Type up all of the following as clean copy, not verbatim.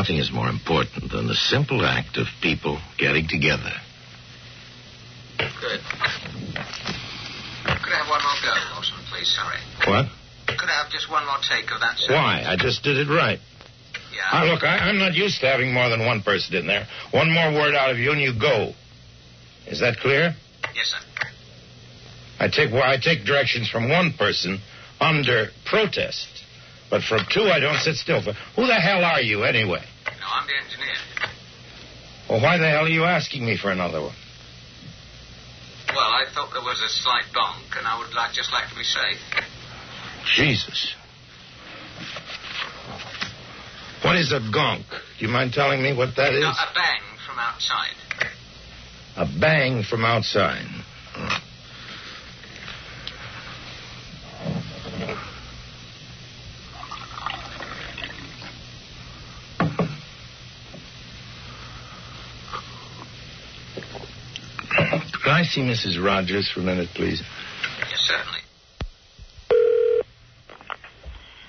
nothing is more important than the simple act of people getting together. Good. Could I have one more go, Lawson, please? Sorry. What? Could I have just one more take of that sound? Why? I just did it right. Yeah. Look, I'm not used to having more than one person in there. One more word out of you and you go. Is that clear? Yes, sir. I take directions from one person under protest. But from two, I don't sit still. Who the hell are you, anyway? No, I'm the engineer. Well, why the hell are you asking me for another one? Well, I thought there was a slight bonk, and I would just like to be safe. Jesus. What is a gonk? Do you mind telling me what that is? No, a bang from outside. A bang from outside. Could I see Mrs. Rogers for a minute, please? Yes, certainly.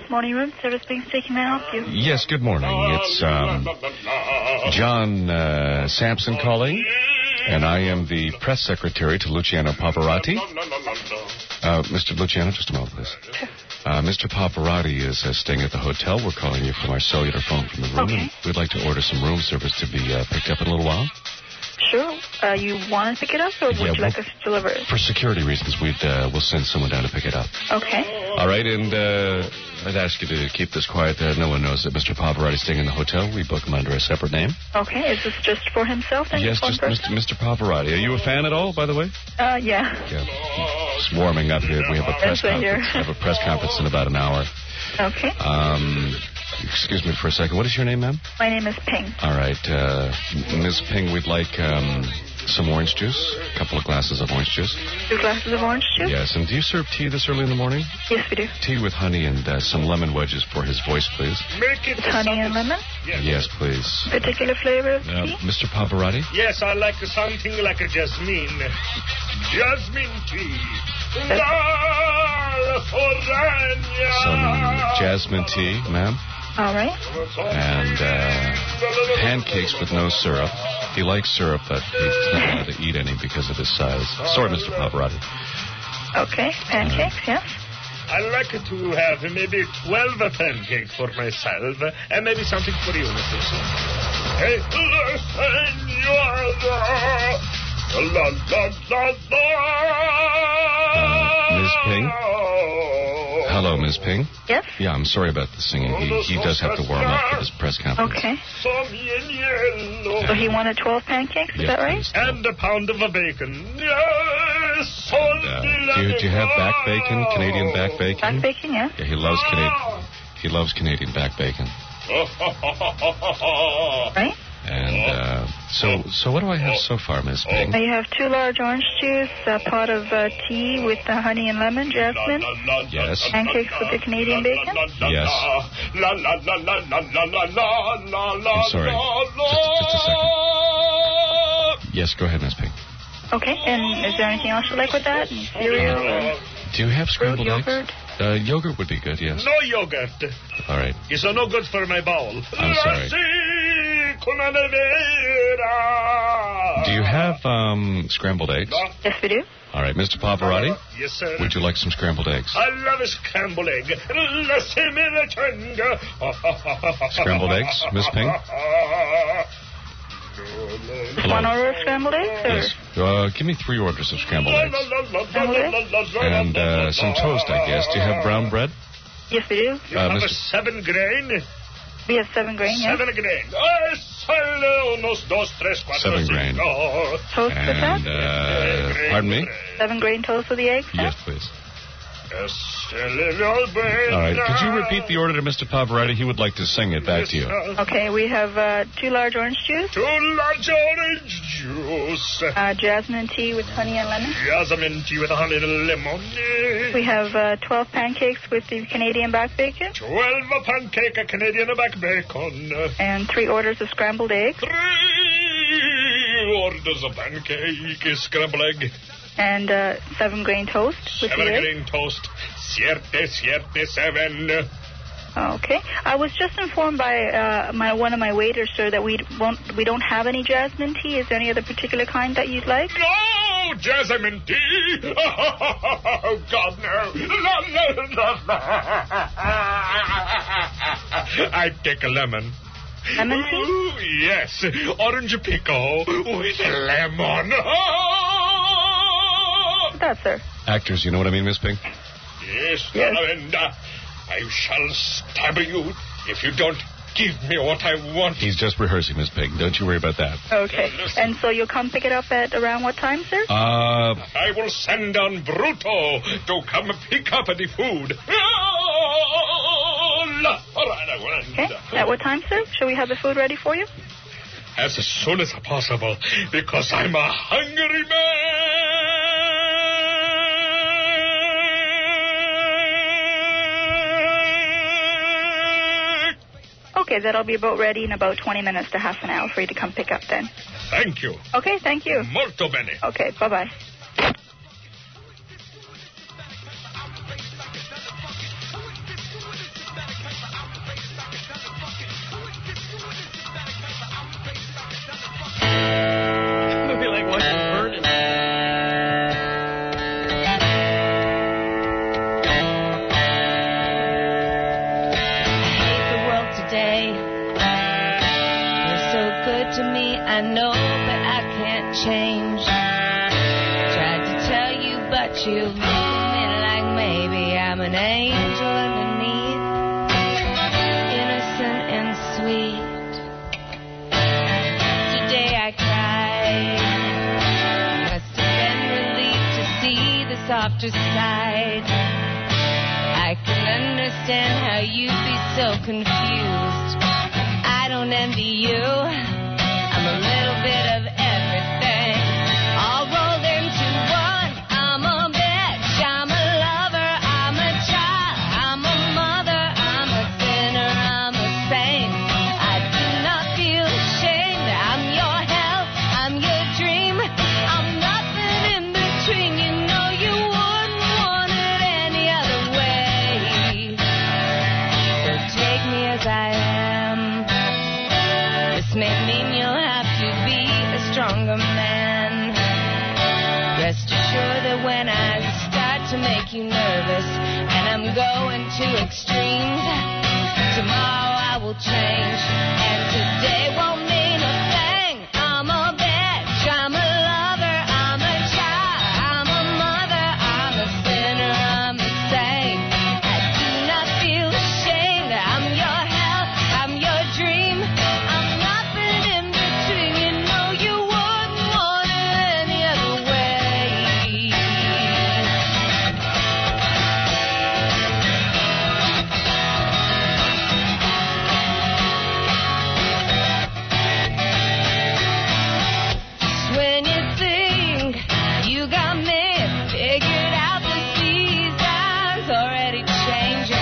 Morning room, service being speaking. May I help you? Yes, good morning. It's John Sampson calling, and I am the press secretary to Luciano Pavarotti. Mr. Luciano, just a moment, please. Mr. Pavarotti is staying at the hotel. We're calling you from our cellular phone from the room, Okay. and we'd like to order some room service to be picked up in a little while. Sure. You want to pick it up, or would you like us to deliver it? For security reasons, we'll send someone down to pick it up. Okay. All right, and I'd ask you to keep this quiet. No one knows that Mr. Pavarotti's staying in the hotel. We book him under a separate name. Okay. Is this just for himself? And Yes, just Mr. Pavarotti. Are you a fan at all, by the way? Yeah. Yeah. It's warming up here. We have a press conference. We have a press conference in about an hour. Okay. Excuse me for a second. What is your name, ma'am? My name is Ping. All right, Ms. Ping, we'd like some orange juice, a couple of glasses of orange juice. 2 glasses of orange juice? Yes, and do you serve tea this early in the morning? Yes, we do. Tea with honey and some lemon wedges for his voice, please. With honey and lemon? Yes, please. Particular flavor of tea? Mr. Pavarotti? Yes, I like something like a jasmine. Jasmine tea. Some jasmine tea, ma'am. All right. And pancakes with no syrup. He likes syrup, but he's not allowed to eat any because of his size. Sorry, Mr. Pavarotti. Okay. Pancakes, yes. I like to have maybe 12 pancakes for myself, and maybe something for you, Mr. Singh. Hey, Ms. Ping? Hello, Ms. Ping? Yes? Yeah, I'm sorry about the singing. He does have to warm up for this press conference. Okay. So he wanted 12 pancakes, is that right? Please. And a pound of bacon. Yes. Do you have back bacon, Canadian back bacon? Back bacon, yes. Yeah, he loves Canadian back bacon. Right? And so what do I have so far, Miss Ping? You have 2 large orange juice, a pot of tea with honey and lemon, jasmine. Yes. Pancakes with the Canadian bacon. Yes. I'm sorry. Just a second. Yes, go ahead, Miss Ping. Okay, and is there anything else you like with that? Cereal or Do you have scrambled yogurt? eggs? Yogurt would be good, yes. No yogurt. All right. It's no good for my bowel. I'm sorry. Do you have scrambled eggs? Yes, we do. All right, Mr. Pavarotti, Yes, sir. would you like some scrambled eggs? I love a scrambled egg. Scrambled eggs, Miss Ping? One order of scrambled eggs? Yes. Give me 3 orders of scrambled eggs. And some toast, I guess. Do you have brown bread? Yes, we do. You have a Mr. 7 grain? We have 7 grain, yes. 7 grain. 7 grain. Toast with that? And, pardon me? 7 grain toast with the eggs? sir? Yes, please. All All right. Could you repeat the order to Mr. Pavarotti? He would like to sing it back to you. Okay, we have 2 large orange juice, 2 large orange juice. jasmine tea with honey and lemon. Jasmine tea with honey and lemon. We have 12 pancakes with the Canadian back bacon. 12 pancake Canadian back bacon. And 3 orders of scrambled eggs. 3 orders of pancake, scrambled egg. And 7 grain toast with 7 the egg. grain toast. Siete, 7. Okay. I was just informed by one of my waiters, sir, that we don't have any jasmine tea. Is there any other particular kind that you'd like? No, jasmine tea. Oh, God, no. I'd take a lemon. Lemon tea? Ooh, yes, orange pickle with lemon. What's that, sir? Actors, you know what I mean, Miss Pink? Yes, and I shall stab you if you don't give me what I want. He's just rehearsing, Miss Pink. Don't you worry about that. Okay. And so you'll come pick it up at around what time, sir? I will send on Bruto to come pick up the food. Okay. At what time, sir? Shall we have the food ready for you? As soon as possible, because I'm a hungry man. Okay, that'll be about ready in about 20 minutes to half an hour for you to come pick up then. Thank you. Okay, thank you. Molto bene. Okay, bye-bye. Movie like watching Vernon. To me, I know, but I can't change. Tried to tell you, but you look at me like maybe I'm an angel underneath, innocent and sweet. Today I cried. Must have been relieved to see the softer side. I can understand how you'd be so confused. I don't envy you. I'm a little bit of everything, all rolled into one. I'm a bitch, I'm a lover, I'm a child, I'm a mother, I'm a sinner, I'm a saint. I do not feel ashamed. I'm your hell, I'm your dream. I'm nothing in between. You know you wouldn't want it any other way. So take me as I am. This may mean you'll have to be a stronger man. Rest assured that when I start to make you nervous and I'm going to extremes, tomorrow I will change, and today won't mean a thing. I'm a bitch, I'm a lover, I'm a child, I'm a mother, I'm a sinner, I'm a saint. I do not feel ashamed. I'm your hell, I'm your dream. I'm nothing in between. You know you wouldn't want it any other way. Just when you think you got me figured out, the season's already changing.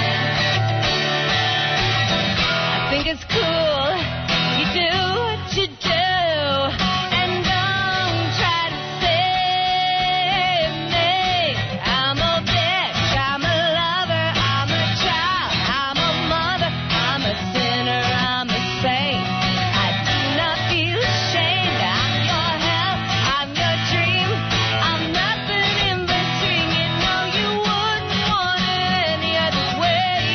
I think it's cool you do what you do, and don't try to save me. I'm a bitch, I'm a lover, I'm a child, I'm a mother, I'm a sinner, I'm a saint. I do not feel ashamed. I'm your hell, I'm your dream. I'm nothing in between. You know you wouldn't want it any other way.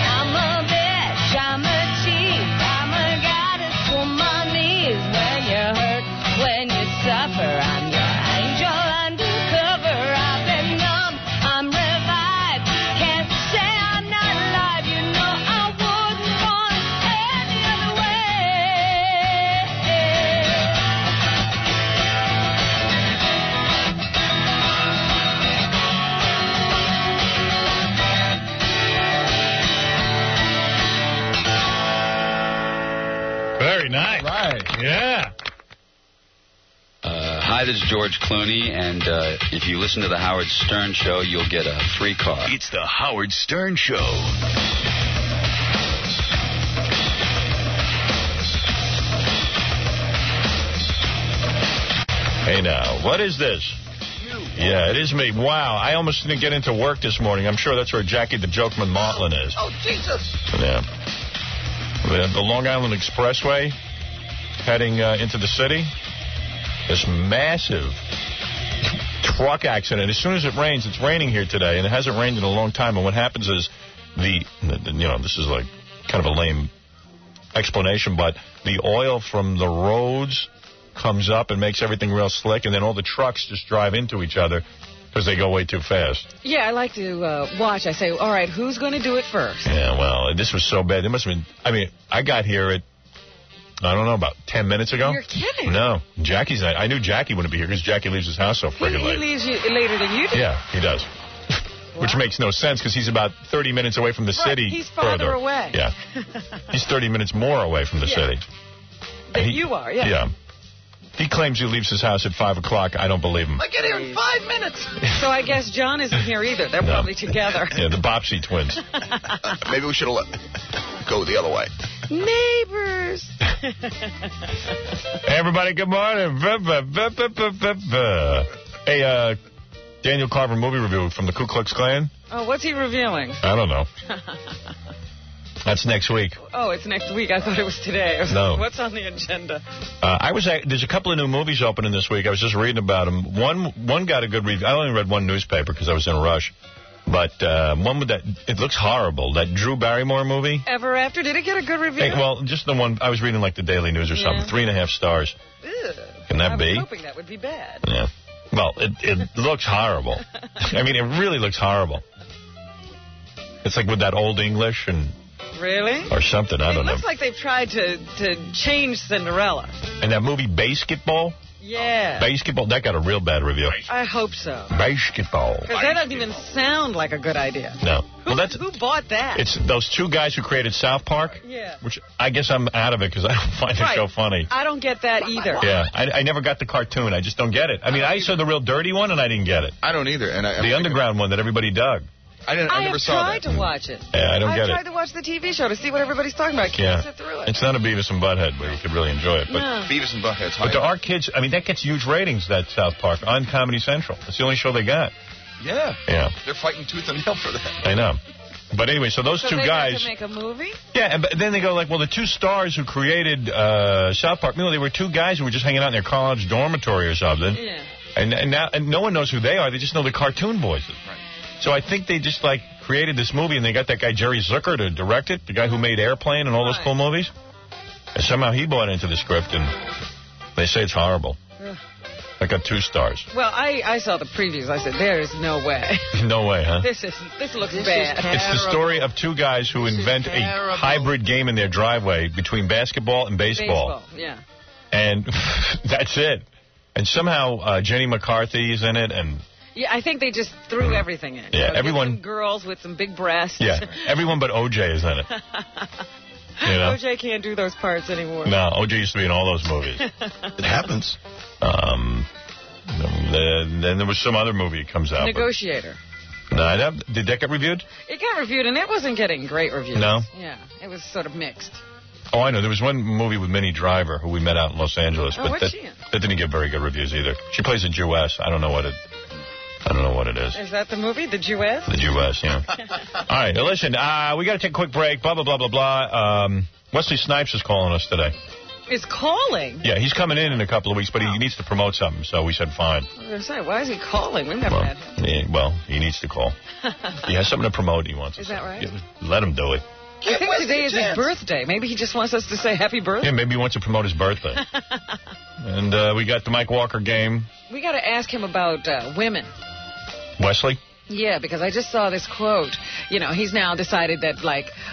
I'm a bitch, I'm a cheat, I'm a goddess on my knees. When you're hurt, when you suffer, I'm your angel undercover. I've been numb, I'm revived. Can't say I'm not alive. You know I wouldn't want it any other way. Very nice. Right. Yeah. Hi, this is George Clooney, and if you listen to the Howard Stern Show, you'll get a free car. It's the Howard Stern Show. Hey now, what is this? Yeah, it is me. Wow, I almost didn't get into work this morning. I'm sure that's where Jackie the Jokeman Martlin is. Oh, Jesus. Yeah. The Long Island Expressway heading into the city. This massive truck accident. As soon as it rains, it's raining here today, and it hasn't rained in a long time. And what happens is this is like kind of a lame explanation, but the oil from the roads comes up and makes everything real slick, and then all the trucks just drive into each other because they go way too fast. Yeah, I like to watch. I say, all right, who's going to do it first? Yeah, well, this was so bad. It must have been, I got here at, I don't know, about 10 minutes ago. You're kidding. No. Jackie's not. I knew Jackie wouldn't be here because Jackie leaves his house so friggin' late. He leaves you later than you do. Yeah, he does. Which makes no sense because he's about 30 minutes away from the city. He's farther away. Yeah. He's 30 minutes more away from the city. Than you are, yeah. Yeah. He claims he leaves his house at 5 o'clock. I don't believe him. I get here in 5 minutes. So I guess John isn't here either. They're probably together. Yeah, the Bopsy twins. Maybe we should have go the other way. Neighbors. Hey, everybody, good morning. Hey, Daniel Carver movie review from the Ku Klux Klan. Oh, what's he reviewing? I don't know. That's next week. Oh, it's next week. I thought it was today. No. What's on the agenda? There's a couple of new movies opening this week. I was just reading about them. One got a good review. I only read one newspaper because I was in a rush. But one with that, it looks horrible. That Drew Barrymore movie. Ever After, did it get a good review? Hey, well, just the one, I was reading like the Daily News or something. 3.5 stars. Ugh. Can that be? I was hoping that would be bad. Yeah. Well, it looks horrible. I mean, it really looks horrible. It's like with that old English and... Really? Or something, I don't know. It looks like they've tried to change Cinderella. And that movie Basketball? Yeah. Basketball, that got a real bad review. I hope so. Basketball. Because that doesn't even sound like a good idea. No. Who bought that? It's those two guys who created South Park. Yeah. Which I guess I'm out of it because I don't find the show funny. I don't get that either. Yeah. I never got the cartoon. I just don't get it. I mean, I saw the real dirty one and I didn't get it. I don't either. And the underground one that everybody dug. I never saw that. I tried to watch it. Yeah, I don't get it. I tried to watch the TV show to see what everybody's talking about. I can't sit through it. It's not a Beavis and Butthead where you could really enjoy it. But Beavis and Butthead's high. But there are kids, I mean, that gets huge ratings, that South Park, on Comedy Central. It's the only show they got. Yeah. Yeah. They're fighting tooth and nail for that. I know. But anyway, so those two guys... So they had to make a movie? Yeah, and then they go like, well, the two stars who created South Park, they were two guys who were just hanging out in their college dormitory or something. Yeah. And no one knows who they are. They just know the cartoon voices. Right. So I think they just, created this movie, and they got that guy Jerry Zucker to direct it, the guy who made Airplane and all those cool movies. And somehow he bought into the script, and they say it's horrible. I got 2 stars. Well, I saw the previews. I said, there is no way. No way, huh? This looks bad. It's the story of 2 guys who invent a hybrid game in their driveway between basketball and baseball. Yeah. And that's it. And somehow Jenny McCarthy is in it, and... Yeah, I think they just threw everything in. Yeah, everyone... Some girls with some big breasts. Yeah, everyone but O.J. is in it. O.J. can't do those parts anymore. No, O.J. used to be in all those movies. It happens. Then there was some other movie that comes out. Negotiator. No, did that get reviewed? It got reviewed, and it wasn't getting great reviews. No? Yeah, it was sort of mixed. Oh, I know. There was one movie with Minnie Driver who we met out in Los Angeles. But what's she in? That didn't get very good reviews either. She plays a Jewess. I don't know what it is. Is that the movie, The Jewess? The Jewess, yeah. All right, now listen, we got to take a quick break, blah, blah, blah, blah, blah. Wesley Snipes is calling us today. Is calling? Yeah, he's coming in a couple of weeks, but he needs to promote something, so we said fine. I was going to say, why is he calling? We've never had him. He needs to call. He has something to promote he wants. Is that right? Yeah, let him do it. I think today is his birthday. Maybe he just wants us to say happy birthday. Yeah, maybe he wants to promote his birthday. And we got the Mike Walker game. We got to ask him about women. Wesley? Yeah, because I just saw this quote. He's now decided that,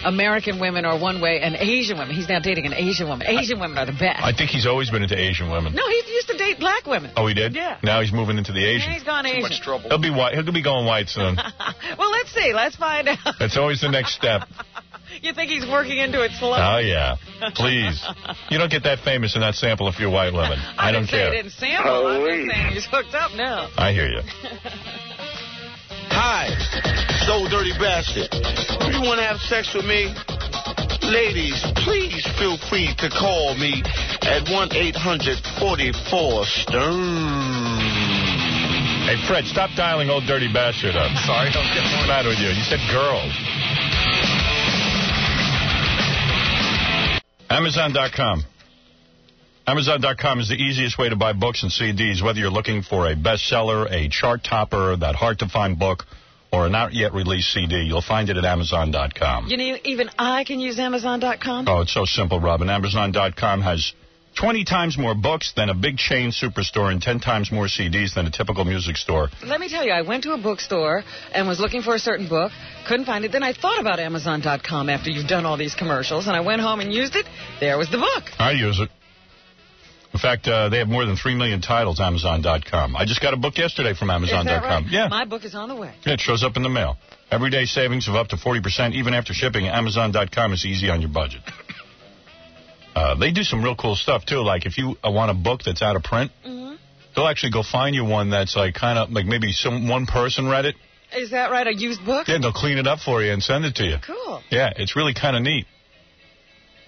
American women are one way and Asian women. He's now dating an Asian woman. Asian women are the best. I think he's always been into Asian women. No, he used to date black women. Oh, he did? Yeah. Now he's moving into the Asian. Yeah, he's gone Asian. Too much trouble. He'll be white. He'll be going white soon. Well, let's see. Let's find out. That's always the next step. You think he's working into it slowly? Oh, yeah. Please. You don't get that famous and not sample a few white women. I don't care. I didn't sample. I'm just saying he's hooked up now. I hear you. Hi, Soul Dirty Bastard. Do you want to have sex with me? Ladies, please feel free to call me at 1-800-44-STERN. Hey, Fred, stop dialing Old Dirty Bastard up. Sorry, don't get What's the matter with you? You said girls. Amazon.com. Amazon.com is the easiest way to buy books and CDs, whether you're looking for a bestseller, a chart topper, that hard-to-find book, or a not-yet-released CD. You'll find it at Amazon.com. You know, even I can use Amazon.com? Oh, it's so simple, Robin. Amazon.com has 20 times more books than a big chain superstore and 10 times more CDs than a typical music store. Let me tell you, I went to a bookstore and was looking for a certain book, couldn't find it. Then I thought about Amazon.com after you've done all these commercials, and I went home and used it. There was the book. I use it. In fact, they have more than 3 million titles, Amazon.com. I just got a book yesterday from Amazon.com. Is that right? Yeah. My book is on the way. Yeah, it shows up in the mail. Everyday savings of up to 40%, even after shipping. Amazon.com is easy on your budget. They do some real cool stuff, too. Like, if you want a book that's out of print, they'll actually go find you one that's, like, kind of, like, maybe one person read it. Is that right? A used book? Yeah, they'll clean it up for you and send it to you. Cool. Yeah, it's really kind of neat.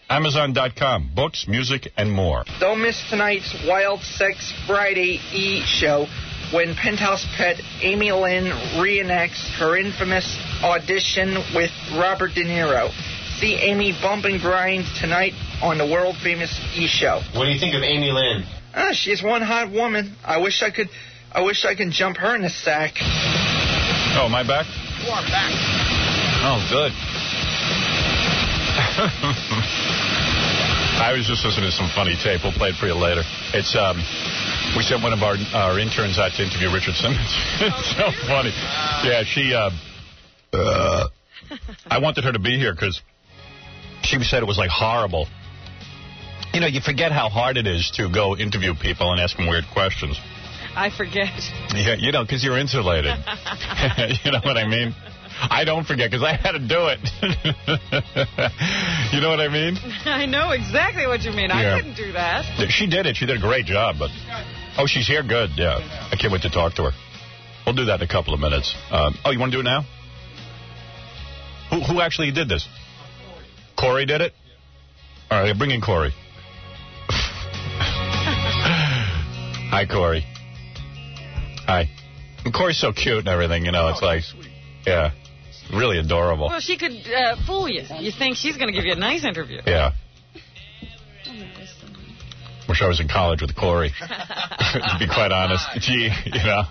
Amazon.com. Books, music, and more. Don't miss tonight's Wild Sex Friday show when Penthouse pet Amy Lynn reenacts her infamous audition with Robert De Niro. See Amy bump and grind tonight on the world-famous E! Show. What do you think of Amy Lynn? She's one hot woman. I wish I could jump her in the sack. Oh, am I back? You are back. Oh, good. I was just listening to some funny tape. We'll play it for you later. It's we sent one of our interns out to interview Richard Simmons. It's so funny. Yeah, she. I wanted her to be here because she said it was like horrible. You know, you forget how hard it is to go interview people and ask them weird questions. I forget. Yeah, you know, because you're insulated. You know what I mean? I don't forget because I had to do it. You know what I mean? I know exactly what you mean. Yeah. I couldn't do that. She did it. She did a great job. But oh, she's here? Good, yeah. I can't wait to talk to her. We'll do that in a couple of minutes. Oh, you want to do it now? Who actually did this? Corey did it? All right, bring in Corey. Hi, Corey. Hi. And Corey's so cute and everything, you know. It's like, yeah, really adorable. Well, she could fool you. You think she's going to give you a nice interview. Yeah. Wish I was in college with Corey, to be quite honest. Gee, you know.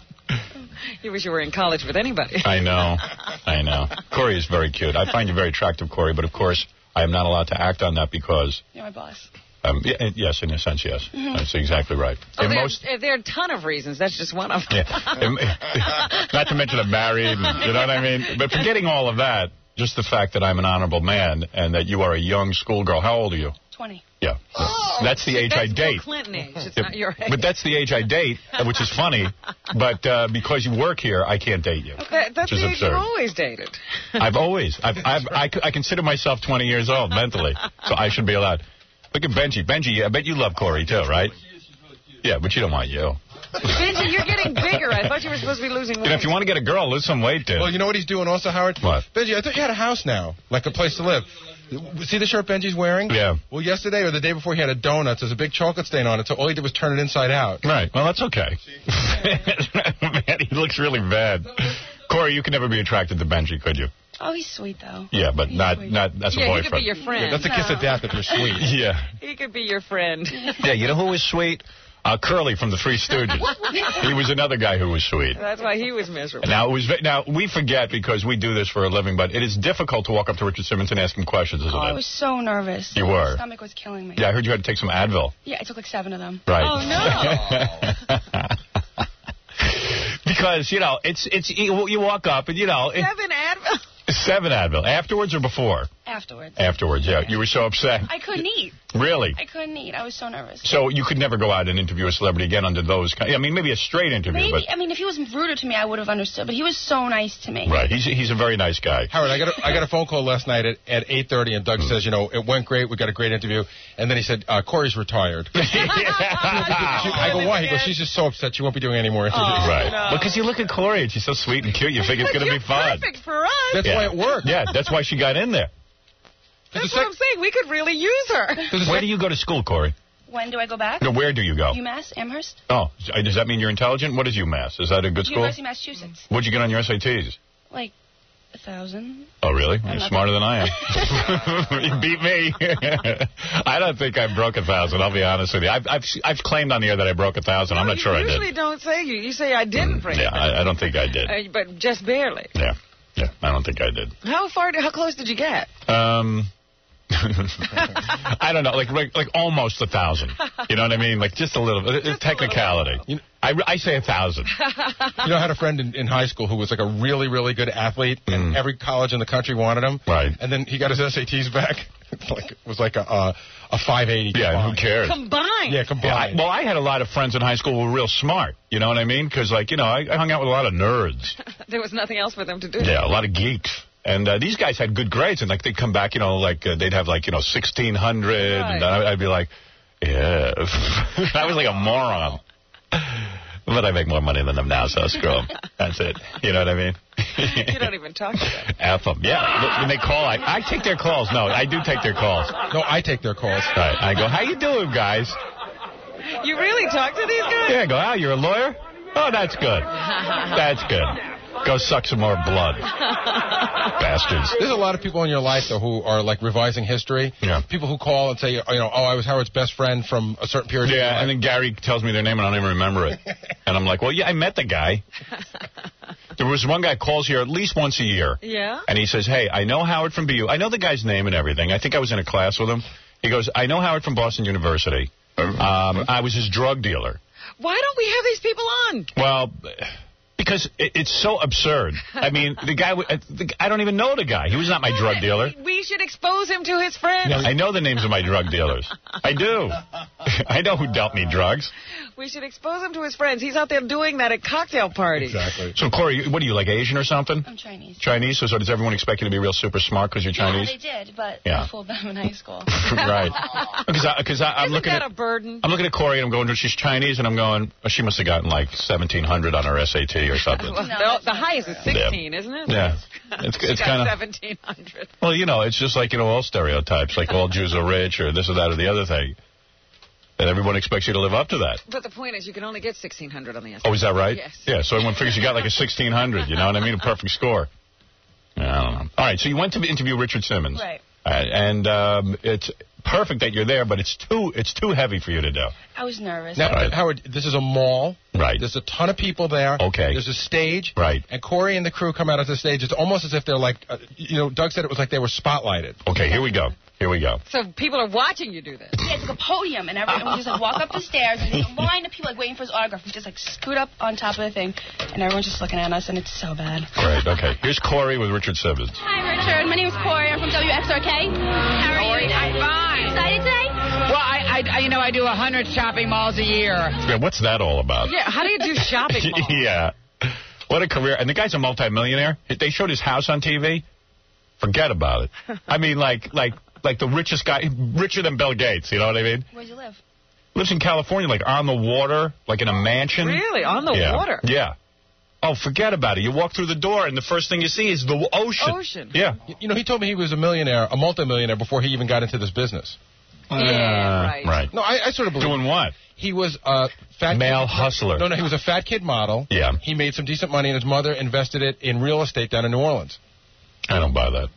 You wish you were in college with anybody. I know. Corey is very cute. I find you very attractive, Corey, but of course, I am not allowed to act on that because... You're my boss. Yes, in a sense, yes. That's exactly right. Oh, there are a ton of reasons. That's just one of them. Yeah. Not to mention I'm married, and, you know what I mean? But forgetting all of that, just the fact that I'm an honorable man and that you are a young schoolgirl. How old are you? 20. Yeah. Oh, that's the age I date. Bill Clinton age. It's not your age. But that's the age I date, which is funny. But because you work here, I can't date you. Okay, that's the age you've always dated. I consider myself 20 years old mentally, so I should be allowed. Look at Benji. Benji, I bet you love Corey, too, right? Yeah, but you don't want you. Benji, you're getting bigger. I thought you were supposed to be losing weight. You know, if you want to get a girl, lose some weight, dude. Well, you know what he's doing also, Howard? What? Benji, I thought you had a house now, like a place to live. See the shirt Benji's wearing? Yeah. Well, yesterday or the day before, he had a donut. There's a big chocolate stain on it, so all he did was turn it inside out. Right. Well, that's okay. Man, he looks really bad. Corey, you could never be attracted to Benji, could you? Oh, he's sweet, though. Yeah, but not as a boyfriend. He could be your friend. Yeah, that's a kiss of death if you're sweet. Yeah. He could be your friend. Yeah, you know who was sweet? Curly from the Three Stooges. He was another guy who was sweet. That's why he was miserable. Now, we forget because we do this for a living, but it is difficult to walk up to Richard Simmons and ask him questions, isn't it? I was so nervous. You were? My stomach was killing me. Yeah, I heard you had to take some Advil. Yeah, I took like 7 of them. Right. Oh, no. Because, you know, you walk up and, you know... 7 Advil? 7 Advil. Afterwards or before? Afterwards. Afterwards, yeah. You were so upset. I couldn't eat. Really? I couldn't eat. I was so nervous. So you could never go out and interview a celebrity again under those I mean, maybe a straight interview. Maybe. But... I mean, if he was ruder to me, I would have understood. But he was so nice to me. Right. He's a very nice guy. Howard, I got a phone call last night at 8:30, and Doug says, you know, it went great. We got a great interview. And then he said, Corey's retired. I go, why? He goes, she's just so upset she won't be doing any more interviews. Right. No. Well, because you look at Corey and she's so sweet and cute. You think it's going to be fun. Perfect for us. That's why it worked. Yeah, that's why she got in there. That's what I'm saying. We could really use her. Where do you go to school, Corey? When do I go back? No, where do you go? UMass, Amherst. Oh, does that mean you're intelligent? What is UMass? Is that a good school? University of Massachusetts. What'd you get on your SATs? Like 1,000. Oh, really? You're smarter than I am. You beat me. I don't think I broke 1,000, I'll be honest with you. I've claimed on the air that I broke 1,000. I'm not sure I did. You usually don't say you. You say I didn't break it. Yeah, I don't think I did. But just barely. Yeah, I don't think I did. How close did you get? I don't know, like almost 1,000. You know what I mean? Like just a little, technicality. I say 1,000. You know, I had a friend in high school who was like a really, really good athlete, and every college in the country wanted him. Right. And then he got his SATs back. It was like a 580. Yeah, combined. who cares? Combined. Yeah, combined. I had a lot of friends in high school who were real smart. You know what I mean? Because, I hung out with a lot of nerds. There was nothing else for them to do. Yeah, a lot of geeks. And these guys had good grades, and they'd come back, they'd have 1,600, right. And I'd be like, yeah. I was like a moron. But I make more money than them now, so screw them. That's it. You know what I mean? You don't even talk to them. F them. Yeah. When they call, I take their calls. No, I do take their calls. No, I take their calls. Right. I go, how you doing, guys? You really talk to these guys? Yeah, I go, you're a lawyer? Oh, that's good. That's good. Go suck some more blood. Bastards. There's a lot of people in your life, though, who are, revising history. Yeah. People who call and say, I was Howard's best friend from a certain period of time. Yeah, and then Gary tells me their name, and I don't even remember it. And I'm like, well, yeah, I met the guy. There was one guy calls here at least once a year. Yeah? And he says, hey, I know Howard from BU. I know the guy's name and everything. I think I was in a class with him. He goes, I know Howard from Boston University. I was his drug dealer. Why don't we have these people on? Well, because it's so absurd. I mean, the guy, I don't even know the guy. He was not my drug dealer. We should expose him to his friends. I know the names of my drug dealers. I do. I know who dealt me drugs. We should expose him to his friends. He's out there doing that at cocktail parties. Exactly. So, Corey, what are you, like Asian or something? I'm Chinese. Chinese? So does everyone expect you to be real super smart because you're Chinese? Yeah, they did, but I fooled them in high school. Right. Because I'm looking at a burden. I'm looking at Corey and I'm going, she's Chinese, and I'm going, she must have gotten 1,700 on her SAT or something. Well, the highest is 16, isn't it? Yeah. It's kind of 1,700. Well, it's just all stereotypes, like all Jews are rich or this or that or the other thing. And everyone expects you to live up to that. But the point is, you can only get 1,600 on the SAT. Oh, is that right? Yes. Yeah, so everyone figures you got a 1,600, you know what I mean? A perfect score. Yeah, I don't know. All right, so you went to interview Richard Simmons. Right. And it's perfect that you're there, but it's too heavy for you to do. I was nervous. Now, Howard, this is a mall. Right. There's a ton of people there. Okay. There's a stage. Right. And Corey and the crew come out of the stage. It's almost as if they're Doug said it was like they were spotlighted. Okay, here we go. So people are watching you do this. Yeah, it's like a podium, and we just walk up the stairs, and there's a line of people waiting for his autograph. We just scoot up on top of the thing, and everyone's just looking at us, and it's so bad. Great. Okay. Here's Corey with Richard Simmons. Hi, Richard. My name is Corey. I'm from WXRK. How are you? I'm fine. Excited today? Well, I do 100 shopping malls a year. Yeah, what's that all about? Yeah, how do you do shopping malls? Yeah. What a career. And the guy's a multimillionaire. They showed his house on TV. Forget about it. I mean, like the richest guy, richer than Bill Gates, you know what I mean? Where does he live? Lives in California, on the water, in a mansion. Really? On the water? Yeah. Oh, forget about it. You walk through the door, and the first thing you see is the ocean. Yeah. He told me he was a multimillionaire, before he even got into this business. Right. No, I sort of believe. Doing what? He was a fat male hustler. No, he was a fat kid model. Yeah. He made some decent money, and his mother invested it in real estate down in New Orleans. I don't buy that.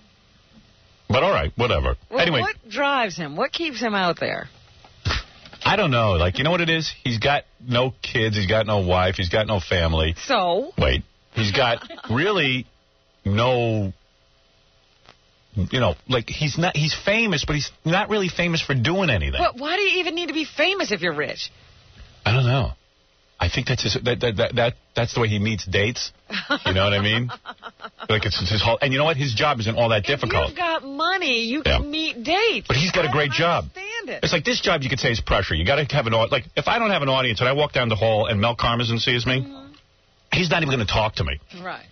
But all right, whatever. Well, anyway. What drives him? What keeps him out there? I don't know. You know what it is? He's got no kids. He's got no wife. He's got no family. So? Wait. He's got really no... he's famous, but he's not really famous for doing anything. But why do you even need to be famous if you're rich? I don't know. I think that's that's the way he meets dates. You know what I mean? It's his whole... And you know what? His job isn't all that difficult. If you've got money, you can meet dates. But he's got a great job. It. It's like this job you could say is pressure. You got to have an audience. If I don't have an audience and I walk down the hall and Mel Karmazin sees me, he's not even going to talk to me. Right.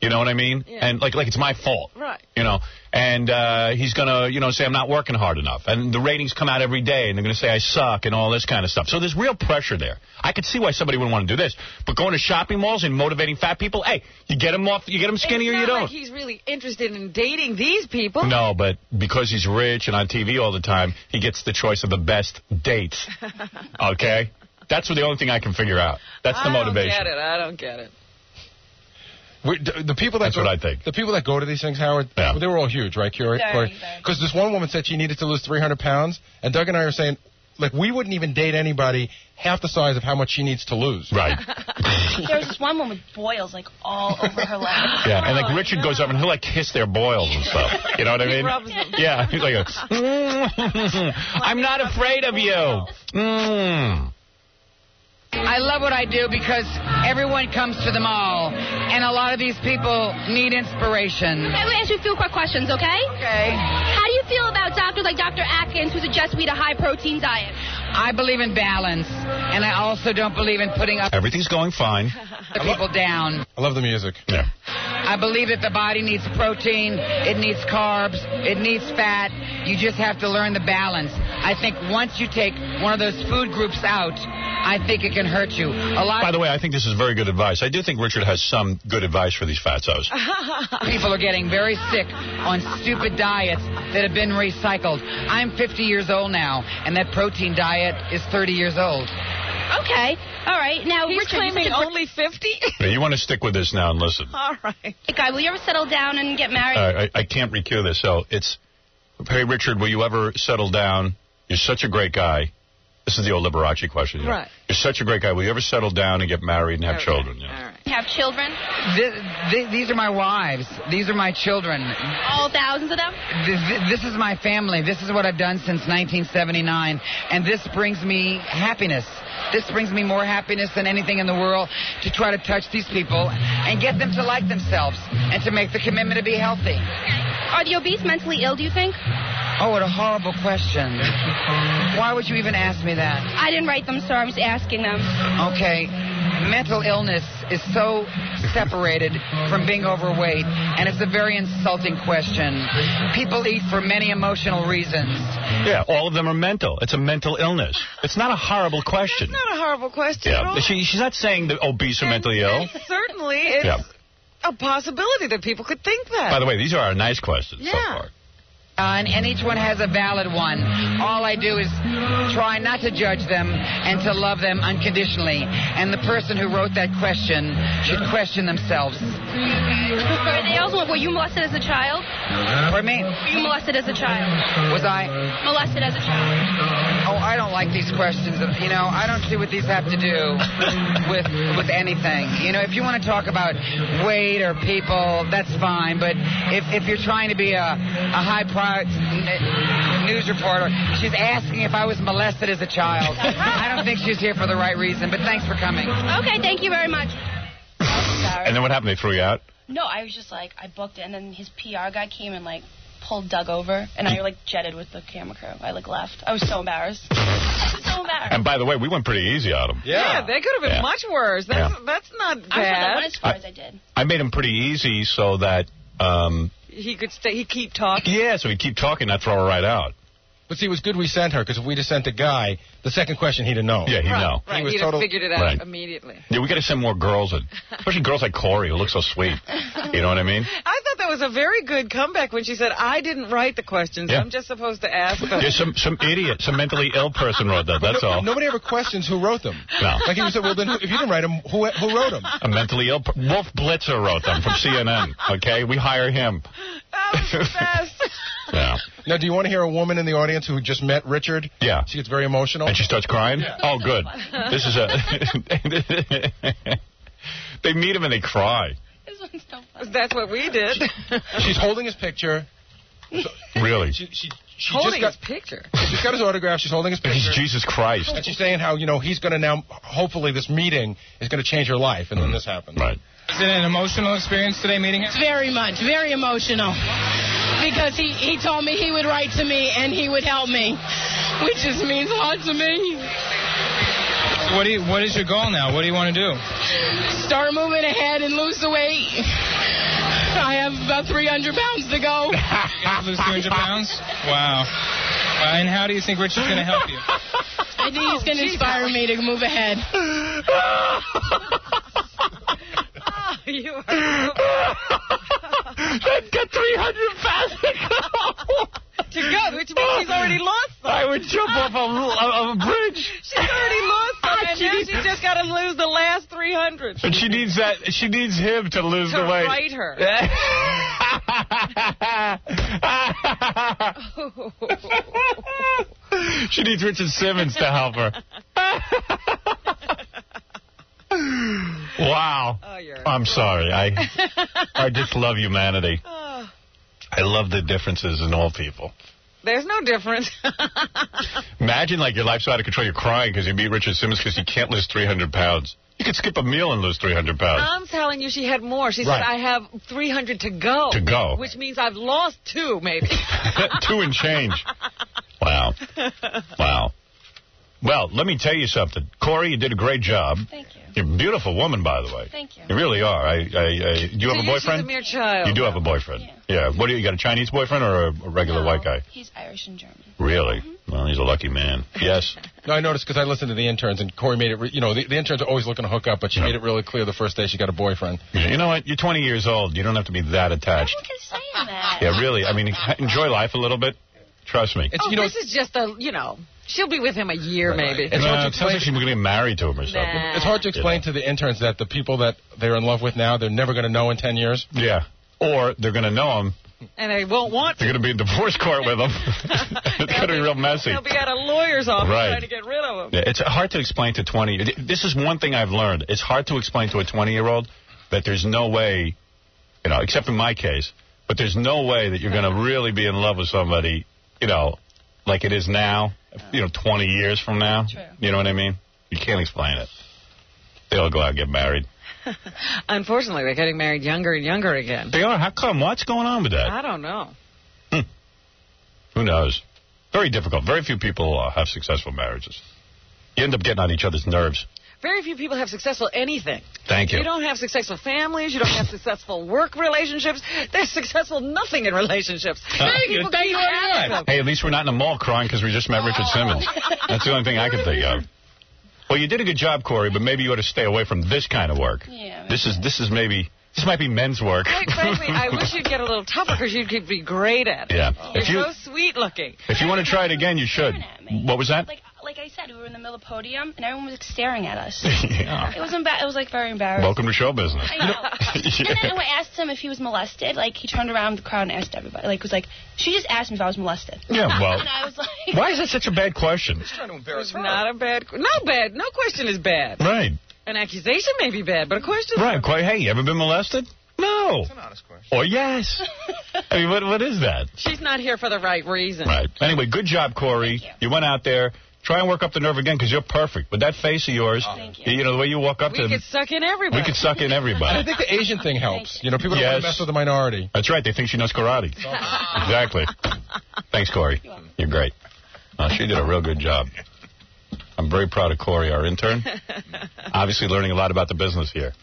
You know what I mean? Yeah. And like it's my fault. Right. You know, and he's going to, say I'm not working hard enough. And the ratings come out every day, and they're going to say I suck and all this kind of stuff. So there's real pressure there. I could see why somebody wouldn't want to do this. But going to shopping malls and motivating fat people, hey, you get them skinny or you don't. Like he's really interested in dating these people. No, but because he's rich and on TV all the time, he gets the choice of the best dates. Okay? That's the only thing I can figure out. That's the motivation. I don't get it. The people that That's what I think. The people that go to these things, Howard, they were all huge, right, Corey? Because this one woman said she needed to lose 300 pounds, and Doug and I are saying, like, we wouldn't even date anybody half the size of how much she needs to lose. Right. There was this one woman with boils, like, all over her leg. Yeah, and, like, Richard goes up and he'll, like, kiss their boils and stuff. You know what I mean? He rubs them. Yeah, he's like, I'm not afraid of you. I love what I do because everyone comes to the mall, and a lot of these people need inspiration. I will ask you a few quick questions, okay? Okay. How do you feel about doctors like Dr. Atkins who suggest we eat a high-protein diet? I believe in balance, and I also don't believe in putting up Everything's going fine. the people down. I love the music. Yeah. I believe that the body needs protein, it needs carbs, it needs fat. You just have to learn the balance. I think once you take one of those food groups out, I think it can hurt you. By the way, I think this is very good advice. I do think Richard has some good advice for these fatzos. People are getting very sick on stupid diets that have been recycled. I'm 50 years old now, and that protein diet is 30 years old. Okay. All right. Now, He's Richard, claiming only 50? Yeah, you want to stick with this now and listen. All right. Hey, guy, will you ever settle down and get married? I can't recue this. So it's, hey, Richard, will you ever settle down? You're such a great guy. This is the old Liberace question. You know? Right. You're such a great guy. Will you ever settle down and get married and have children? Yeah. All right. Have children? These are my wives. These are my children. All thousands of them? This is my family. This is what I've done since 1979. And this brings me happiness. This brings me more happiness than anything in the world to try to touch these people and get them to like themselves and to make the commitment to be healthy. Are the obese mentally ill, do you think? Oh, what a horrible question. Why would you even ask me that? I didn't write them, sir. I'm just asking them. Okay. Mental illness is so separated from being overweight, and it's a very insulting question. People eat for many emotional reasons. Yeah, all of them are mental. It's a mental illness. It's not a horrible question. It's not a horrible question at all. She's not saying that obese are mentally ill. Certainly, it's a possibility that people could think that. By the way, these are our nice questions so far. And each one has a valid one. All I do is try not to judge them and to love them unconditionally. And the person who wrote that question should question themselves. They also, were you molested as a child? Pardon me? Were you molested as a child? Was I? Molested as a child. Oh, I don't like these questions. You know, I don't see what these have to do with anything. You know, if you want to talk about weight or people, that's fine. But if you're trying to be a high-priced news reporter, she's asking if I was molested as a child. I don't think she's here for the right reason, but thanks for coming. Okay, thank you very much. And then what happened? They threw you out? No, I was just like, I booked it, and then his PR guy came and, like, pulled Doug over, and I, like, jetted with the camera crew. I, like, left. I was so embarrassed. So embarrassed. And by the way, we went pretty easy on him. Yeah, they could have been much worse. That's not bad. I went as far as I did. I made him pretty easy so that... he could stay. He'd keep talking. Yeah, so he'd keep talking, not throw her right out. But see, it was good we sent her, because if we'd have sent a guy, the second question he'd have known. Yeah, he'd know. Right, He was he'd have figured it out immediately. Yeah, we got to send more girls in, especially girls like Corey, who looks so sweet. You know what I mean? I thought that was a very good comeback when she said, I didn't write the questions. Yeah. I'm just supposed to ask them. There's some idiot, some mentally ill person wrote that, that's all. Nobody ever questions who wrote them. No. Like he said, well, then if you didn't write them, who wrote them? A mentally ill Wolf Blitzer wrote them from CNN, okay? We hire him. That was the best. Yeah. Now, do you want to hear a woman in the audience who just met Richard? Yeah. She gets very emotional. And she starts crying? Yeah. Oh, good. This is they meet him and they cry. This one's so funny. That's what we did. She's holding his picture. Really? She holding just his picture. She's got his autograph. She's holding his picture. He's Jesus Christ. And she's saying how, he's going to now, hopefully this meeting is going to change her life, and then this happens. Right. Was it an emotional experience today meeting him? Very much. Very emotional. Because he told me he would write to me and he would help me, which just means a lot to me. What is your goal now? What do you want to do? Start moving ahead and lose the weight. I have about 300 pounds to go. You have to lose 200 pounds? Wow. And how do you think Richard's going to help you? I think he's going to inspire me to move ahead. You are Got 300 pounds to go, which means she's already lost some. I would jump off a bridge. She's already lost some, and now she's just got to lose the last 300. And she needs that. She needs him to lose the weight. To right her. She needs Richard Simmons to help her. Wow. I'm sorry. I just love humanity. I love the differences in all people. There's no difference. Imagine, like, your life's out of control. You're crying because you meet Richard Simmons because you can't lose 300 pounds. You could skip a meal and lose 300 pounds. I'm telling you, she had more. She said, I have 300 to go. To go. Which means I've lost 2, maybe. 2 and change. Wow. Wow. Well, let me tell you something. Corey, you did a great job. Thank you. You're a beautiful woman, by the way. Thank you. You really are. Do you have a boyfriend? She's a mere child. You do have a boyfriend. Yeah. What do you got, a Chinese boyfriend or a regular white guy? He's Irish and German. Really? Well, he's a lucky man. Yes. No, I noticed because I listened to the interns, and Corey made it, the interns are always looking to hook up, but she made it really clear the first day she got a boyfriend. Yeah, you know what? You're 20 years old. You don't have to be that attached. Everyone keeps saying that. Yeah, really. I mean, enjoy life a little bit. Trust me. This is just she'll be with him a year, maybe. It's hard to it sounds like she's going to get married to him or something. Nah. It's hard to explain to the interns that the people that they're in love with now, they're never going to know in 10 years. Yeah. Or they're going to know him. And they won't want to. They're going to be in divorce court with him. It's going to be real messy. They'll be at a lawyer's office trying to get rid of him. Yeah, it's hard to explain to 20. This is one thing I've learned. It's hard to explain to a 20-year-old that there's no way, except in my case, but there's no way that you're going to really be in love with somebody, like it is now, 20 years from now. True. You know what I mean? You can't explain it. They all go out and get married. Unfortunately, they're getting married younger and younger again. They are? How come? What's going on with that? I don't know. Who knows? Very difficult. Very few people have successful marriages. You end up getting on each other's nerves. Very few people have successful anything. Thank you. You don't have successful families. You don't have successful work relationships. They're successful nothing in relationships. Very people keep having them. Hey, at least we're not in the mall crying because we just met Richard Simmons. That's the only thing I can think of. Well, you did a good job, Corey, but maybe you ought to stay away from this kind of work. Yeah. This might be men's work. Quite frankly, I wish you'd get a little tougher because you'd be great at it. Yeah. You're so sweet looking. If you want to try it again, you should. What was that? Like I said, we were in the middle of the podium, and everyone was staring at us. Yeah. It was very embarrassing. Welcome to show business. I know. And then when I asked him if he was molested, he turned around the crowd and asked everybody. She just asked me if I was molested. Yeah, well. And I was like... Why is that such a bad question? He's trying to embarrass her. Not a bad... No question is bad. Right. An accusation may be bad, but a question... Right. Hey, you ever been molested? No. It's an honest question. Or yes. I mean, what is that? She's not here for the right reason. Right. Anyway, good job, Corey. Thank you. You went out there. Try and work up the nerve again because you're perfect. With that face of yours, Thank you. The way you walk up to We could suck in everybody. We could suck in everybody. I think the Asian thing helps. People don't want to mess with the minority. That's right. They think she knows karate. Exactly. Thanks, Corey. You're great. She did a real good job. I'm very proud of Corey, our intern. Obviously learning a lot about the business here.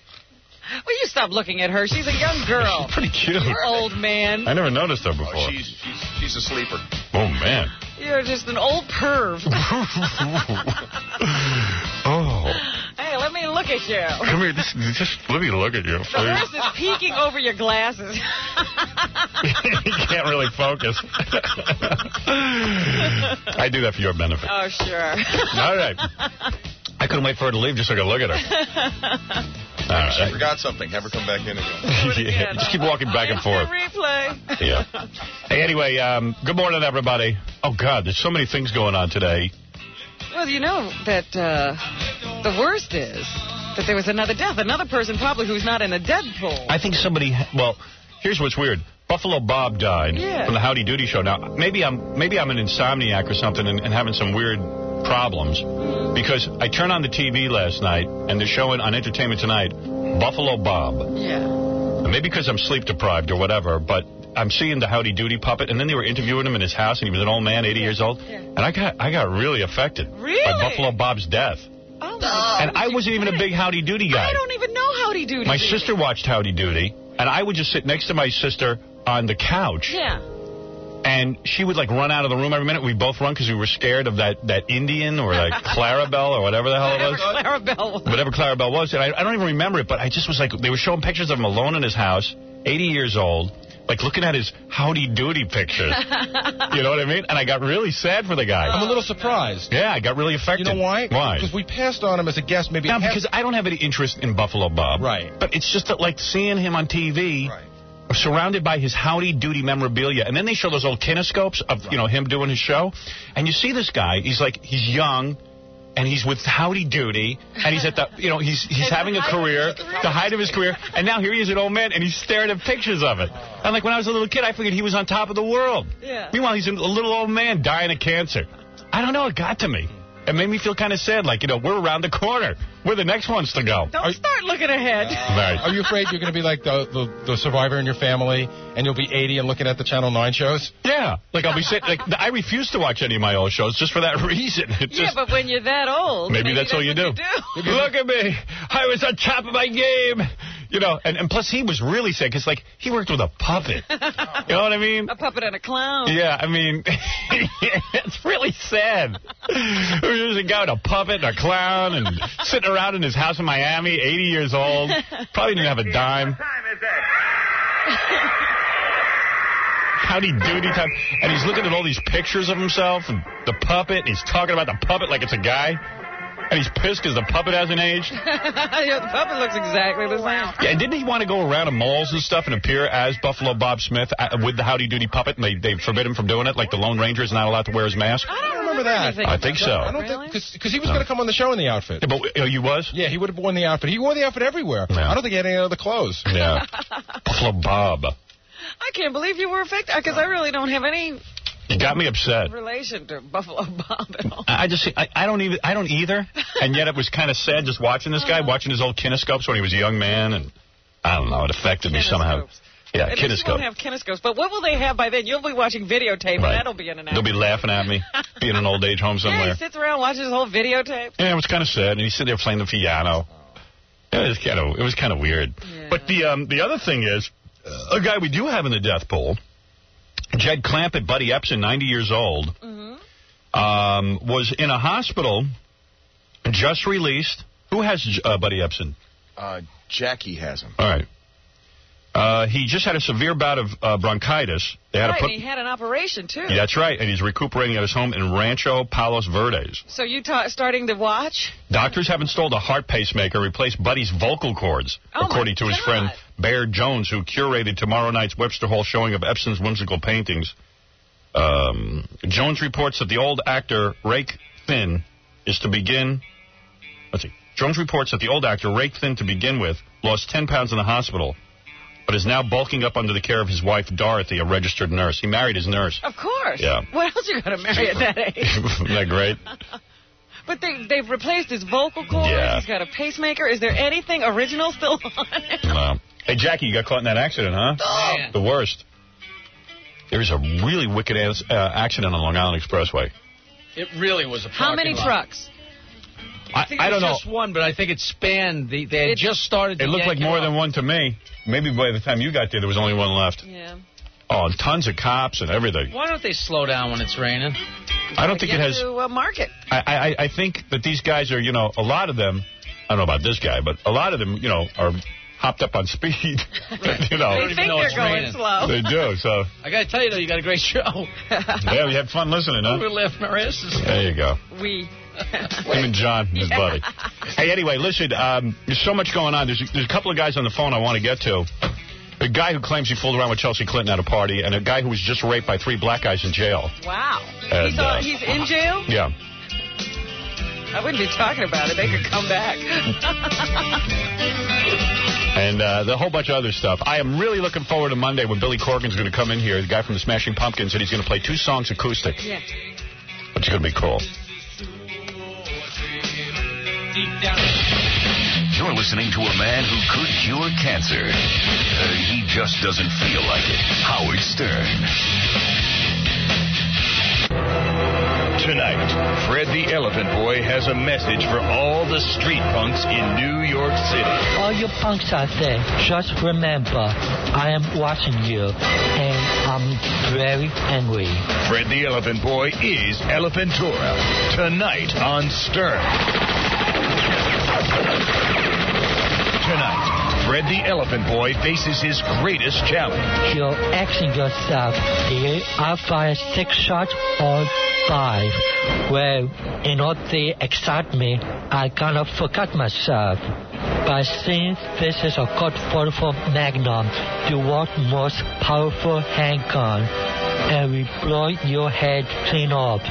Will you stop looking at her? She's a young girl. She's pretty cute. You're old man. I never noticed her before. Oh, she's a sleeper. Oh, man. You're just an old perv. Oh. Hey, let me look at you. Come here. Just let me look at you. The horse is peeking over your glasses. You can't really focus. I do that for your benefit. Oh, sure. All right. I couldn't wait for her to leave just so I could look at her. All right. She forgot something. Have her come back in again. Yeah, just keep walking back and forth. Replay. Yeah. Hey, anyway, good morning, everybody. Oh, God, there's so many things going on today. Well, you know that the worst is that there was another death. Another person probably who's not in a Deadpool. I think somebody... Well, here's what's weird. Buffalo Bob died from the Howdy Doody show. Now, maybe I'm an insomniac or something and having some weird problems because I turned on the TV last night and they're showing on Entertainment Tonight Buffalo Bob. Yeah. And maybe because I'm sleep deprived or whatever, but I'm seeing the Howdy Doody puppet, and then they were interviewing him in his house, and he was an old man, 80 years old, and I got really affected by Buffalo Bob's death. Oh, my God. And I wasn't even a big Howdy Doody guy. I don't even know Howdy Doody. My sister watched Howdy Doody. And I would just sit next to my sister on the couch. Yeah. And she would, like, run out of the room every minute. We'd both run because we were scared of that Indian or that Clarabelle or whatever the hell it was. Whatever Clarabelle was. And I don't even remember it, but I just was like, they were showing pictures of him alone in his house, 80 years old, like looking at his Howdy Doody pictures. You know what I mean? And I got really sad for the guy. I'm a little surprised. Yeah, I got really affected. You know why? Why? Because we passed on him as a guest maybe. Now, because I don't have any interest in Buffalo Bob. Right. But it's just that, like, seeing him on TV... Right. Surrounded by his Howdy Doody memorabilia. And then they show those old kinescopes of, you know, him doing his show. And you see this guy, he's young, and he's with Howdy Doody, and he's at the, you know, he's having a career, the height of his career, and now here he is, an old man, and he's staring at pictures of it. And like when I was a little kid, I figured he was on top of the world. Yeah. Meanwhile, he's a little old man dying of cancer. I don't know, it got to me. It made me feel kind of sad, like, you know, we're around the corner. We're the next ones to go. Don't start looking ahead. Right. Are you afraid you're going to be like the survivor in your family, and you'll be 80 and looking at the Channel 9 shows? Yeah. Like, I'll be sitting, like, I refuse to watch any of my old shows just for that reason. Yeah, but when you're that old, maybe that's all you do. Look at me. I was on top of my game. You know, and plus he was really sad because, like, he worked with a puppet. You know what I mean? A puppet and a clown. Yeah, I mean, it's really sad. There's a guy with a puppet and a clown and sitting around in his house in Miami, 80 years old. Probably didn't have a dime. Howdy Doody time. And he's looking at all these pictures of himself and the puppet, and he's talking about the puppet like it's a guy. And he's pissed because the puppet hasn't aged. Yeah, the puppet looks exactly the same. Yeah, and didn't he want to go around to malls and stuff and appear as Buffalo Bob Smith with the Howdy Doody puppet, and they forbid him from doing it, like the Lone Ranger is not allowed to wear his mask? I don't remember that. I think so. I don't think, because he was going to come on the show in the outfit. Yeah, but you was? Yeah, he would have worn the outfit. He wore the outfit everywhere. Yeah. I don't think he had any other clothes. Yeah. Buffalo Bob. I can't believe you were affected, because I really don't have any... You got me upset. Relation to Buffalo Bob at all. I don't either. And yet it was kind of sad just watching this guy, watching his old kinescopes when he was a young man, and I don't know, it affected me somehow. Yeah, kinescope. You won't have kinescopes, but what will they have by then? You'll be watching videotape, and that'll be in an hour. They'll be laughing at me, be in an old age home somewhere. Yeah, he sits around watching his whole videotape. Yeah, it was kind of sad, and he's sitting there playing the piano. It was kind of weird. Yeah. But the other thing is, a guy we do have in the death pool, Jed Clampett, Buddy Epson, 90 years old, was in a hospital, just released. Who has Buddy Epson? Jackie has him. All right. He just had a severe bout of bronchitis. They had and he had an operation, too. Yeah, that's right, and he's recuperating at his home in Rancho Palos Verdes. So you starting to watch? Doctors have installed a heart pacemaker, replaced Buddy's vocal cords, according to his friend Baird Jones, who curated tomorrow night's Webster Hall showing of Epson's whimsical paintings. Jones reports that the old actor Rake Thin is to begin... Let's see. Jones reports that the old actor Rake Thin, to begin with, lost 10 pounds in the hospital, but is now bulking up under the care of his wife, Dorothy, a registered nurse. He married his nurse. Of course. Yeah. What else are you going to marry at that age? Isn't that great? But they've replaced his vocal cords. Yeah. He's got a pacemaker. Is there anything original still on it? No. Hey, Jackie, you got caught in that accident, huh? Oh. The worst. There was a really wicked accident on Long Island Expressway. It really was a parking How many lot. trucks? I think it was just one, but I think it spanned. They had just started to It looked like more than one to me. Maybe by the time you got there was only one left. Yeah. Oh, and tons of cops and everything. Why don't they slow down when it's raining? I don't think it has... to market. I think that these guys are, a lot of them, I don't know about this guy, but a lot of them, are hopped up on speed. They think they're going slow. They do, so... I got to tell you, though, you got a great show. Yeah, we had fun listening, huh? We were laughing our asses. There you go. Him and John, his buddy. Hey, anyway, listen, there's so much going on. There's a couple of guys on the phone I want to get to. A guy who claims he fooled around with Chelsea Clinton at a party, and a guy who was just raped by 3 black guys in jail. Wow. And, he's in jail? Yeah. I wouldn't be talking about it. They could come back. And the whole bunch of other stuff. I am really looking forward to Monday when Billy Corgan's going to come in here. The guy from the Smashing Pumpkins, and he's going to play 2 songs acoustic. Yeah. Which is going to be cool. You're listening to a man who could cure cancer. He just doesn't feel like it. Howard Stern. Tonight, Fred the Elephant Boy has a message for all the street punks in New York City. All you punks out there, just remember, I am watching you, and I'm very angry. Fred the Elephant Boy is Elephantura. Tonight on Stern. Tonight, Fred the Elephant Boy faces his greatest challenge. You're asking yourself, did I fire 6 shots or 5? Well, in order to excite me, I kind of forgot myself. But since this is a Colt 44 Magnum, the world's most powerful handgun, and we blow your head clean off,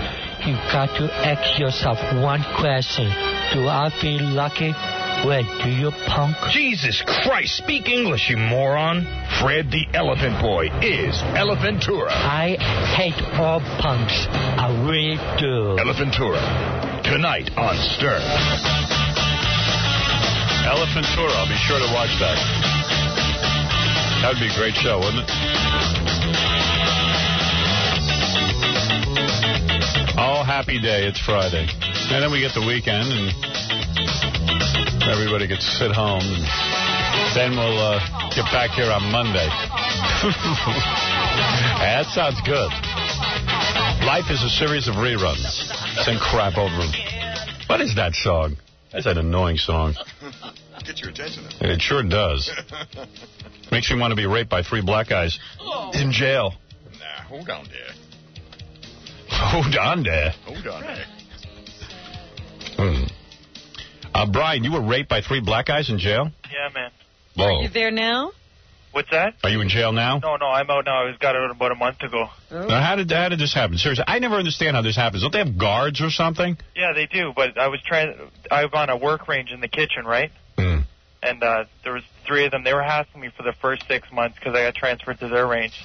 you got to ask yourself one question. Do I feel lucky? Well, do you, punk? Jesus Christ, speak English, you moron. Fred the Elephant Boy is Elephantura. I hate all punks. I really do. Elephantura. Tonight on Stern. Elephantura. I'll be sure to watch that. That would be a great show, wouldn't it? Oh, happy day. It's Friday. And then we get the weekend, and everybody gets to sit home. And then we'll get back here on Monday. That sounds good. Life is a series of reruns. Send crap over. What is that song? That's an annoying song. Get your attention. It sure does. Makes me want to be raped by 3 black guys in jail. Nah, hold on there. Hold on there. Hold on there. Brian, you were raped by 3 black guys in jail? Yeah, man. Whoa. Are you there now? What's that? Are you in jail now? No, I'm out now. I got out about a month ago. Oh. Now, how did this happen? Seriously, I never understand how this happens. Don't they have guards or something? Yeah, they do. But I was on a work range in the kitchen, right? Mm. And there was 3 of them. They were hassling me for the first 6 months because I got transferred to their range.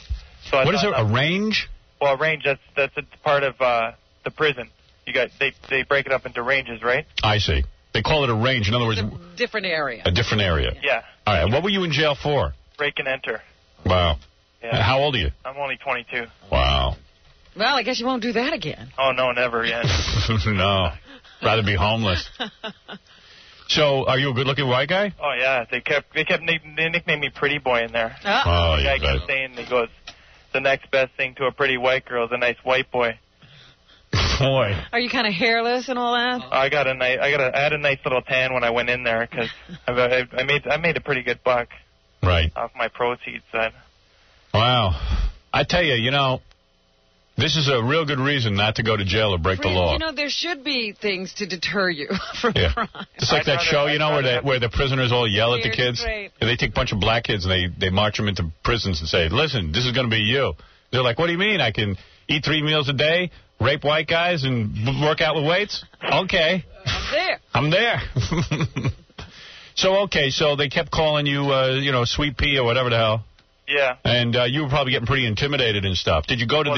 So what is it? A range? Well, a range. That's a part of the prison. They break it up into ranges, right? I see. They call it a range. In other words, different area. A different area. Yeah. All right. What were you in jail for? Break and enter. Wow. Yeah. How old are you? I'm only 22. Wow. Well, I guess you won't do that again. Oh, no, never yet. No. Rather be homeless. So, are you a good-looking white guy? Oh, yeah. They nicknamed me Pretty Boy in there. Oh, the guy you bet. kept saying, he goes, the next best thing to a pretty white girl is a nice white boy. Boy. Are you kind of hairless and all that? I had a nice little tan when I went in there because I made a pretty good buck. Right. Off my proceeds. Wow. I tell you, this is a real good reason not to go to jail or break the law. There should be things to deter you from crime. Just like that show, where the prisoners all yell at the kids. Great. And they take a bunch of black kids and they march them into prisons and say, listen, this is going to be you. They're like, what do you mean? I can eat 3 meals a day, rape white guys, and work out with weights? Okay. I'm there. So they kept calling you, Sweet Pea or whatever the hell. Yeah. And you were probably getting pretty intimidated and stuff. Did you go to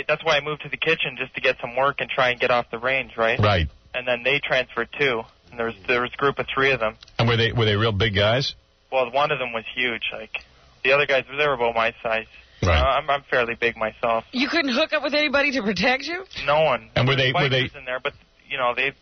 That's why I moved to the kitchen, just to get some work and try and get off the range, right? Right. And then they transferred too. And there was a group of 3 of them. And were they real big guys? Well, one of them was huge. Like the other guys, they were about my size. Right. I'm fairly big myself. You couldn't hook up with anybody to protect you? No one. And were they in there? But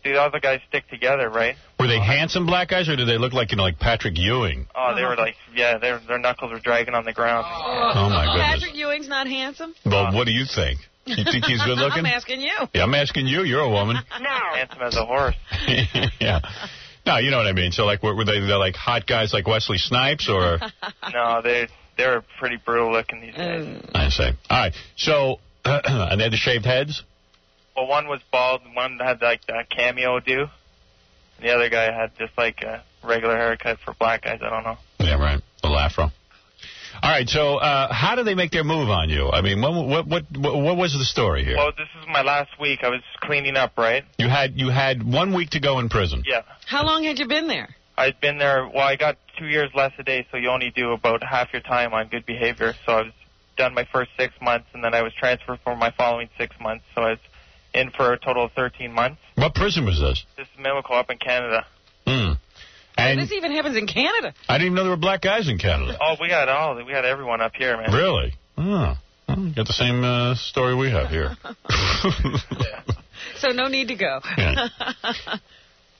the other guys stick together, right? Were they handsome black guys, or did they look like like Patrick Ewing? Oh, they were their knuckles were dragging on the ground. Oh my goodness. Patrick Ewing's not handsome? Well, what do you think? You think he's good looking? I'm asking you. Yeah, I'm asking you. You're a woman. No. Handsome as a horse. Yeah. No, you know what I mean. So were they like hot guys like Wesley Snipes, or? No, they're pretty brutal looking these days. I see. All right. So, and they had the shaved heads? Well, one was bald, and one had like a cameo do. And the other guy had just like a regular haircut for black guys. I don't know. Yeah, right. A little afro. All right. So, how did they make their move on you? I mean, what was the story here? Well, this is my last week. I was cleaning up, right? You had 1 week to go in prison. Yeah. How long had you been there? I'd been there. Well, I got 2 years less a day, so you only do about half your time on good behavior. So I was done my first 6 months, and then I was transferred for my following 6 months. So I was in for a total of 13 months. What prison was this? This is Mimico up in Canada. And this even happens in Canada. I didn't even know there were black guys in Canada. Oh, we got everyone up here, man. Really? Oh. Well, got the same story we have here. So no need to go. Yeah.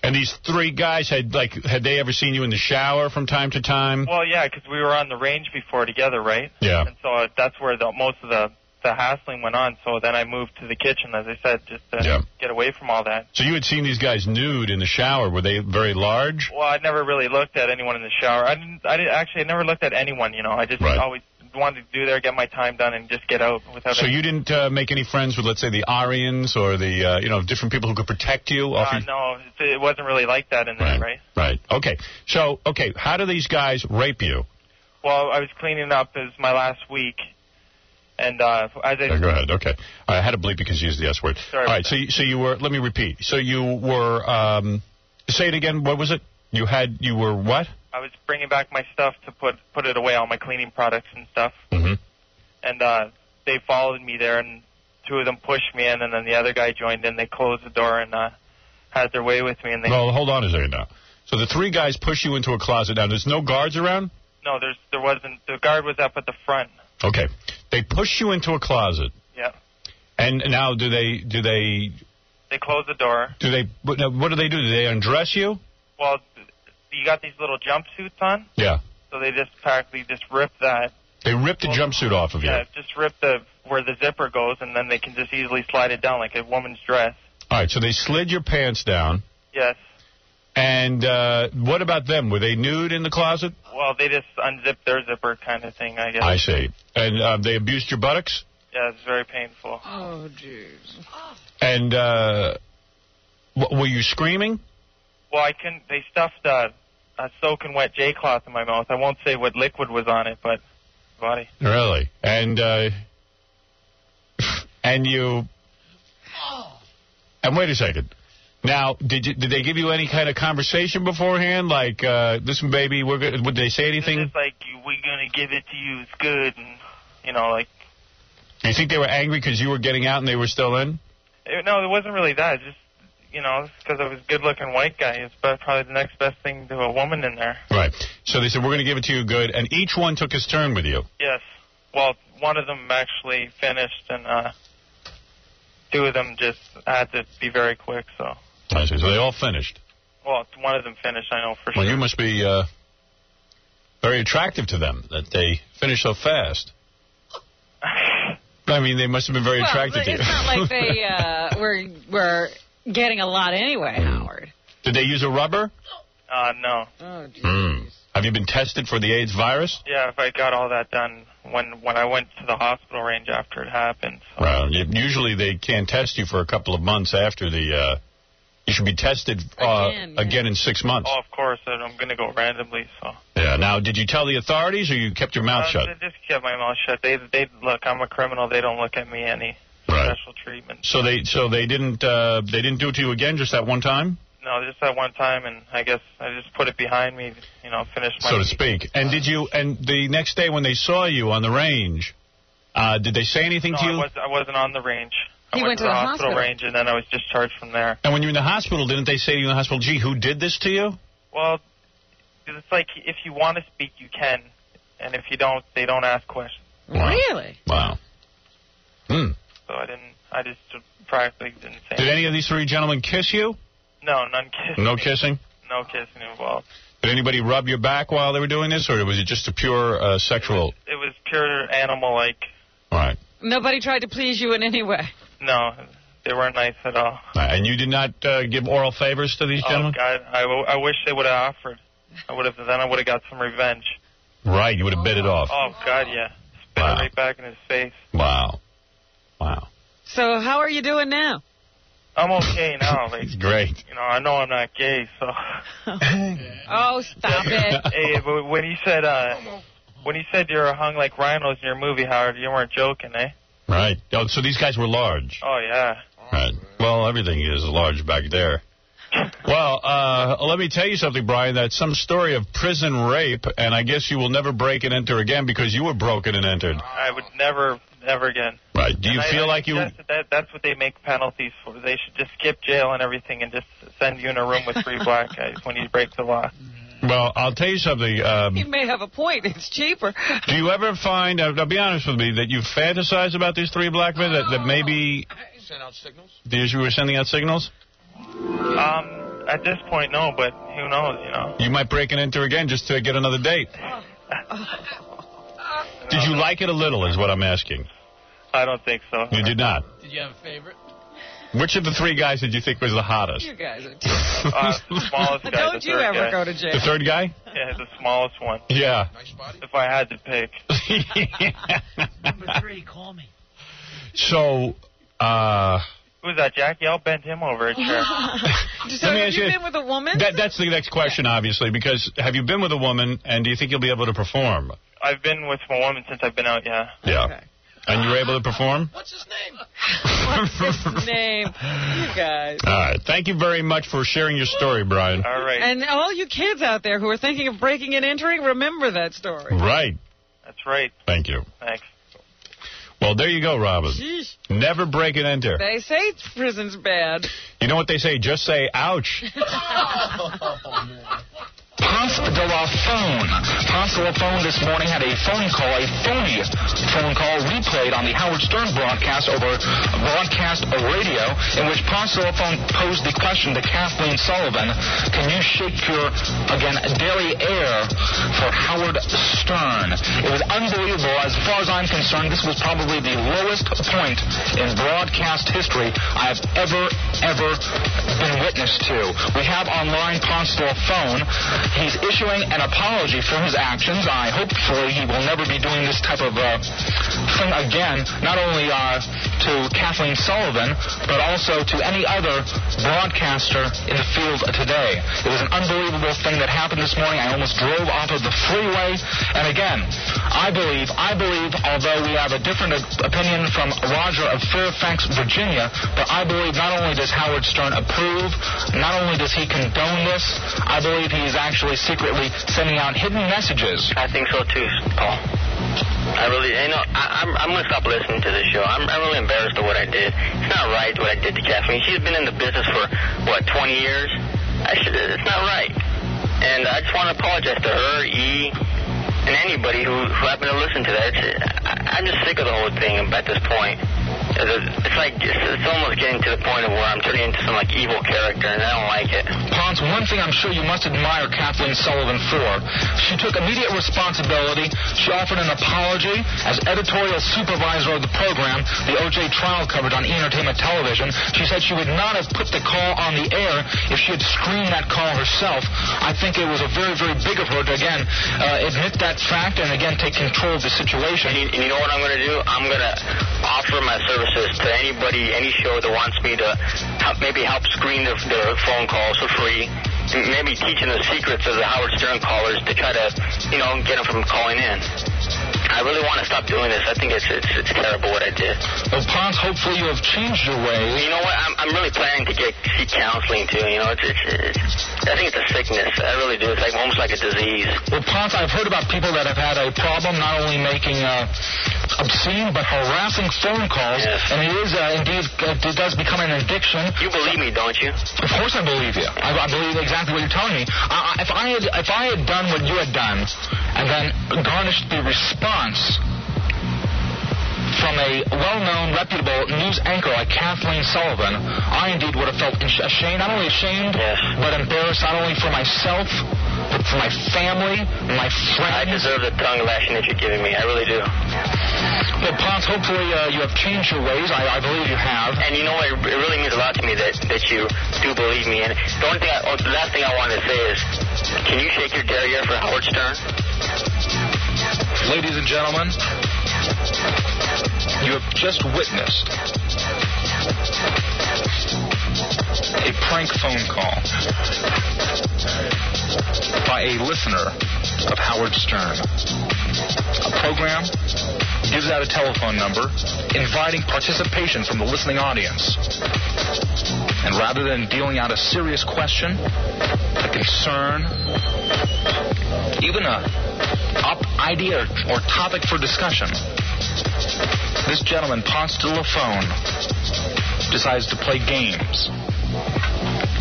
And these three guys, had they ever seen you in the shower from time to time? Well, yeah, because we were on the range before together, right? Yeah. And so that's where most of the hassling went on. So then I moved to the kitchen, as I said, just to get away from all that. So you had seen these guys nude in the shower. Were they very large? Well, I never really looked at anyone in the shower. I never looked at anyone, I just always wanted to do there, get my time done, and just get out without. So you didn't make any friends with, let's say, the Aryans or the different people who could protect you? No, it wasn't really like that in there, right? Right. Okay. So, how do these guys rape you? Well, I was cleaning up. It was my last week, and as I go ahead. Okay. I had to bleep because you used the S word. Sorry. All right. So you were. Let me repeat. So you were. Say it again. What was it? You were what? I was bringing back my stuff to put it away, all my cleaning products and stuff. Mm-hmm. And they followed me there, and two of them pushed me in, and then the other guy joined in. They closed the door and had their way with me. And well, hold on a second now. So the three guys push you into a closet. Now, there's no guards around? No, there wasn't. The guard was up at the front. Okay. They push you into a closet. Yeah. And now do they... They close the door. What do they do? Do they undress you? Well, you got these little jumpsuits on. Yeah. So they just practically rip that. They rip the jumpsuit off of you. Yeah, just rip where the zipper goes, and then they can just easily slide it down like a woman's dress. All right, so they slid your pants down. Yes. And what about them? Were they nude in the closet? Well, they just unzipped their zipper kind of thing, I guess. I see. And they abused your buttocks? Yeah, it's very painful. Oh, jeez. And were you screaming? Well, I couldn't. They stuffed a soaking wet J-cloth in my mouth. I won't say what liquid was on it, but body. Really? And you. And wait a second. Now, did they give you any kind of conversation beforehand? Like, listen, baby, would they say anything? It's like, we're going to give it to you. It's good. And, like. Do you think they were angry because you were getting out and they were still in? No, it wasn't really that. It's just, because I was a good-looking white guy. It's probably the next best thing to a woman in there. Right. So they said, we're going to give it to you good. And each one took his turn with you. Yes. Well, one of them actually finished, and two of them just had to be very quick, so. I see. So they all finished? Well, one of them finished, I know for sure. Well, you must be very attractive to them that they finished so fast. I mean, they must have been very attracted to you. It's not like they were getting a lot anyway, Howard. Did they use a rubber? No. Oh, geez. Have you been tested for the AIDS virus? Yeah, if I got all that done when I went to the hospital range after it happened. So. Well, usually they can't test you for a couple of months after the... You should be tested again in 6 months. Oh, of course. I'm going to go randomly, so... Yeah. Now, did you tell the authorities, or you kept your mouth shut? I just kept my mouth shut. They look, I'm a criminal. They don't look at me any special treatment. So they didn't do it to you again just that one time? No, just that one time, and I guess I just put it behind me, finished my... So to speak. And and the next day when they saw you on the range, did they say anything to you? No, I wasn't on the range. He went to the hospital range, and then I was discharged from there. And when you were in the hospital, didn't they say to you in the hospital, gee, who did this to you? Well, it's like if you want to speak, you can. And if you don't, they don't ask questions. Wow. Really? Wow. So I just practically didn't say anything. Did any of these three gentlemen kiss you? No, none kissing. No kissing? No kissing involved. Did anybody rub your back while they were doing this, or was it just a pure sexual? It was pure animal-like. All right. Nobody tried to please you in any way? No, they weren't nice at all. And you did not give oral favors to these gentlemen? Oh, God, I wish they would have offered. Then I would have got some revenge. Right, you would have bit it off. Oh, God, yeah. Spit it right back in his face. Wow. So how are you doing now? I'm okay now. It's great. I know I'm not gay, so... Oh, stop it. Hey, but when he said you're hung like rhinos in your movie, Howard, you weren't joking, eh? Right. Oh, so these guys were large. Oh, yeah. Right. Well, everything is large back there. Well, let me tell you something, Brian. That's some story of prison rape, and I guess you will never break and enter again because you were broken and entered. I would never again. Right. Do you feel like you... That's what they make penalties for. They should just skip jail and everything and just send you in a room with 3 black guys when you break the law. Well, I'll tell you something. You may have a point. It's cheaper. Do you ever find, now be honest with me, that you fantasize about these 3 black men, that maybe Send out signals? You were sending out signals? At this point, no, but who knows, you know. You might break and enter again just to get another date. Did you like it a little, is what I'm asking? I don't think so. You did not? Did you have a favorite? Which of the three guys did you think was the hottest? You guys are the smallest guy. Don't you ever go to jail. The third guy? Yeah, the smallest one. Yeah. Nice body. If I had to pick. Number 3, call me. So, Who's that, Jackie? I'll bend him over a chair. So have you been with a woman? That's the next question, obviously, because have you been with a woman, and do you think you'll be able to perform? I've been with a woman since I've been out, yeah. Yeah. Okay. And you were able to perform? What's his name? You guys. All right. Thank you very much for sharing your story, Brian. All right. And all you kids out there who are thinking of breaking and entering, remember that story. Right. That's right. Thank you. Thanks. Well, there you go, Robin. Sheesh. Never break and enter. They say prison's bad. You know what they say? Just say, ouch. Ponce de la Phone. Ponce de la Phone this morning had a phone call, a phony phone call replayed on the Howard Stern broadcast over broadcast radio, in which Ponce de la Phone posed the question to Kathleen Sullivan, can you shake your, again, daily air for Howard Stern? It was unbelievable. As far as I'm concerned, this was probably the lowest point in broadcast history I have ever been witness to. We have online Ponce de la Phone. He's issuing an apology for his actions. Hopefully he will never be doing this type of thing again, not only to Kathleen Sullivan, but also to any other broadcaster in the field today. It was an unbelievable thing that happened this morning. I almost drove off of the freeway. And again, I believe, although we have a different opinion from Roger of Fairfax, Virginia, but I believe not only does Howard Stern approve, not only does he condone this, I believe he is actually secretly sending out hidden messages. I think so too, Paul. I'm going to stop listening to this show. I'm really embarrassed of what I did. It's not right what I did to Kathleen. She's been in the business for, 20 years? It's not right. And I just want to apologize to her, E, and anybody who happened to listen to that. I'm just sick of the whole thing at this point. It's almost getting to the point of where I'm turning into some evil character, and I don't like it. Ponce, one thing I'm sure you must admire Kathleen Sullivan for. She took immediate responsibility. She offered an apology as editorial supervisor of the program, the O.J. trial coverage on E! Entertainment Television. She said she would not have put the call on the air if she had screened that call herself. I think it was a very, very big of her to, again, admit that fact and, again, take control of the situation. And you know what I'm going to do? I'm going to offer my services to anybody, any show that wants me to help screen their phone calls for free. Maybe teaching the secrets of the Howard Stern callers to try to, get them from calling in. I really want to stop doing this. I think it's terrible what I did. Well, Ponce, hopefully you have changed your ways. You know what? I'm really planning to seek counseling too. I think it's a sickness. I really do. It's almost like a disease. Well, Ponce, I've heard about people that have had a problem not only making obscene but harassing phone calls, yes. And it is indeed it does become an addiction. You believe me, don't you? Of course I believe you. I believe exactly what you're telling me. If I had done what you had done and then garnished the response from a well-known, reputable news anchor like Kathleen Sullivan, I indeed would have felt ashamed, not only ashamed, yes. but embarrassed not only for myself, but for my family, my friends. I deserve the tongue lashing that you're giving me. I really do. Well, Ponce, hopefully you have changed your ways. I believe you have. And you know what? It really means a lot to me that you do believe me. And the last thing I wanted to say is, can you shake your derriere for Howard Stern? Ladies and gentlemen, you have just witnessed a prank phone call by a listener of Howard Stern. A program gives out a telephone number inviting participation from the listening audience. And rather than dealing out a serious question, a concern, even a idea or topic for discussion, this gentleman, Ponce de la Phone, decides to play games.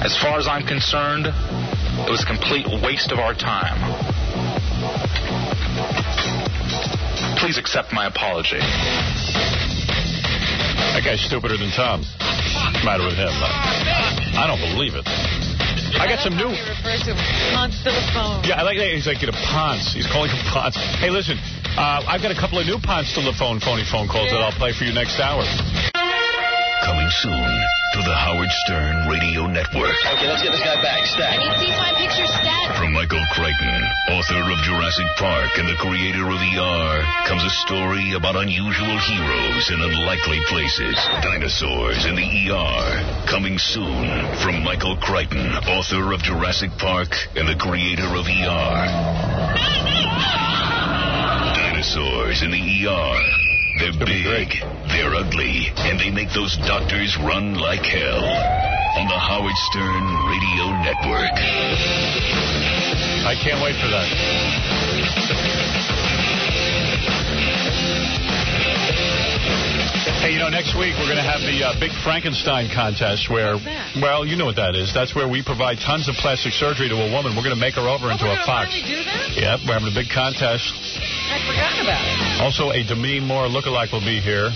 As far as I'm concerned, it was a complete waste of our time. Please accept my apology. That guy's stupider than Tom. What's the matter with him? I don't believe it. I got some new... He refers to Ponce de Lephone. Yeah, I like that. He's like, Ponce. He's calling him Ponce. Hey, listen, I've got a couple of new Ponce de Lephone phony phone calls that I'll play for you next hour. Coming soon to the Howard Stern Radio Network. Okay, let's get this guy back. Stat. I need to see my picture stat. From Michael Crichton, author of Jurassic Park and the creator of ER, comes a story about unusual heroes in unlikely places. Dinosaurs in the ER. Coming soon from Michael Crichton, author of Jurassic Park and the creator of ER. Dinosaurs in the ER. They're big, they're ugly, and they make those doctors run like hell. On the Howard Stern Radio Network. I can't wait for that. Hey, next week we're going to have the Big Frankenstein contest where, well, you know what that is. That's where we provide tons of plastic surgery to a woman. We're going to make her over into a fox. Do that? Yep, we're having a big contest. I'd forgotten about it. Also, a Demi Moore lookalike will be here.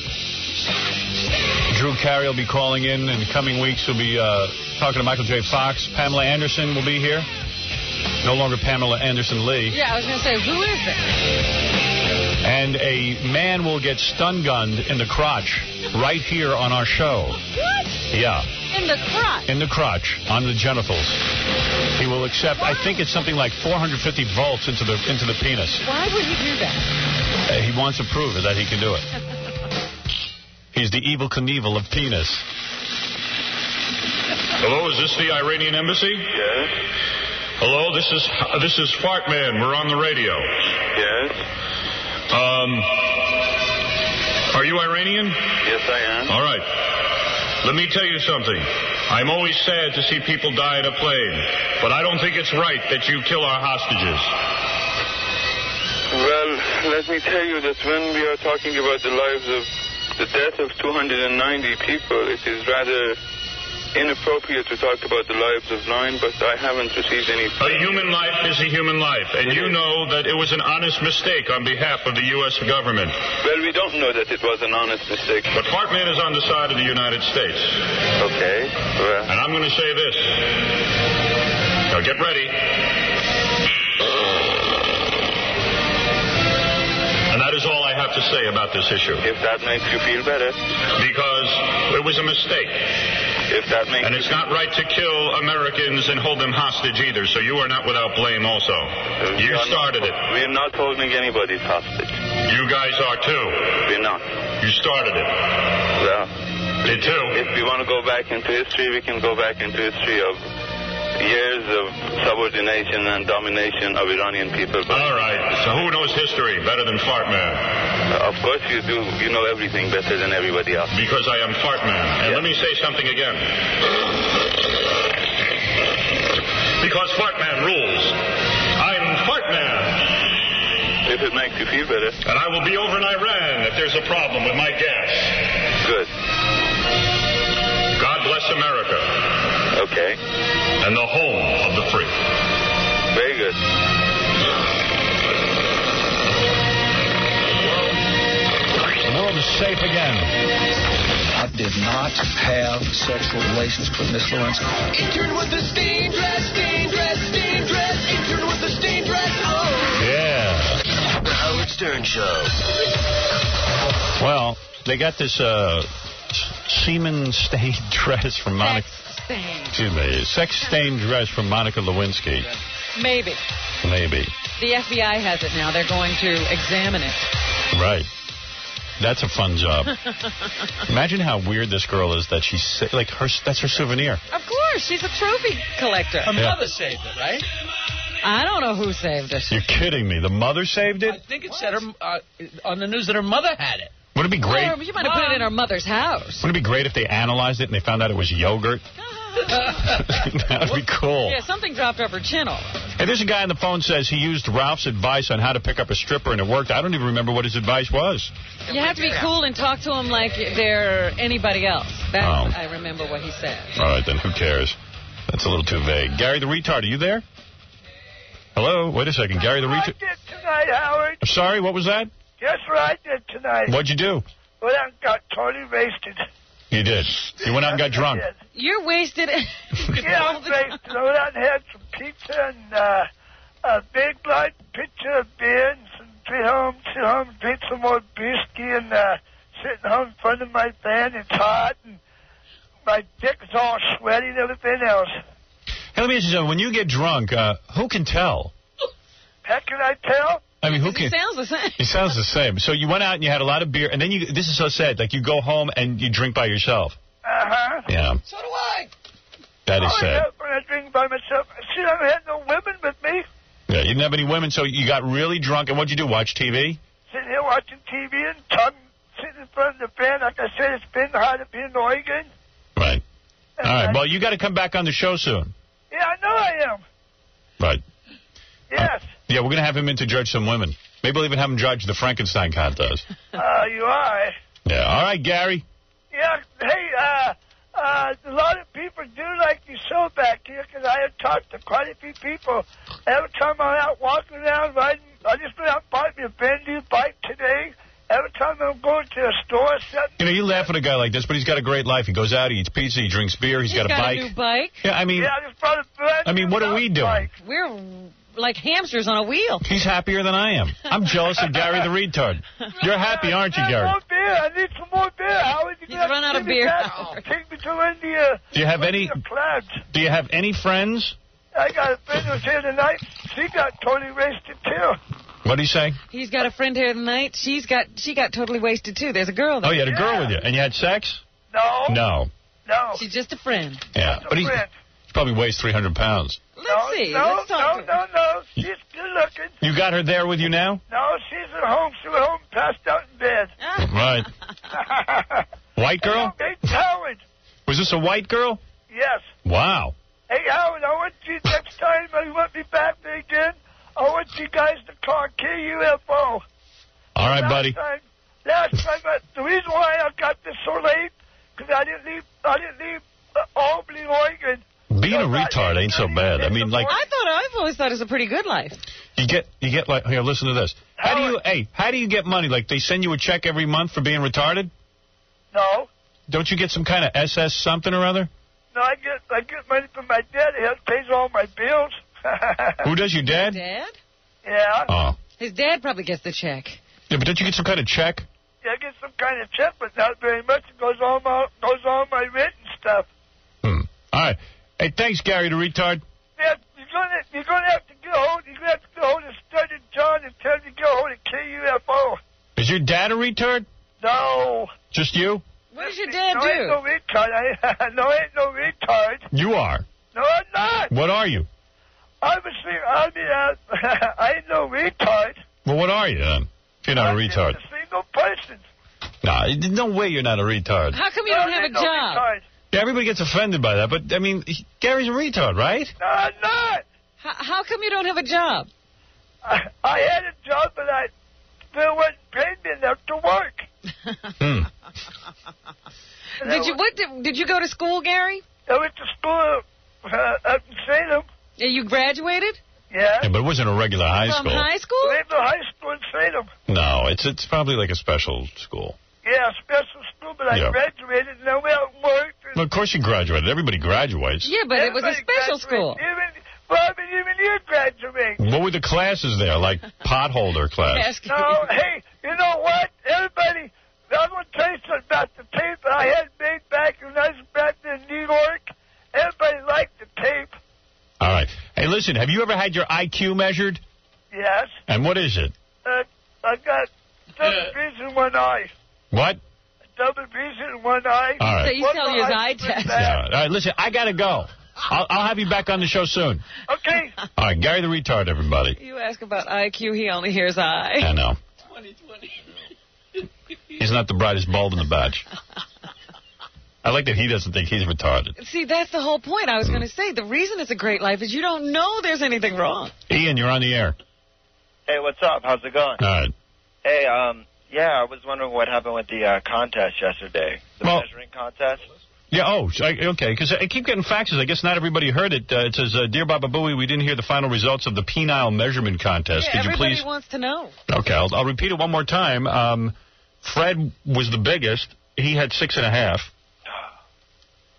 Drew Carey will be calling in coming weeks. We'll be talking to Michael J. Fox. Pamela Anderson will be here. No longer Pamela Anderson Lee. Yeah, I was going to say, who is it? And a man will get stun-gunned in the crotch right here on our show. What? Yeah. In the crotch? In the crotch, on the genitals. He will accept, I think it's something like 450 volts into the penis. Why would he do that? He wants to prove that he can do it. He's the Evel Knievel of penis. Hello, is this the Iranian embassy? Yes. Hello, this is Fart Man. We're on the radio. Yes. Are you Iranian? Yes, I am. All right. Let me tell you something. I'm always sad to see people die in a plane, but I don't think it's right that you kill our hostages. Well, let me tell you that when we are talking about the death of 290 people, it is rather inappropriate to talk about the lives of 9, but I haven't received any... A human life is a human life, and you know that it was an honest mistake on behalf of the U.S. government. Well, we don't know that it was an honest mistake. But Fartman is on the side of the United States. Okay, well... And I'm going to say this. Now get ready. And that is all I have to say about this issue. If that makes you feel better. Because it was a mistake. If that makes and it's not right to kill Americans and hold them hostage either, so you are not without blame also. You started it. We're not holding anybody hostage. You guys are too. We're not. You started it. Well, did too. If we want to go back into history, we can go back into history of years of subordination and domination of Iranian people. All right. So who knows history better than Fartman? Of course you do. You know everything better than everybody else. Because I am Fartman. And let me say something again. Because Fartman rules. I'm Fartman. If it makes you feel better. And I will be over in Iran if there's a problem with my gas. Good. God bless America. Okay. And the home of the free. Very good. The world is safe again. I did not have sexual relations with Miss Lewinsky. Intern with the stain dress, stain dress, stain dress. Intern with the stain dress. Oh. Yeah. The Howard Stern Show. Well, they got this semen-stained dress from Monica. Excuse me, sex-stained dress from Monica Lewinsky. Maybe. The FBI has it now. They're going to examine it. Right. That's a fun job. Imagine how weird this girl is that she's like that's her souvenir. Of course, she's a trophy collector. Her mother saved it, right? I don't know who saved it. You're kidding me. The mother saved it? I think it said on the news that her mother had it. Wouldn't it be great? Or you might have put it in her mother's house. Wouldn't it be great if they analyzed it and they found out it was yogurt? That would be cool. Yeah, something dropped off her chin all over. Hey, there's a guy on the phone says he used Ralph's advice on how to pick up a stripper and it worked. I don't even remember what his advice was. You have to be cool and talk to them like they're anybody else. I remember what he said. All right, then who cares? That's a little too vague. Gary the Retard, are you there? Hello? Wait a second. Gary the Retard. Just tonight, Howard. I'm sorry, what was that? Guess what I did tonight? What'd you do? went out and got totally wasted. You did. You went out and got drunk. You're wasted. Yeah, I'm wasted. I went out and had some pizza and a big light pitcher of beer and sit home, drink some more whiskey and sitting home in front of my fan. It's hot and my dick's all sweaty and everything else. Hey, let me ask you something. When you get drunk, who can tell? How can I tell? I mean, who can? He sounds the same. He sounds the same. So you went out and you had a lot of beer, and then you. This is so sad. Like you go home and you drink by yourself. Uh-huh. Yeah. So do I. That is sad. When I drink by myself. See, I had no women with me. Yeah, you didn't have any women, so you got really drunk. And what'd you do? Watch TV? Sitting here watching TV and sitting in front of the fan. Like I said, it's been hard up here in Oregon. Right. All right. Well, you got to come back on the show soon. Yeah, I know I am. Right. Yes. Yeah, we're going to have him in to judge some women. Maybe we'll even have him judge the Frankenstein contest. You are. Yeah. All right, Gary. Yeah. Hey, a lot of people do like your show back here because I have talked to quite a few people. Every time I'm out walking around riding, I just went out and bought me a brand new bike today. Every time I'm going to a store or something. You know, you laugh at a guy like this, but he's got a great life. He goes out, he eats pizza, he drinks beer, he's got a bike. a new bike. Yeah, I mean, I just bought a brand new what are we doing? bike. We're like hamsters on a wheel. He's happier than I am. I'm jealous of Gary the retard. You're happy, aren't you, Gary? More beer. I need some more beer. Howard, He's run out of beer. Take me to India. Do you have any? Clubs. Do you have any friends? I got a friend who's here tonight. She got totally wasted too. What do you say? He's got a friend here tonight. She got totally wasted too. There's a girl there. Oh, you had a girl with you, and you had sex? No. No. No. She's just a friend. Yeah, but he probably weighs 300 pounds. Let's see. No, Let's talk. no. She's good looking. You got her there with you now? No, she's at home. She went home, passed out in bed. Right. White girl? Hey, Howard. Was this a white girl? Yes. Wow. Hey, Howard, I want you next time you want me back there again, I want you guys to call KUFO. All right, buddy. Last time, the reason why I got this so late, because I didn't leave Albany, Oregon. Being a retard ain't so bad. I mean, like I've always thought it's a pretty good life. You get like here. Listen to this. How do you get money? Like they send you a check every month for being retarded? No. Don't you get some kind of SS something or other? No, I get money from my dad. He pays all my bills. Who does, your dad? Dad? Yeah. Oh. His dad probably gets the check. Yeah, but don't you get some kind of check? Yeah, I get some kind of check, but not very much. It goes on my rent and stuff. All right. Hey, thanks, Gary the retard. Yeah, you're gonna have to get a hold of Studded John and tell him to get a hold of KUFO. Is your dad a retard? No. Just you? What does your dad no, do? I ain't no retard. No, I ain't no retard. You are. No, I'm not. What are you? I ain't no retard. Well, what are you then? If you're not a retard. I'm a single person. Nah, there's no way you're not a retard. How come you don't have a job? Retard. Yeah, everybody gets offended by that, but, I mean, Gary's a retard, right? No, I'm not. How come you don't have a job? I had a job, but still wasn't paying me enough to work. Did you go to school, Gary? I went to school up in Salem. Yeah, you graduated? Yeah. Yeah, but it wasn't a regular high From school. high school? I went to high school in Salem. No, it's probably like a special school. Yeah, special school, but I graduated and I went out and worked. Well, of course you graduated. Everybody graduates. Yeah, but it was a special school. Even you graduate. What were the classes there? Like potholder class? No, hey, you know what? Everybody, I'm going to tell you something about the tape I had made back when I was back in New York. Everybody liked the tape. All right. Hey, listen, have you ever had your IQ measured? Yes. And what is it? I got double vision in one eye. What? Double vision in one eye. All right. So you tell you his eye test. Yeah. All right, listen, I got to go. I'll have you back on the show soon. Okay. All right, Gary the retard, everybody. You ask about IQ, he only hears I. I know. He's not the brightest bulb in the batch. I like that he doesn't think he's retarded. See, that's the whole point. I was going to say, the reason it's a great life is you don't know there's anything wrong. Ian, you're on the air. Hey, what's up? How's it going? All right. Hey, I was wondering what happened with the contest yesterday. The measuring contest. Yeah, okay, because I keep getting faxes. I guess not everybody heard it. It says, Dear Baba Booey, we didn't hear the final results of the penile measurement contest. Yeah, Could you please... everybody wants to know. Okay, I'll repeat it one more time. Fred was the biggest. He had 6.5.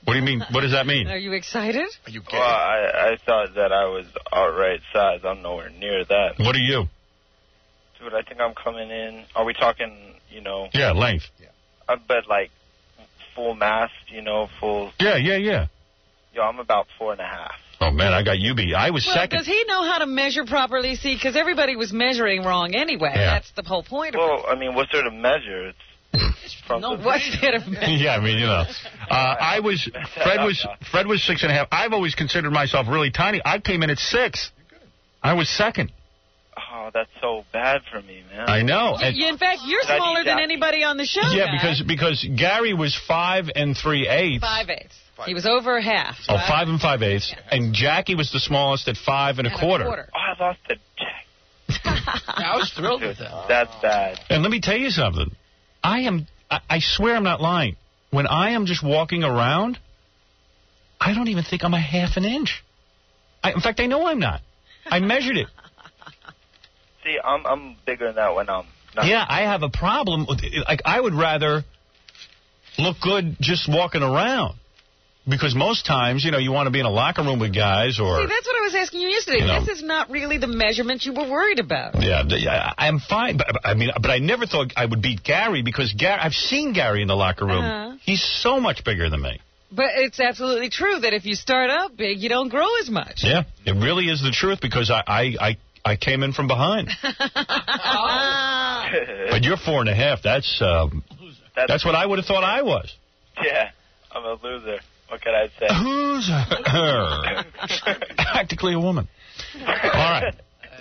What do you mean? What does that mean? Are you excited? Are you kidding? Well, I thought that I was outright size. I'm nowhere near that. What are you? Dude, I think I'm coming in. Are we talking, Yeah, length. Yeah. But, like, full mast, full... Yeah. Yo, I'm about 4.5. Oh, man, I got you beat. I was second. Does he know how to measure properly? See, because everybody was measuring wrong anyway. Yeah. That's the whole point of it. Well, I mean, what's there to measure? It's from what's there to measure? Yeah, I mean, Fred was 6.5. I've always considered myself really tiny. I came in at 6. I was second. Oh, that's so bad for me, man. I know. In fact, you're smaller than anybody on the show. Yeah, guy. because Gary was 5 3/8. 5/8. He was over half. Oh, 5 5/8. Yeah. And Jackie was the smallest at 5 1/4. Oh, I lost to Jack. I was thrilled with that. That's bad. And let me tell you something. I swear I'm not lying. When I am just walking around, I don't even think I'm a half an inch. In fact, I know I'm not. I measured it. See, I'm bigger than that when I'm not. Yeah, I have a problem. Like, I would rather look good just walking around. Because most times, you want to be in a locker room with guys or... See, that's what I was asking you yesterday. This is not really the measurement you were worried about. Yeah, I'm fine. But I never thought I would beat Gary because I've seen Gary in the locker room. He's so much bigger than me. But it's absolutely true that if you start out big, you don't grow as much. Yeah, it really is the truth because I came in from behind. But you're 4.5. That's what I would have thought I was. Yeah, I'm a loser. What can I say? Practically a woman. All right.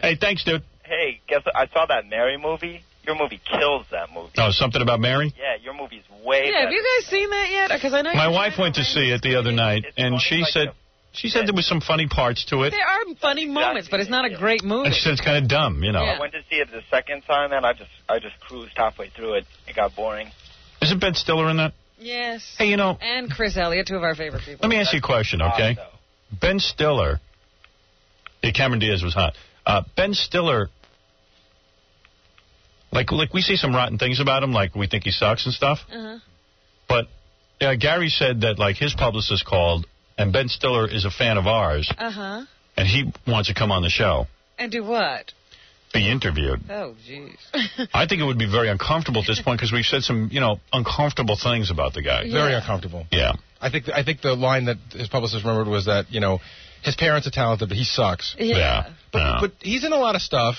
Hey, thanks, dude. Hey, guess what? I saw that Mary movie. Your movie kills that movie. Oh, something about Mary? Yeah, your movie's way better. Have you guys seen that yet? Because I know my wife went to see it the other night, and she said there was some funny parts to it. There are funny moments, but it's not a great movie. And she said it's kind of dumb, Yeah. I went to see it the second time, and I just cruised halfway through it. It got boring. Isn't Ben Stiller in that? Yes. Hey, And Chris Elliott, two of our favorite people. Let me ask you a question, okay? Ben Stiller. Yeah, Cameron Diaz was hot. Ben Stiller, like we see some rotten things about him, like we think he sucks and stuff. But Gary said that like his publicist called, and Ben Stiller is a fan of ours. And he wants to come on the show. And do what? Be interviewed. Oh, jeez. I think it would be very uncomfortable at this point because we've said some, uncomfortable things about the guy. Very uncomfortable. Yeah. I think the line that his publicist remembered was that, his parents are talented, but he sucks. Yeah. But he's in a lot of stuff.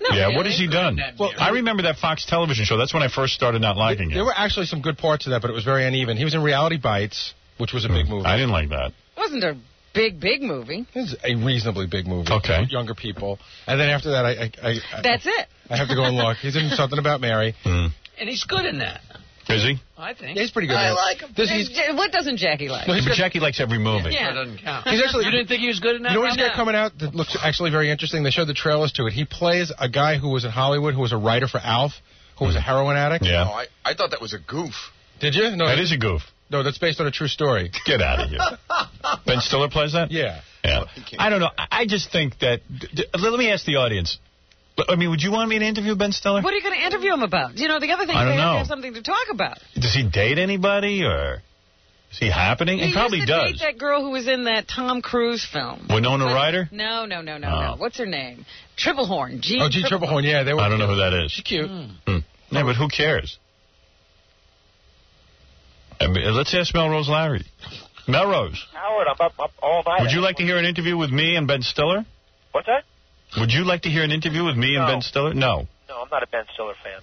No, yeah, really. what has he done? Well, I remember that Fox television show. That's when I first started not liking him. There were actually some good parts of that, but it was very uneven. He was in Reality Bites, which was a big movie. I didn't like that. It wasn't a big movie. It was a reasonably big movie. Okay. Younger people. And then after that, That's it. I have to go and look. He's in Something About Mary. And he's good in that. Is he? I think. Yeah, he's pretty good. I like him. What doesn't Jackie like? No, but Jackie likes every movie. Yeah. That doesn't count. He's actually, you didn't think he was good in that? You know what he's got coming out that looks actually very interesting? They showed the trailers to it. He plays a guy who was in Hollywood, who was a writer for Alf, who was a heroin addict. Yeah. Oh, I thought that was a goof. Did you? No, that is a goof. No, that's based on a true story. Get out of here. Ben Stiller plays that? Yeah. I don't know. I just think that... Let me ask the audience. I mean, would you want me to interview Ben Stiller? What are you going to interview him about? The other thing is they have to have something to talk about. Does he date anybody, or is he happening? He probably used to does. date that girl who was in that Tom Cruise film. Winona Ryder? No. What's her name? Triplehorn. Jean Triplehorn, yeah. I don't know who that is. She's cute. Yeah, but who cares? I mean, let's ask Melrose Larry. Melrose. Howard, I'm up all night. Would you like to hear an interview with me and Ben Stiller? What's that? Would you like to hear an interview with me and Ben Stiller? No. No, I'm not a Ben Stiller fan.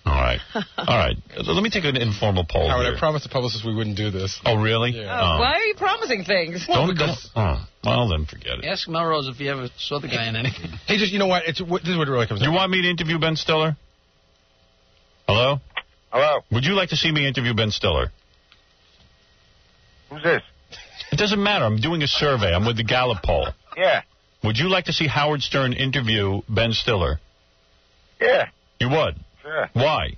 All right. All right. Let me take an informal poll Howard, here. I promised the publicist we wouldn't do this. Oh, really? Yeah. Why are you promising things? Well, then forget it. Ask Melrose if he ever saw the guy in anything. Hey, just, you know what? This is what it really comes down to. You want me to interview Ben Stiller? Hello? Hello? Would you like to see me interview Ben Stiller? Who's this? It doesn't matter. I'm doing a survey. I'm with the Gallup poll. Yeah. Would you like to see Howard Stern interview Ben Stiller? Yeah. You would? Sure. Why?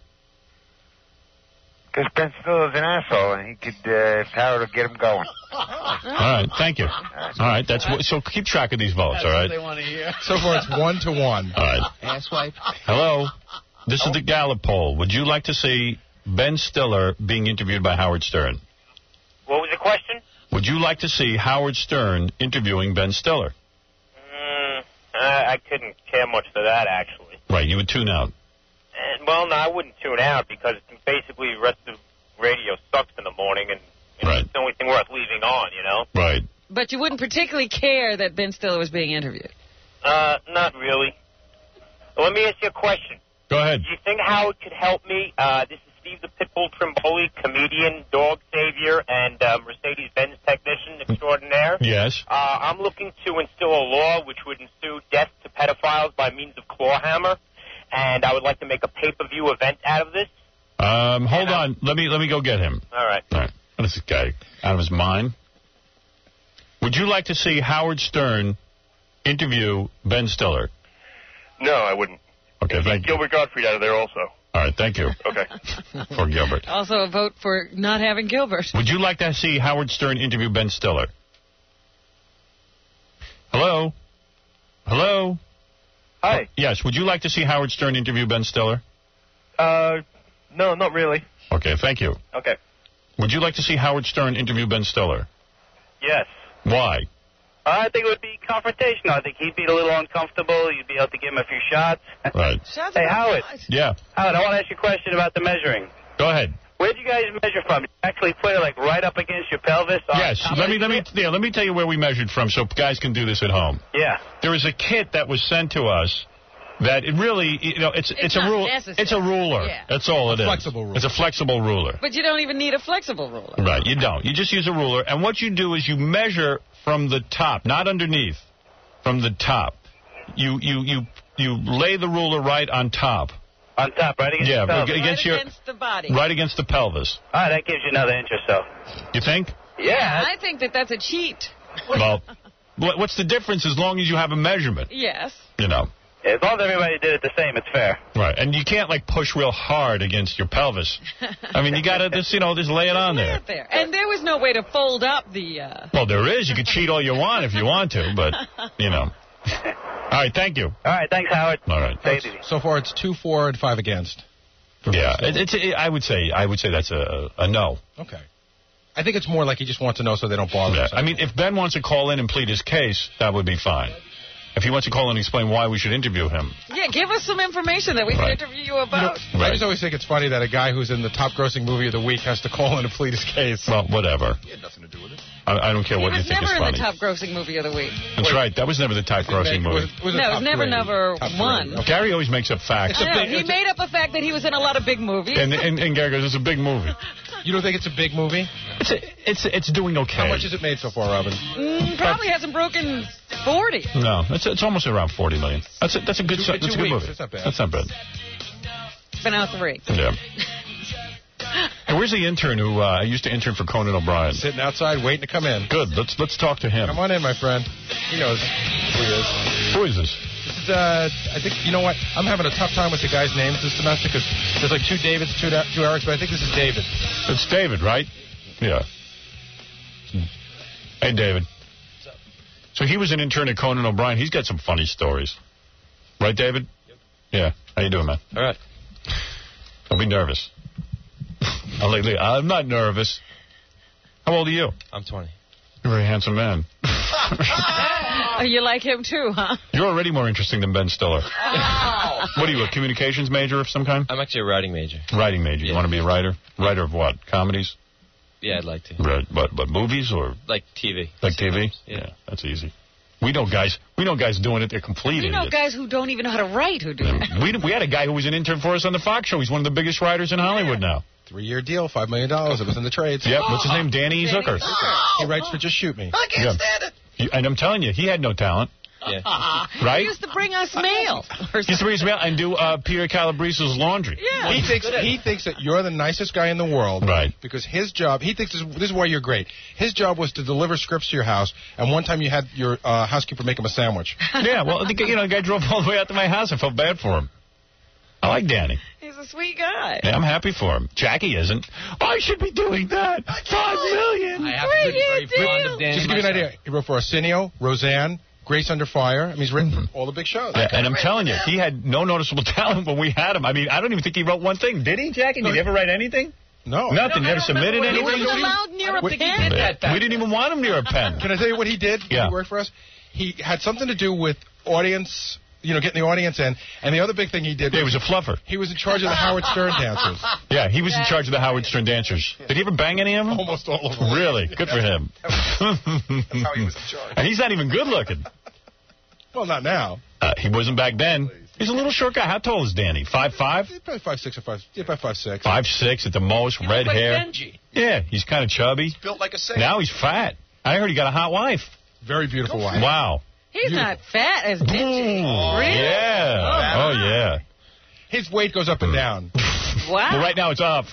Because Ben Stiller's an asshole, and he could, if Howard would get him going. All right, thank you. All right, so keep track of these votes, all right? That's what they want to hear. So far, it's 1-1. All right. Asswipe. Hello? This is the Gallup poll. Would you like to see Ben Stiller being interviewed by Howard Stern? What was the question? Would you like to see Howard Stern interviewing Ben Stiller? I couldn't care much for that, actually. Right, you would tune out. Well, no, I wouldn't tune out because basically the rest of radio sucks in the morning, and it's the only thing worth leaving on, you know? Right. But you wouldn't particularly care that Ben Stiller was being interviewed? Not really. Well, let me ask you a question. Go ahead. Do you think Howard could help me? This is Steve the Pitbull Trimboli, comedian, dog savior, and Mercedes-Benz technician extraordinaire. Yes. I'm looking to instill a law which would ensue death to pedophiles by means of claw hammer, and I would like to make a pay-per-view event out of this. Hold on. Let me go get him. All right. What is this guy? Out of his mind? Would you like to see Howard Stern interview Ben Stiller? No, I wouldn't. Okay, thank you. Gilbert Gottfried out of there also. All right, thank you. Okay. For Gilbert. Also a vote for not having Gilbert. Would you like to see Howard Stern interview Ben Stiller? Hello? Hello? Hi. Yes, would you like to see Howard Stern interview Ben Stiller? No, not really. Okay, thank you. Okay. Would you like to see Howard Stern interview Ben Stiller? Yes. Why? I think it would be confrontational. I think he'd be a little uncomfortable. You'd be able to give him a few shots. Right. Hey, Howard. Yeah. Howard, I want to ask you a question about the measuring. Go ahead. Where'd you guys measure from? You actually put it like right up against your pelvis? Yes. Let me tell you where we measured from so guys can do this at home. Yeah. There was a kit that was sent to us that it really, it's a rule. It's a ruler. Yeah. That's all it is. Flexible ruler. It's a flexible ruler. But you don't even need a flexible ruler. Right. You don't. You just use a ruler, and what you do is you measure from the top, not underneath. From the top. You lay the ruler right on top. On top, right against the pelvis. Against the body. Right against the pelvis. All right, that gives you another inch or so. You think? Yeah. I think that's a cheat. Well, what's the difference as long as you have a measurement? Yes. As long as everybody did it the same, it's fair. Right, and you can't, push real hard against your pelvis. I mean, you got to just lay it on there. And there was no way to fold up the... Well, there is. You can cheat all you want if you want to, but, All right, thank you. All right, thanks, Howard. All right. So far, it's 2 for and 5 against. Yeah, I would say that's a no. Okay. I think it's more like he just wants to know so they don't bother him. I mean, if Ben wants to call in and plead his case, that would be fine. If he wants to call in and explain why we should interview him. Yeah, give us some information that we can interview you about. I just always think it's funny that a guy who's in the top grossing movie of the week has to call in and plead his case. Well, whatever. He had nothing to do with it. I don't care what you think is funny. He was never in the top grossing movie of the week. That's right. That was never the top grossing movie. It was never number one. Gary always makes up facts. He made up a fact that he was in a lot of big movies. And Gary goes, it's a big movie. You don't think it's a big movie? It's doing okay. How much has it made so far, Robin? Probably hasn't broken 40. No, it's almost around 40 million. That's a good movie. That's not bad. That's not bad. It's been out 3. Yeah. Hey, where's the intern who used to intern for Conan O'Brien? Sitting outside waiting to come in. Good. Let's talk to him. Come on in, my friend. He knows who he is. Who is this? This is, I think, you know what? I'm having a tough time with the guys' names this semester because there's 2 Davids, 2 Erics, but I think this is David. It's David, right? Yeah. Hey, David. What's up? So he was an intern at Conan O'Brien. He's got some funny stories. Right, David? Yep. Yeah. How you doing, man? All right. Don't be nervous. I'm not nervous. How old are you? I'm 20. You're a very handsome man. You like him too, huh? You're already more interesting than Ben Stiller. Oh. What are you, a communications major of some kind? I'm actually a writing major. Writing major. You want to be a writer? Writer of what? Comedies? Yeah, I'd like to. Right. But movies or? Like TV. Like TV? Yeah, that's easy. We know guys doing it. They're complete idiots. We know guys who don't even know how to write who do that. We had a guy who was an intern for us on the Fox show. He's one of the biggest writers in Hollywood now. 3-year deal, $5 million. It was in the trades. Yep. What's his name? Danny Zucker. He writes for Just Shoot Me. I can't stand it. And I'm telling you, he had no talent. Yeah. Right? He used to bring us mail. He used to bring us mail and do Peter Calabrese's laundry. Yeah. He thinks that you're the nicest guy in the world. Right. Because his job, he thinks this is why you're great. His job was to deliver scripts to your house, and one time you had your housekeeper make him a sandwich. Yeah, well, the guy drove all the way out to my house. I felt bad for him. I like Danny. He's a sweet guy. Yeah, I'm happy for him. Jackie isn't. I should be doing that. $5 million. I have to be very fond of Danny. Just to give you an idea, he wrote for Arsenio, Roseanne, Grace Under Fire. I mean, he's written for all the big shows. Yeah, and I'm telling you, he had no noticeable talent when we had him. I mean, I don't even think he wrote one thing. Did he, Jackie? Did he ever write anything? No. Nothing. Never submitted anything? He wasn't allowed near a pen. We didn't even want him near a pen. Can I tell you what he did when he worked for us? He had something to do with audience, getting the audience in. And the other big thing he did he was a fluffer. He was in charge of the Howard Stern dancers. Yeah, he was in charge of the Howard Stern dancers. Did he ever bang any of them? Almost all of them. Really? Good for him. That's how he was in charge. And he's not even good looking. Well, not now. He wasn't back then. He's a little short guy. How tall is Danny? 5'5"? Probably 5'6" or 5. Yeah, about 5'6". 5'6" at the most. Red hair. Benji. Yeah, he's kind of chubby. He's built like a sailor. Now he's fat. I heard he got a hot wife. Very beautiful wife. Wow. He's not fat as Benji. Really? Yeah. Oh, yeah. His weight goes up and down. Wow. Well, right now it's up.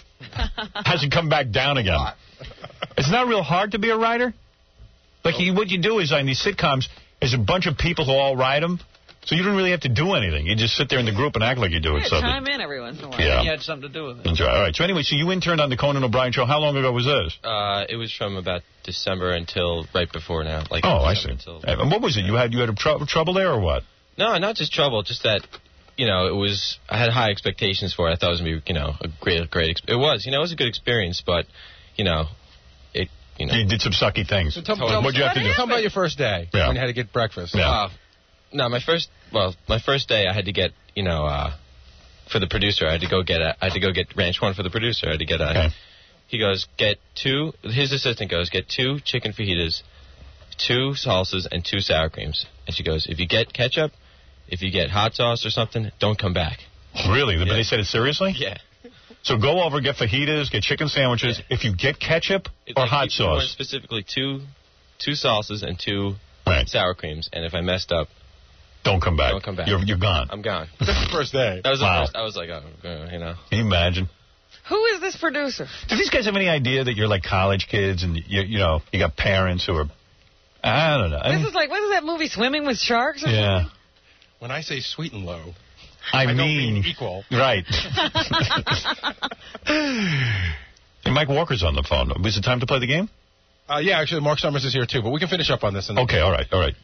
Hasn't come back down again. It's not real hard to be a writer. Like, what you do is, in these sitcoms, there's a bunch of people who all write them, so you don't really have to do anything. You just sit there in the group and act like you're doing something. Chime in every once in a while. Yeah. He had something to do with it. Enjoy. All right. So anyway, you interned on the Conan O'Brien show. How long ago was this? It was from about December until right before now. Like I see. Until, and what was it? You had trouble there or what? No, not just trouble. Just that, it was. I had high expectations for it. I thought it was gonna be, a great. It was. It was a good experience, but, You did some sucky things. So What'd you have to do? Tell me about your first day when you had to get breakfast. Yeah. No, my first day I had to get, for the producer, I had to go get Ranch One for the producer. I had to get he goes, his assistant goes, get 2 chicken fajitas, 2 salsas, and 2 sour creams. And she goes, if you get ketchup, if you get hot sauce or something, don't come back. Really? Yeah. They said it seriously? Yeah. So go over, get fajitas, get chicken sandwiches. Yeah. If you get ketchup or hot sauce. Specifically 2 salsas and 2 sour creams. And if I messed up, don't come back. Don't come back. You're gone. I'm gone. That's the first day. That was the first. I was like, Can you imagine? Who is this producer? Do these guys have any idea that you're like college kids and you got parents who are, I don't know. This is like, what is that movie, Swimming with Sharks or something? When I say sweet and low, I don't mean equal. Right. Hey, Mike Walker's on the phone. Is it time to play the game? Yeah, actually, Mark Summers is here too, but we can finish up on this. Okay, all right.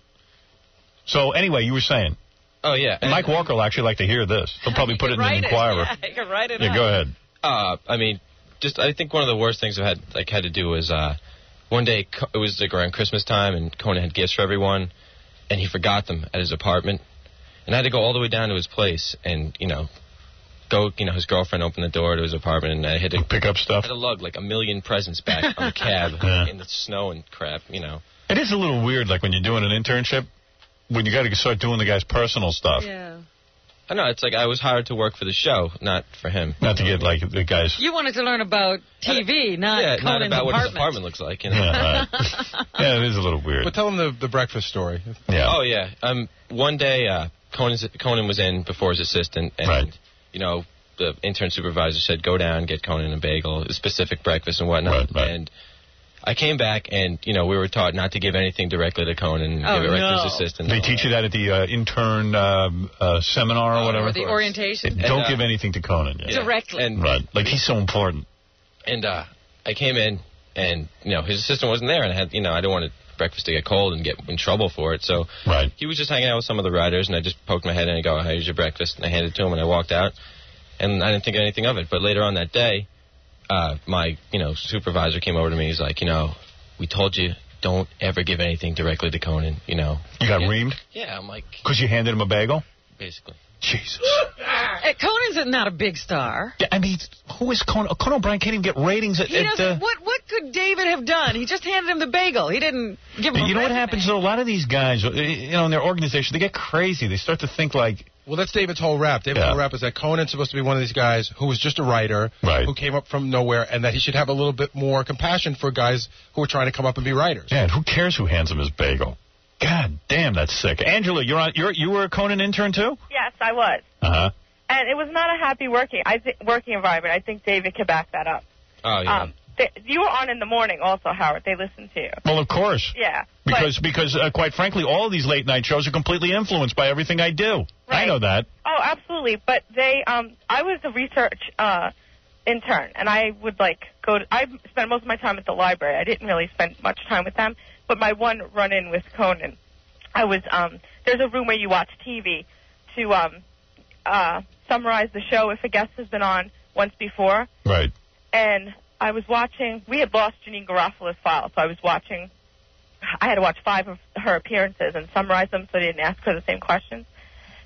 So anyway, you were saying. Oh yeah. And Mike Walker will actually like to hear this. He'll probably put it in the Inquirer. Yeah, he can write it Yeah, go ahead. I think one of the worst things I've had to do was one day it was like around Christmas time and Conan had gifts for everyone and he forgot them at his apartment and I had to go all the way down to his place and his girlfriend opened the door to his apartment and I had to pick up stuff. I had to lug like 1 million presents back on the cab in the snow and crap. It is a little weird, like when you're doing an internship, when you got to start doing the guy's personal stuff. Yeah. I know, it's like I was hired to work for the show, not for him. Not to get, like, the guys... You wanted to learn about TV, not Conan's not about apartment. what his apartment looks like. Yeah, it is a little weird. But tell him the breakfast story. Yeah. Oh, yeah. One day, Conan was in before his assistant, and, the intern supervisor said, go down, get Conan a bagel, a specific breakfast and whatnot. Right. And I came back, and, we were taught not to give anything directly to Conan, give it right to his assistant. They teach you that at the intern seminar or whatever? Or the orientation. Don't give anything to Conan. Yeah. Directly. Right. Like, he's so important. And I came in, and, his assistant wasn't there, and I had, I didn't want breakfast to get cold and get in trouble for it. So he was just hanging out with some of the writers, and I just poked my head in and go, here's your breakfast. And I handed it to him, and I walked out, and I didn't think anything of it. But later on that day, my, supervisor came over to me. He's like, we told you, don't ever give anything directly to Conan, You got reamed? Yeah, I'm like... Because you handed him a bagel? Basically. Jesus. Conan's not a big star. Yeah, I mean, who is Conan? Conan O'Brien can't even get ratings at... What could David have done? He just handed him the bagel. He didn't give him You know what happens, though? A lot of these guys, in their organization, they get crazy. They start to think like... Well, that's David's whole rap. David's whole rap is that Conan's supposed to be one of these guys who was just a writer, who came up from nowhere, and that he should have a little bit more compassion for guys who are trying to come up and be writers. Yeah, and who cares who hands him his bagel? God damn, that's sick. Angela, you were a Conan intern too? Yes, I was. Uh-huh. And it was not a happy working environment. I think David can back that up. Oh, yeah. You were on in the morning also, Howard. They listened to you. Well, of course. Yeah. Because quite frankly, all of these late night shows are completely influenced by everything I do. Right. I know that. Oh, absolutely. But I was a research intern, and I would I spent most of my time at the library. I didn't really spend much time with them. But my one run-in with Conan, I was there's a room where you watch TV to summarize the show if a guest has been on once before. Right. And I was watching. We had lost Janine Garofalo's file, so I was watching. I had to watch 5 of her appearances and summarize them so they didn't ask her the same questions.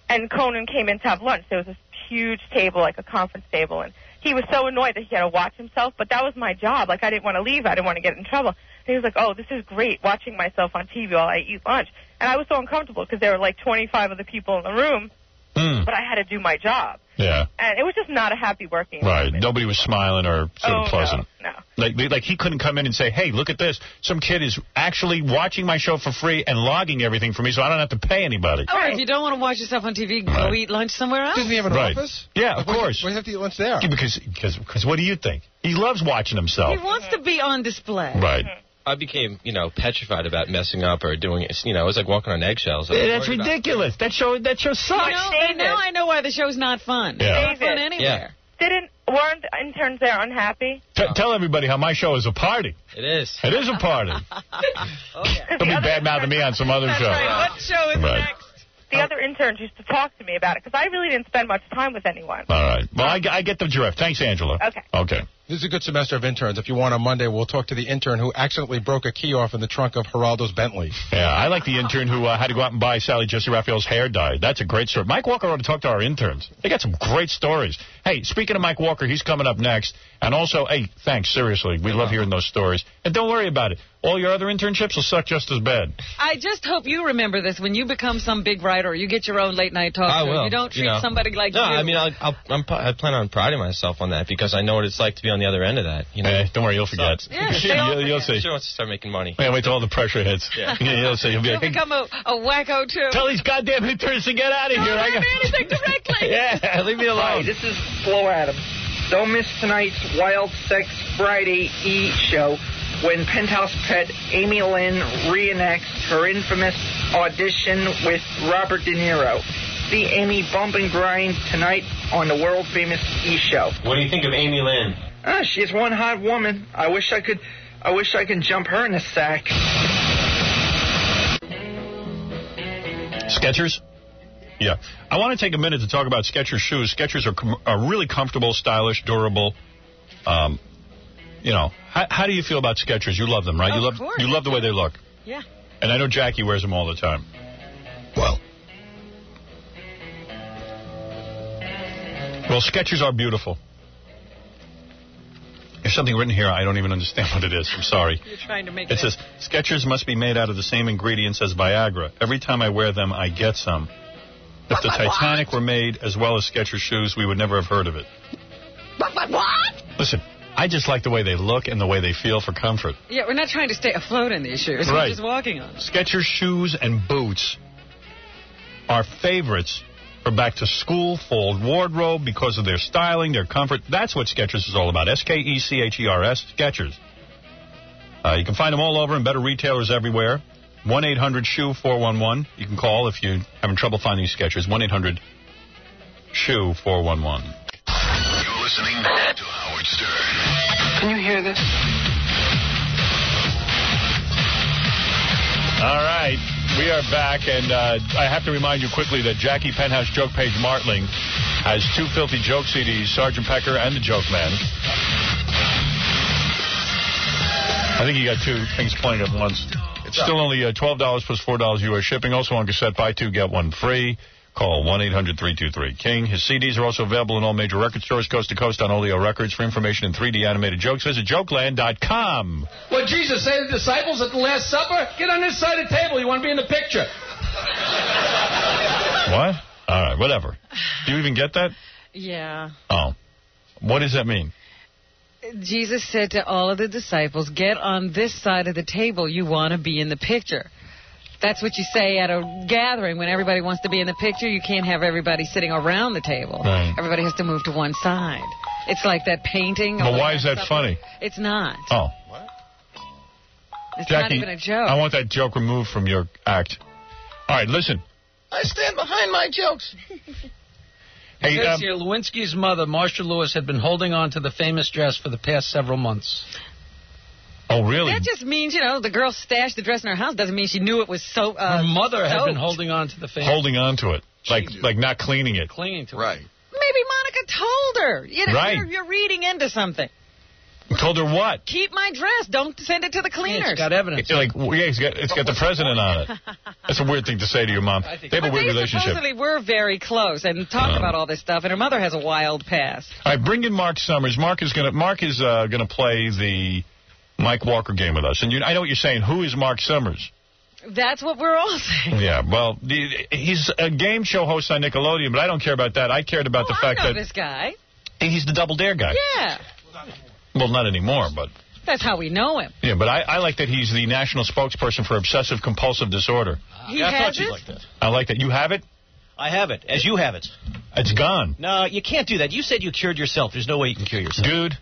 And Conan came in to have lunch. There was this huge table, like a conference table, and he was so annoyed that he had to watch himself, but that was my job. Like, I didn't want to leave. I didn't want to get in trouble. And he was like, oh, this is great, watching myself on TV while I eat lunch. And I was so uncomfortable because there were like 25 other people in the room, but I had to do my job. Yeah. And it was just not a happy working Right. environment. Nobody was smiling or sort of pleasant. No. Like he couldn't come in and say, hey, look at this. Some kid is actually watching my show for free and logging everything for me so I don't have to pay anybody. Or if you don't want to watch yourself on TV, go eat lunch somewhere else. Doesn't he have an Right. office? Yeah, of course. Why do you have to eat lunch there? Yeah, because what do you think? He loves watching himself. He wants to be on display. Right. I became, petrified about messing up or doing it. It was like walking on eggshells. That's ridiculous. That show sucks. And now I know why the show's not fun. Yeah. It's not fun anywhere. Weren't interns there unhappy? Tell everybody how my show is a party. It is. It is a party. Don't be bad-mouthing me on some other show. Right. What show is next? The other interns used to talk to me about it because I really didn't spend much time with anyone. All right. Well, I get the drift. Thanks, Angela. Okay. Okay. This is a good semester of interns. If you want on Monday, we'll talk to the intern who accidentally broke a key off in the trunk of Geraldo's Bentley. Yeah, I like the intern who had to go out and buy Sally Jesse Raphael's hair dye. That's a great story. Mike Walker ought to talk to our interns. They got some great stories. Hey, speaking of Mike Walker, he's coming up next. And also, hey, thanks, seriously. We love hearing those stories. And don't worry about it. All your other internships will suck just as bad. I just hope you remember this when you become some big writer or you get your own late-night talk I show. will. You don't treat somebody like you. No, I mean, I plan on priding myself on that because I know what it's like to be on the other end of that. Don't worry, you'll forget. Yeah, you'll see. She wants to start making money. Yeah, wait till all the pressure hits. Yeah. You'll see. You'll be You'll like, become a wacko, too. tell these goddamn interns to get out of here. Don't do anything directly. Yeah, leave me alone. Hi, this is Flo Adams. Don't miss tonight's Wild Sex Friday show when Penthouse pet Amy Lynn reenacts her infamous audition with Robert De Niro. See Amy bump and grind tonight on the world-famous E! Show. What do you think of Amy Lynn? She's one hot woman. I wish I could jump her in a sack. Skechers? Yeah. I want to take a minute to talk about Skechers shoes. Skechers are really comfortable, stylish, durable. How do you feel about Skechers? You love them, right? Of course. You love the way they look. Yeah. And I know Jackie wears them all the time. Well, Skechers are beautiful. There's something written here. I don't even understand what it is. I'm sorry. You're trying to make it says, Skechers must be made out of the same ingredients as Viagra. Every time I wear them, I get some. If the Titanic were made as well as Skechers shoes, we would never have heard of it. What? Listen, I just like the way they look and the way they feel for comfort. Yeah, we're not trying to stay afloat in these shoes. Right. We're just walking on them. Skechers shoes and boots are favorites for back-to-school, fall wardrobe because of their styling, their comfort. That's what Skechers is all about. Skechers, Skechers. You can find them all over in better retailers everywhere. 1-800-SHOE-411. You can call if you're having trouble finding Skechers. 1-800-SHOE-411. You're listening to Howard Stern. Can you hear this? All right. We are back, and I have to remind you quickly that Jackie Penthouse Joke Page Martling has 2 filthy joke CDs, Sergeant Pecker and The Joke Man. I think you got 2 things playing at once. It's still only $12 plus $4 U.S. shipping. Also on cassette, buy 2, get 1 free. Call 1-800-323-KING. His CDs are also available in all major record stores, coast to coast on Oleo Records. For information and 3D animated jokes, visit jokeland.com. What Jesus say to the disciples at the Last Supper? Get on this side of the table. You want to be in the picture. What? All right, whatever. Do you even get that? Yeah. Oh. What does that mean? Jesus said to all of the disciples, get on this side of the table. You want to be in the picture. That's what you say at a gathering when everybody wants to be in the picture. You can't have everybody sitting around the table. Right. Everybody has to move to one side. It's like that painting. But why is that funny? It's not. Oh. It's Jackie, not even a joke. I want that joke removed from your act. All right, listen. I stand behind my jokes. Hey, This year, Lewinsky's mother, Marcia Lewis, had been holding on to the famous dress for the past several months. Oh, really? That just means, the girl stashed the dress in her house. Doesn't mean she knew it was so. Her mother had been soaked. holding on to the family. Holding on to it. Like not cleaning it. Clinging to it. Right. Maybe Monica told her. Right. You're reading into something. Told her what? Keep my dress. Don't send it to the cleaners. It's got evidence. It's got the president on it. That's a weird thing to say to your mom. They have a weird relationship. Supposedly were very close and talk about all this stuff, and her mother has a wild past. All right, bring in Mark Summers. Mark is gonna play the Mike Walker game with us. And I know what you're saying. Who is Mark Summers? That's what we're all saying. Yeah, well, he's a game show host on Nickelodeon, but I don't care about that. I cared about the fact I know that this guy. He's the Double Dare guy. Yeah. Well, not anymore, but... That's how we know him. Yeah, but I like that he's the national spokesperson for obsessive-compulsive disorder. He has I thought it? you'd like that. I like that. You have it? I have it, as you have it. It's gone. No, you can't do that. You said you cured yourself. There's no way you can cure yourself. Dude,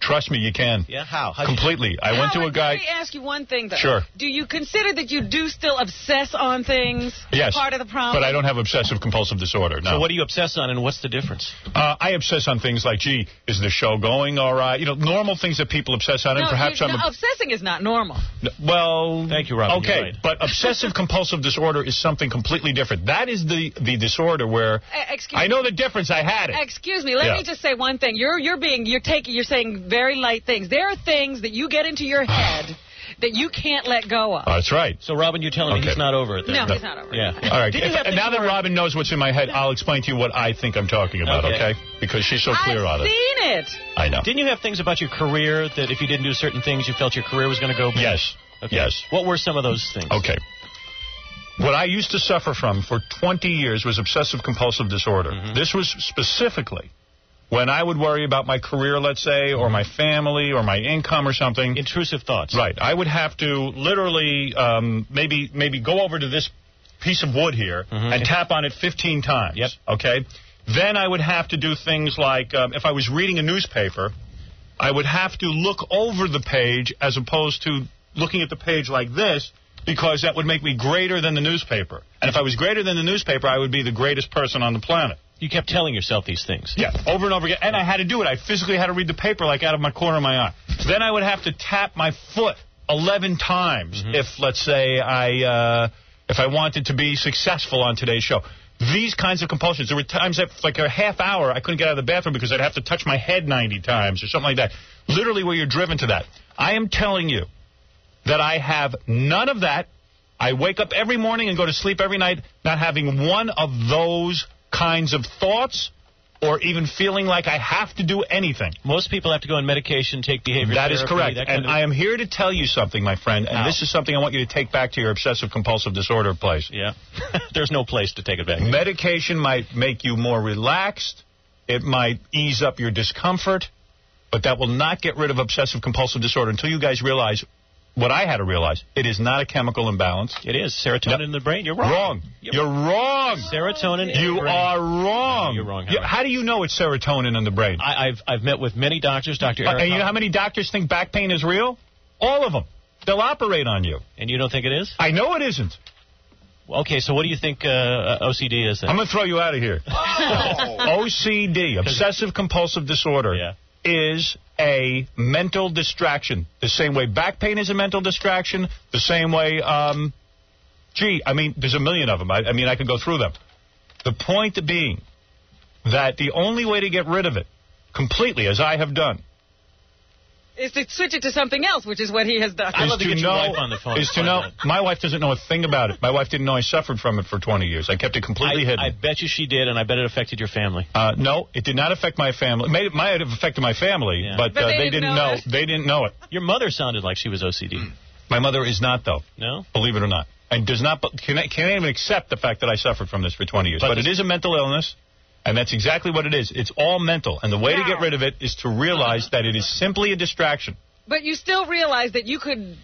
trust me, you can. Yeah, how? Completely. I went to a guy... Let me ask you one thing, though. Sure. Do you consider that you do still obsess on things? Yes. Part of the problem? But I don't have obsessive-compulsive disorder, no. So what do you obsess on, and what's the difference? I obsess on things like, gee, is the show going all right? Normal things that people obsess on, and perhaps obsessing is not normal. Well... Thank you, Robin. Okay, You're right. but obsessive-compulsive disorder is something completely different. That is the disorder where... I know the difference. I had it. Excuse me. Let me just say one thing. You're saying very light things. There are things that you get into your head that you can't let go of. That's right. So, Robin, you're telling me he's not over it then? No, he's not over it. Yeah. All right. And now that Robin knows what's in my head, I'll explain to you what I think I'm talking about, okay? Because she's so clear on it. I've seen it. I know. Didn't you have things about your career that if you didn't do certain things, you felt your career was going to go bad? Yes. Okay. Yes. What were some of those things? Okay. What I used to suffer from for 20 years was obsessive-compulsive disorder. Mm-hmm. This was specifically when I would worry about my career, let's say, or my family, or my income or something. Intrusive thoughts. Right. I would have to literally maybe go over to this piece of wood here and tap on it 15 times. Yep. Okay? Then I would have to do things like, if I was reading a newspaper, I would have to look over the page as opposed to looking at the page like this, because that would make me greater than the newspaper. And if I was greater than the newspaper, I would be the greatest person on the planet. You kept telling yourself these things. Yeah, over and over again. And I had to do it. I physically had to read the paper like out of my corner of my eye. Then I would have to tap my foot 11 times if, let's say, if I wanted to be successful on today's show. These kinds of compulsions. There were times that, like a half hour, I couldn't get out of the bathroom because I'd have to touch my head 90 times or something like that. Literally where you're driven to that. I am telling you that I have none of that. I wake up every morning and go to sleep every night not having one of those kinds of thoughts or even feeling like I have to do anything. Most people have to go on medication, take behavior therapy. That is correct. And I am here to tell you something, my friend, and this is something I want you to take back to your obsessive-compulsive disorder place. Yeah. There's no place to take it back. Medication might make you more relaxed. It might ease up your discomfort. But that will not get rid of obsessive-compulsive disorder until you guys realize what I had to realize. It is not a chemical imbalance. It is. Serotonin in the brain. You're wrong. Wrong. You're wrong. Serotonin in you the brain. are wrong. No, you're wrong. How do you know it's serotonin in the brain? I've met with many doctors, Dr. Eric. And you know how many doctors think back pain is real? All of them. They'll operate on you. And you don't think it is? I know it isn't. Okay, so what do you think OCD is then? I'm going to throw you out of here. OCD, obsessive-compulsive disorder, is a mental distraction. The same way back pain is a mental distraction, the same way, there's a million of them. I could go through them. The point being that the only way to get rid of it completely, as I have done, is to switch it to something else, which is what he has done. I'd love to get your wife on the phone. Is to know. My wife doesn't know a thing about it. My wife didn't know I suffered from it for 20 years. I kept it completely hidden. I bet you she did, and I bet it affected your family. No, it did not affect my family. It might have affected my family, but they didn't know. They didn't know it. Your mother sounded like she was OCD. My mother is not, though. No? Believe it or not. And can't even accept the fact that I suffered from this for 20 years. But it is a mental illness. And that's exactly what it is. It's all mental. And the way to get rid of it is to realize that it is simply a distraction. But you still realize that you could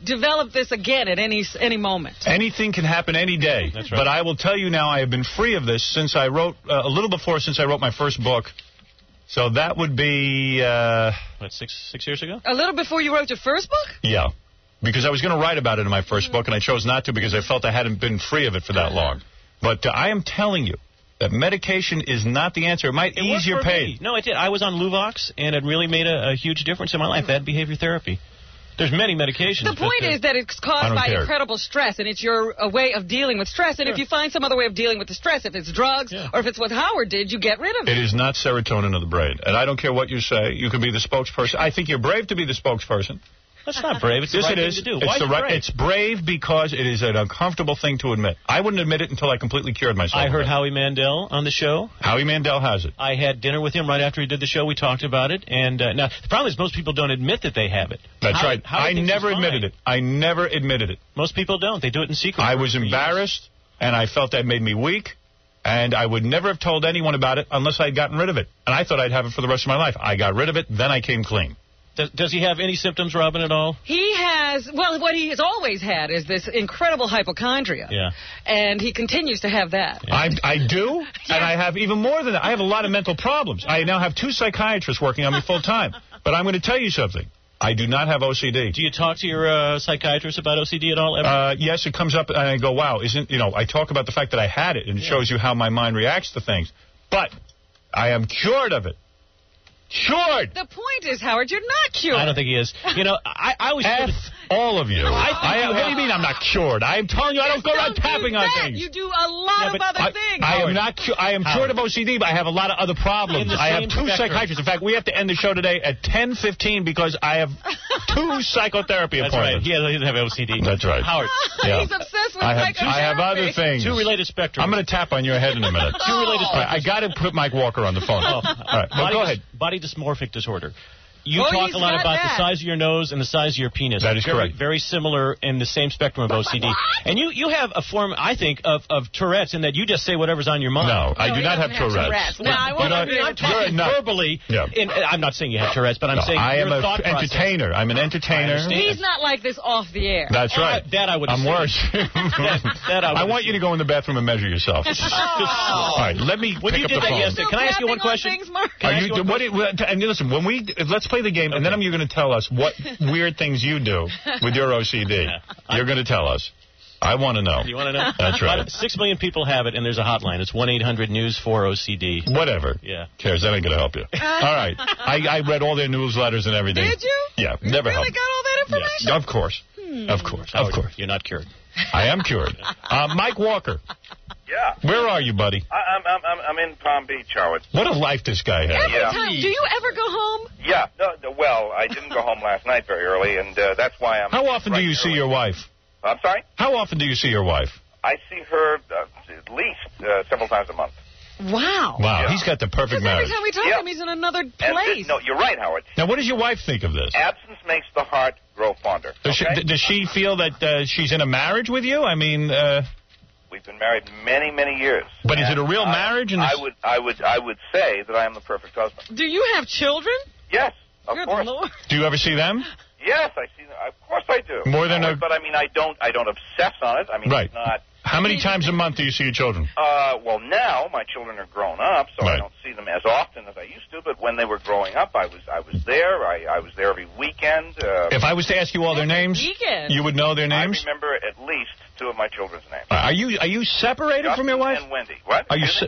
develop this again at any moment. Anything can happen any day. That's right. But I will tell you now, I have been free of this since I wrote, a little before since I wrote my first book. So that would be... what, six years ago? A little before you wrote your first book? Yeah. Because I was going to write about it in my first book, and I chose not to because I felt I hadn't been free of it for that long. But I am telling you that medication is not the answer. It might ease your pain. No, it did. I was on Luvox, and it really made a huge difference in my life. I had behavior therapy. There's many medications. The point is that it's caused by incredible stress, and it's your way of dealing with stress. And if you find some other way of dealing with the stress, if it's drugs or if it's what Howard did, you get rid of it. It is not serotonin of the brain. And I don't care what you say. You can be the spokesperson. I think you're brave to be the spokesperson. That's not brave. It's the right thing to do. Why is it brave? It's brave because it is an uncomfortable thing to admit. I wouldn't admit it until I completely cured myself. I heard Howie Mandel on the show. Howie Mandel has it. I had dinner with him right after he did the show. We talked about it. And now, the problem is most people don't admit that they have it. That's right. I never admitted it. I never admitted it. Most people don't. They do it in secret. I was embarrassed, and I felt that made me weak. And I would never have told anyone about it unless I'd gotten rid of it. And I thought I'd have it for the rest of my life. I got rid of it, then I came clean. Does he have any symptoms, Robin, at all? He has, well, what he has always had is this incredible hypochondria. Yeah. And he continues to have that. Yeah. I do, and I have even more than that. I have a lot of mental problems. I now have 2 psychiatrists working on me full time. But I'm going to tell you something. I do not have OCD. Do you talk to your psychiatrist about OCD at all, ever? Yes, it comes up, and I go, wow, I talk about the fact that I had it, and it shows you how my mind reacts to things. But I am cured of it. Cured! The point is, Howard, you're not cured. I don't think he is. I always... F all of you. What do you mean I'm not cured? I'm telling you, I don't go around tapping on things. You do a lot of other things. I am not. I am cured of OCD, but I have a lot of other problems. I have 2 psychiatrists. In fact, we have to end the show today at 10:15 because I have 2 psychotherapy appointments. That's right. He doesn't have OCD. That's right. Howard. Yeah. He's obsessed with psychotherapy. I have other things. 2 related spectrums. I'm going to tap on your head in a minute. 2 related spectrums. I got to put Mike Walker on the phone. All right. Well, go ahead. Body dysmorphic disorder. You talk a lot about the size of your nose and the size of your penis. That is correct. Very similar in the same spectrum of OCD. And you have a form, I think, of Tourette's in that you just say whatever's on your mind. No, I do not have Tourette's. No, I'm talking verbally. Yeah. I'm not saying you have Tourette's, but I'm saying I am your an thought entertainer. process. I'm an entertainer. He's not like this off the air. That's right. That I would I'm worse. I want you to go in the bathroom and measure yourself. All right, let me pick up the phone. Can I ask you one question? And listen, let's play the game, and then you're going to tell us what weird things you do with your OCD. You're going to tell us. I want to know. You want to know? That's right. 6 million people have it, and there's a hotline. It's 1-800-NEWS-4-OCD. Whatever. Yeah. Cares? That ain't going to help you. All right. I read all their newsletters and everything. Did you? Yeah. Never helped. You really got all that information? Yeah, of course. Of course. Of course. You're not cured. I am cured. Mike Walker. Yeah. Where are you, buddy? I'm in Palm Beach, Howard. What a life this guy has. Every time. Do you ever go home? Yeah. Well, I didn't go home last night very early, and that's why I'm... How often do you see your wife? I'm sorry? How often do you see your wife? I see her at least several times a month. Wow. Wow, he's got the perfect marriage. Every time we talk to him, he's in another place. No, you're right, Howard. Now, what does your wife think of this? Absence makes the heart grow fonder. Does she feel that she's in a marriage with you? I mean... We've been married many, many years. But is it a real marriage? I would say that I am the perfect husband. Do you have children? Yes, of course. Lord. Do you ever see them? Yes, I see them. Of course I do. More than But I mean, I don't obsess on it. I mean, right. It's not. How many times a month do you see your children? Well, now my children are grown up, so I don't see them as often as I used to. But when they were growing up, I was there. I was there every weekend. If I was to ask you all their names, you would know their names? I remember at least 2 of my children's names. Are you separated from your wife? Justin and Wendy. What?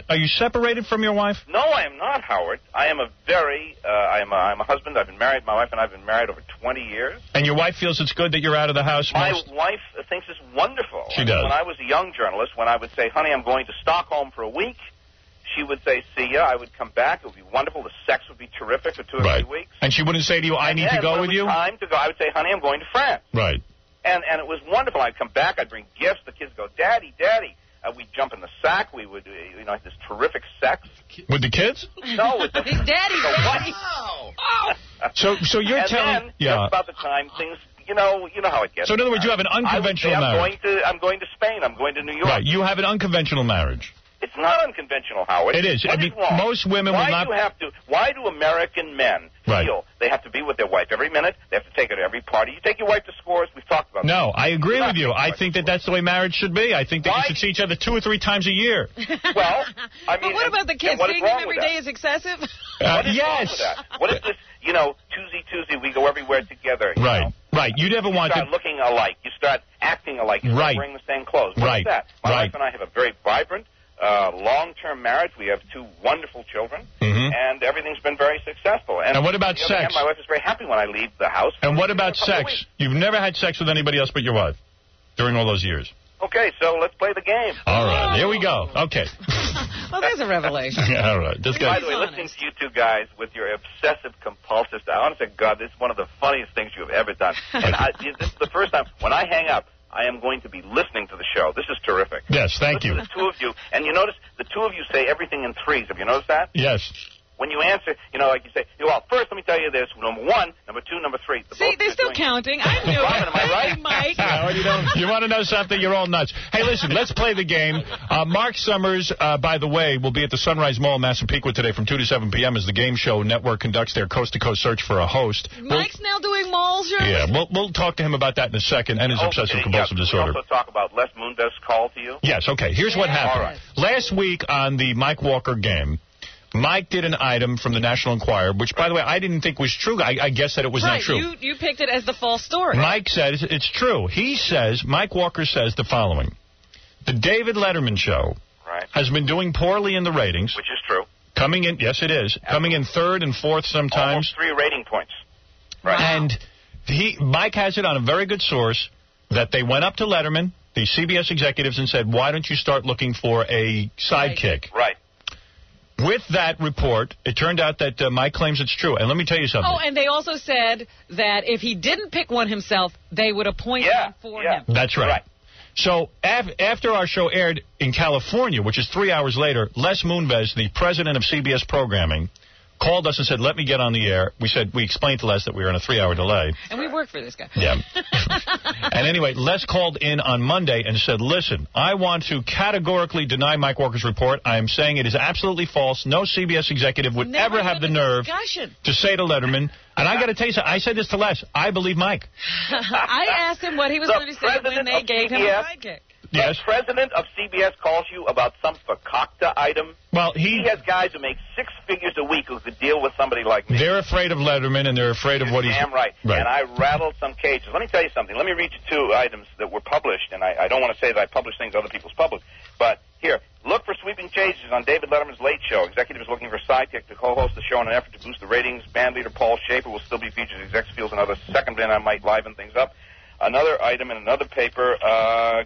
Are you separated from your wife? No, I am not, Howard. I am I'm a husband. I've been married. My wife and I have been married over 20 years. And your wife feels it's good that you're out of the house? My wife thinks it's wonderful. She does. When I was a young journalist, when I would say, honey, I'm going to Stockholm for a week, she would say, see ya. I would come back. It would be wonderful. The sex would be terrific for 2 or 3 weeks. And she wouldn't say to you, I need to go with you? Time to go. I would say, honey, I'm going to France. Right. And it was wonderful. I'd come back. I'd bring gifts. The kids go, Daddy, Daddy. We'd jump in the sack. We would, have this terrific sex. With the kids? No, with the... Daddy, Daddy. Oh. So you're telling... Then, just about the time things... You know how it gets. So in other words, you have an unconventional marriage. I'm going to Spain. I'm going to New York. Right. You have an unconventional marriage. It's not unconventional, Howard. It is. What is wrong? Most women will not... Why do American men feel they have to be with their wife every minute? They have to take her to every party. You take your wife to scores. We've talked about that. No, I agree with you. I think that's the way marriage should be. I think that you should see each other 2 or 3 times a year. Well, I mean... But what about the kids? Seeing them every day is excessive? What is wrong with that? What is this, Tuesday, we go everywhere together. Right. Right. You never want to... You start looking alike. You start acting alike. You start wearing the same clothes. What is that? My wife and I have a very vibrant... long-term marriage. We have 2 wonderful children. Mm-hmm. and everything's been very successful. And what about on the other hand, sex? my wife is very happy when I leave the house. And what about sex? You've never had sex with anybody else but your wife during all those years. Okay, so let's play the game. All right, here we go. Okay. Well, there's a revelation. All right. This By the way, listening to you two guys with your obsessive-compulsive style, honestly, God, this is one of the funniest things you have ever done. And this is the first time, when I hang up, I am going to be listening to the show. This is terrific. Yes, thank you. The two of you, and you notice the two of you say everything in threes. Have you noticed that? Yes. When you answer, like you say, well, first let me tell you this, number one, number two, number three. See, they're still counting. I knew Robin, am I right? Mike. You want to know something? You're all nuts. Hey, listen, let's play the game. Mark Summers, by the way, will be at the Sunrise Mall in Massapequa today from 2 to 7 p.m. as the Game Show Network conducts their coast-to-coast search for a host. Mike's now doing mall shows? Yeah, we'll talk to him about that in a second, and his obsessive-compulsive disorder. We'll also talk about Les Moonves' call to you. Yes, okay. Here's what happened. All right. Last week on the Mike Walker game, Mike did an item from the National Enquirer, which, by the way, I didn't think was true. I guess that it was not true. You picked it as the false story. Mike says it's true. Mike Walker says the following. The David Letterman show has been doing poorly in the ratings. Which is true. Coming in, yes, it is. Coming in third and fourth sometimes. Almost 3 rating points. Right. And Mike has it on a very good source that they went up to Letterman, the CBS executives, and said, why don't you start looking for a sidekick? Right. With that report, it turned out that Mike claims it's true. And let me tell you something. Oh, and they also said that if he didn't pick one himself, they would appoint one for him. That's right. So after our show aired in California, which is 3 hours later, Les Moonves, the president of CBS Programming, called us and said, let me get on the air. We explained to Les that we were on a 3-hour delay. And we work for this guy. Yeah. And anyway, Les called in on Monday and said, listen, I want to categorically deny Mike Walker's report. I am saying it is absolutely false. No CBS executive would ever have the nerve to say to Letterman. And I got to tell you something. I said this to Les. I believe Mike. I asked him what he was going to say when they gave him a sidekick. Yes. The president of CBS calls you about some fakakta item. Well, he has guys who make 6 figures a week who could deal with somebody like me. They're afraid of Letterman, and they're afraid of what he's... Damn right. And I rattled some cages. Let me tell you something. Let me read you 2 items that were published, and I don't want to say that I publish things other people's publish. But here, look for sweeping changes on David Letterman's Late Show. Executive is looking for a sidekick to co-host the show in an effort to boost the ratings. Band leader Paul Schaefer will still be featured as exec feels another second band. I might liven things up. Another item in another paper,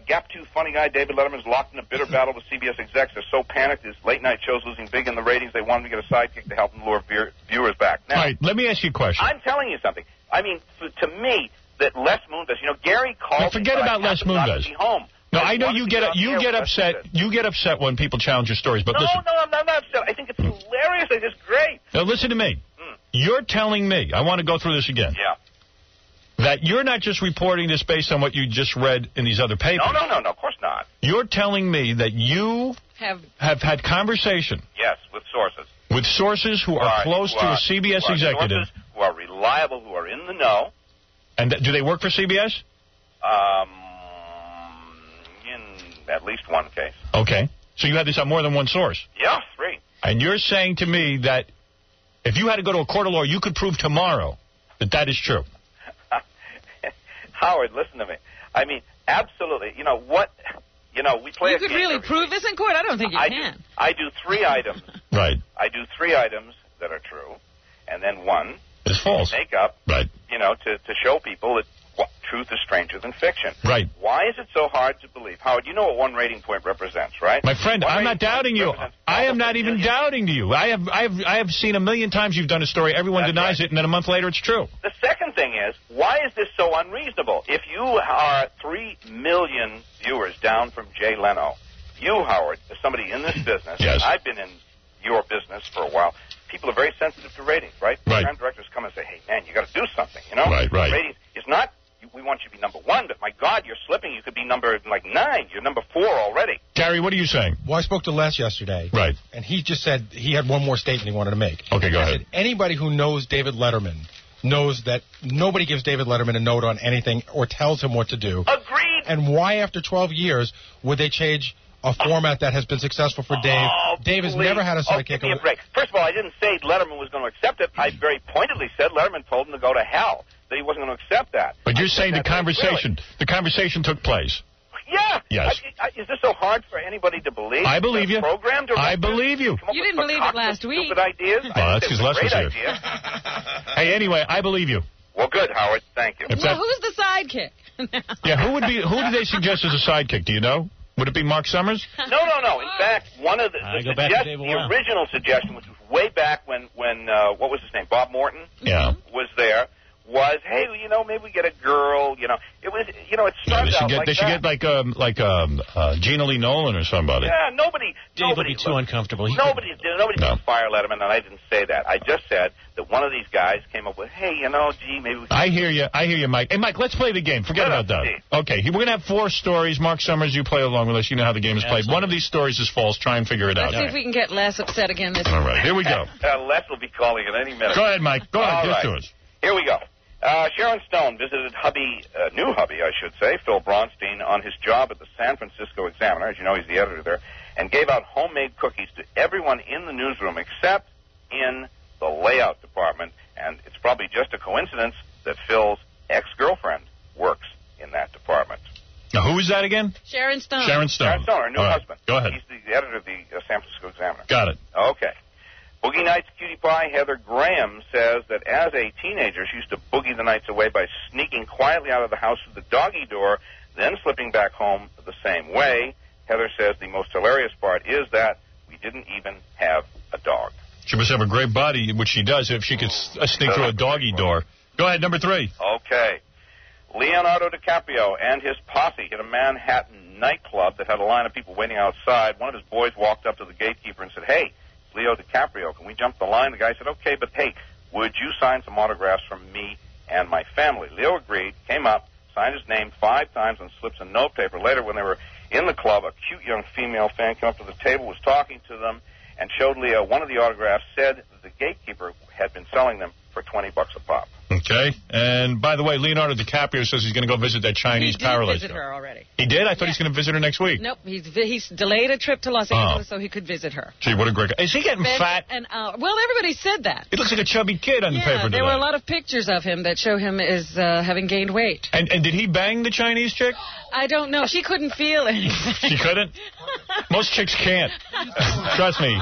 Gap 2 funny guy David Letterman's locked in a bitter battle with CBS execs. They're so panicked his late-night show's losing big in the ratings, they want him to get a sidekick to help them lure viewers back. Now, all right, let me ask you a question. I'm telling you something. I mean, to me, that Les Moonves, Gary called me. Forget about Les Moonves. Home. No, I know you get upset. You get upset when people challenge your stories, but listen. No, I'm not upset. I think it's hilarious. I think it's great. Now, listen to me. You're telling me, I want to go through this again. Yeah. That you're not just reporting this based on what you just read in these other papers. No, of course not. You're telling me that you have had conversation. Yes, with sources. With sources who are close to a CBS executive. Who are reliable, who are in the know. And do they work for CBS? In at least one case. Okay. So you had this on more than one source? Yeah, 3. And you're saying to me that if you had to go to a court of law, you could prove tomorrow that that is true. Howard, listen to me. I mean, absolutely. We play You could really prove this in court? I don't think you can. I do 3 items. Right. I do 3 items that are true, and then 1 is false. Make up. Right. To show people that truth is stranger than fiction. Right. Why is it so hard to believe? Howard, you know what 1 rating point represents, right? My friend, I'm not doubting you. I am not even doubting you. I have seen a million times you've done a story. Everyone denies it, and then a month later it's true. The second thing is, why is this so unreasonable? If you are 3 million viewers down from Jay Leno, you, Howard, as somebody in this business, and I've been in your business for a while, people are very sensitive to ratings, right? Program directors come and say, hey, man, you got to do something, Right. Ratings is not... We want you to be number 1, but my God, you're slipping. You could be number 9. You're number 4 already. Gary, what are you saying? Well, I spoke to Les yesterday. Right. And he just said he had one more statement he wanted to make. Okay, go ahead. Said, anybody who knows David Letterman knows that nobody gives David Letterman a note on anything or tells him what to do. Agreed. And why, after 12 years, would they change a format that has been successful for Dave? Dave has never had a sidekick. Give me a break. First of all, I didn't say Letterman was going to accept it. I very pointedly said Letterman told him to go to hell, that he wasn't going to accept that. But you're saying the conversation took place. Yeah. Yes. Is this so hard for anybody to believe? I believe you. Program director? I believe you. You didn't believe it last week. Stupid ideas? Well, that's because Les was here. Hey, anyway, I believe you. Well, good, Howard. Thank you. Well, who's the sidekick? Yeah, who did they suggest as a sidekick? Do you know? Would it be Mark Summers? No. In fact, one of the original suggestion, which was way back when what was his name, Bob Morton, was there. Was, hey, maybe we get a girl, it started out like that. They should get like Gina Lee Nolan or somebody. Yeah, nobody Dave would be too uncomfortable. Nobody's going to fire Letterman, and I didn't say that. I just said that one of these guys came up with, hey, maybe we can... I hear you, Mike. Hey, Mike, let's play the game. Forget about that. Okay, we're going to have 4 stories. Mark Summers, you play along with us. You know how the game is played. One of these stories is false. Try and figure it out. Let's see if we can get Les upset again this All right, here we go. Les will be calling at any minute. Go ahead, Mike. Go ahead. Get to us. Here we go. Sharon Stone visited new hubby, Phil Bronstein, on his job at the San Francisco Examiner. As you know, he's the editor there, and gave out homemade cookies to everyone in the newsroom except in the layout department. And it's probably just a coincidence that Phil's ex-girlfriend works in that department. Now, who is that again? Sharon Stone. Sharon Stone, her new husband. Go ahead. He's the editor of the San Francisco Examiner. Got it. Okay. Boogie Nights cutie pie Heather Graham says that as a teenager, she used to boogie the nights away by sneaking quietly out of the house through the doggy door, then slipping back home the same way. Heather says the most hilarious part is that we didn't even have a dog. She must have a great body, which she does, if she could sneak through a doggy door. Go ahead, number 3. Okay. Leonardo DiCaprio and his posse hit a Manhattan nightclub that had a line of people waiting outside. One of his boys walked up to the gatekeeper and said, hey, Leo DiCaprio, can we jump the line? The guy said, okay, but hey, would you sign some autographs from me and my family? Leo agreed, came up, signed his name 5 times on slips of notepaper. Later, when they were in the club, a cute young female fan came up to the table, was talking to them, and showed Leo one of the autographs, said that the gatekeeper had been selling them for $20 a pop. Okay. And by the way, Leonardo DiCaprio says he's going to go visit that Chinese paralyzed. He did visit her already. He did? I thought he's going to visit her next week. Nope. He's delayed a trip to Los Angeles so he could visit her. Gee, what a great guy. Is he getting fat? Well, everybody said that. He looks like a chubby kid on the paper today. There were a lot of pictures of him that show him as having gained weight. And did he bang the Chinese chick? I don't know. She couldn't feel anything. She couldn't? Most chicks can't. Trust me.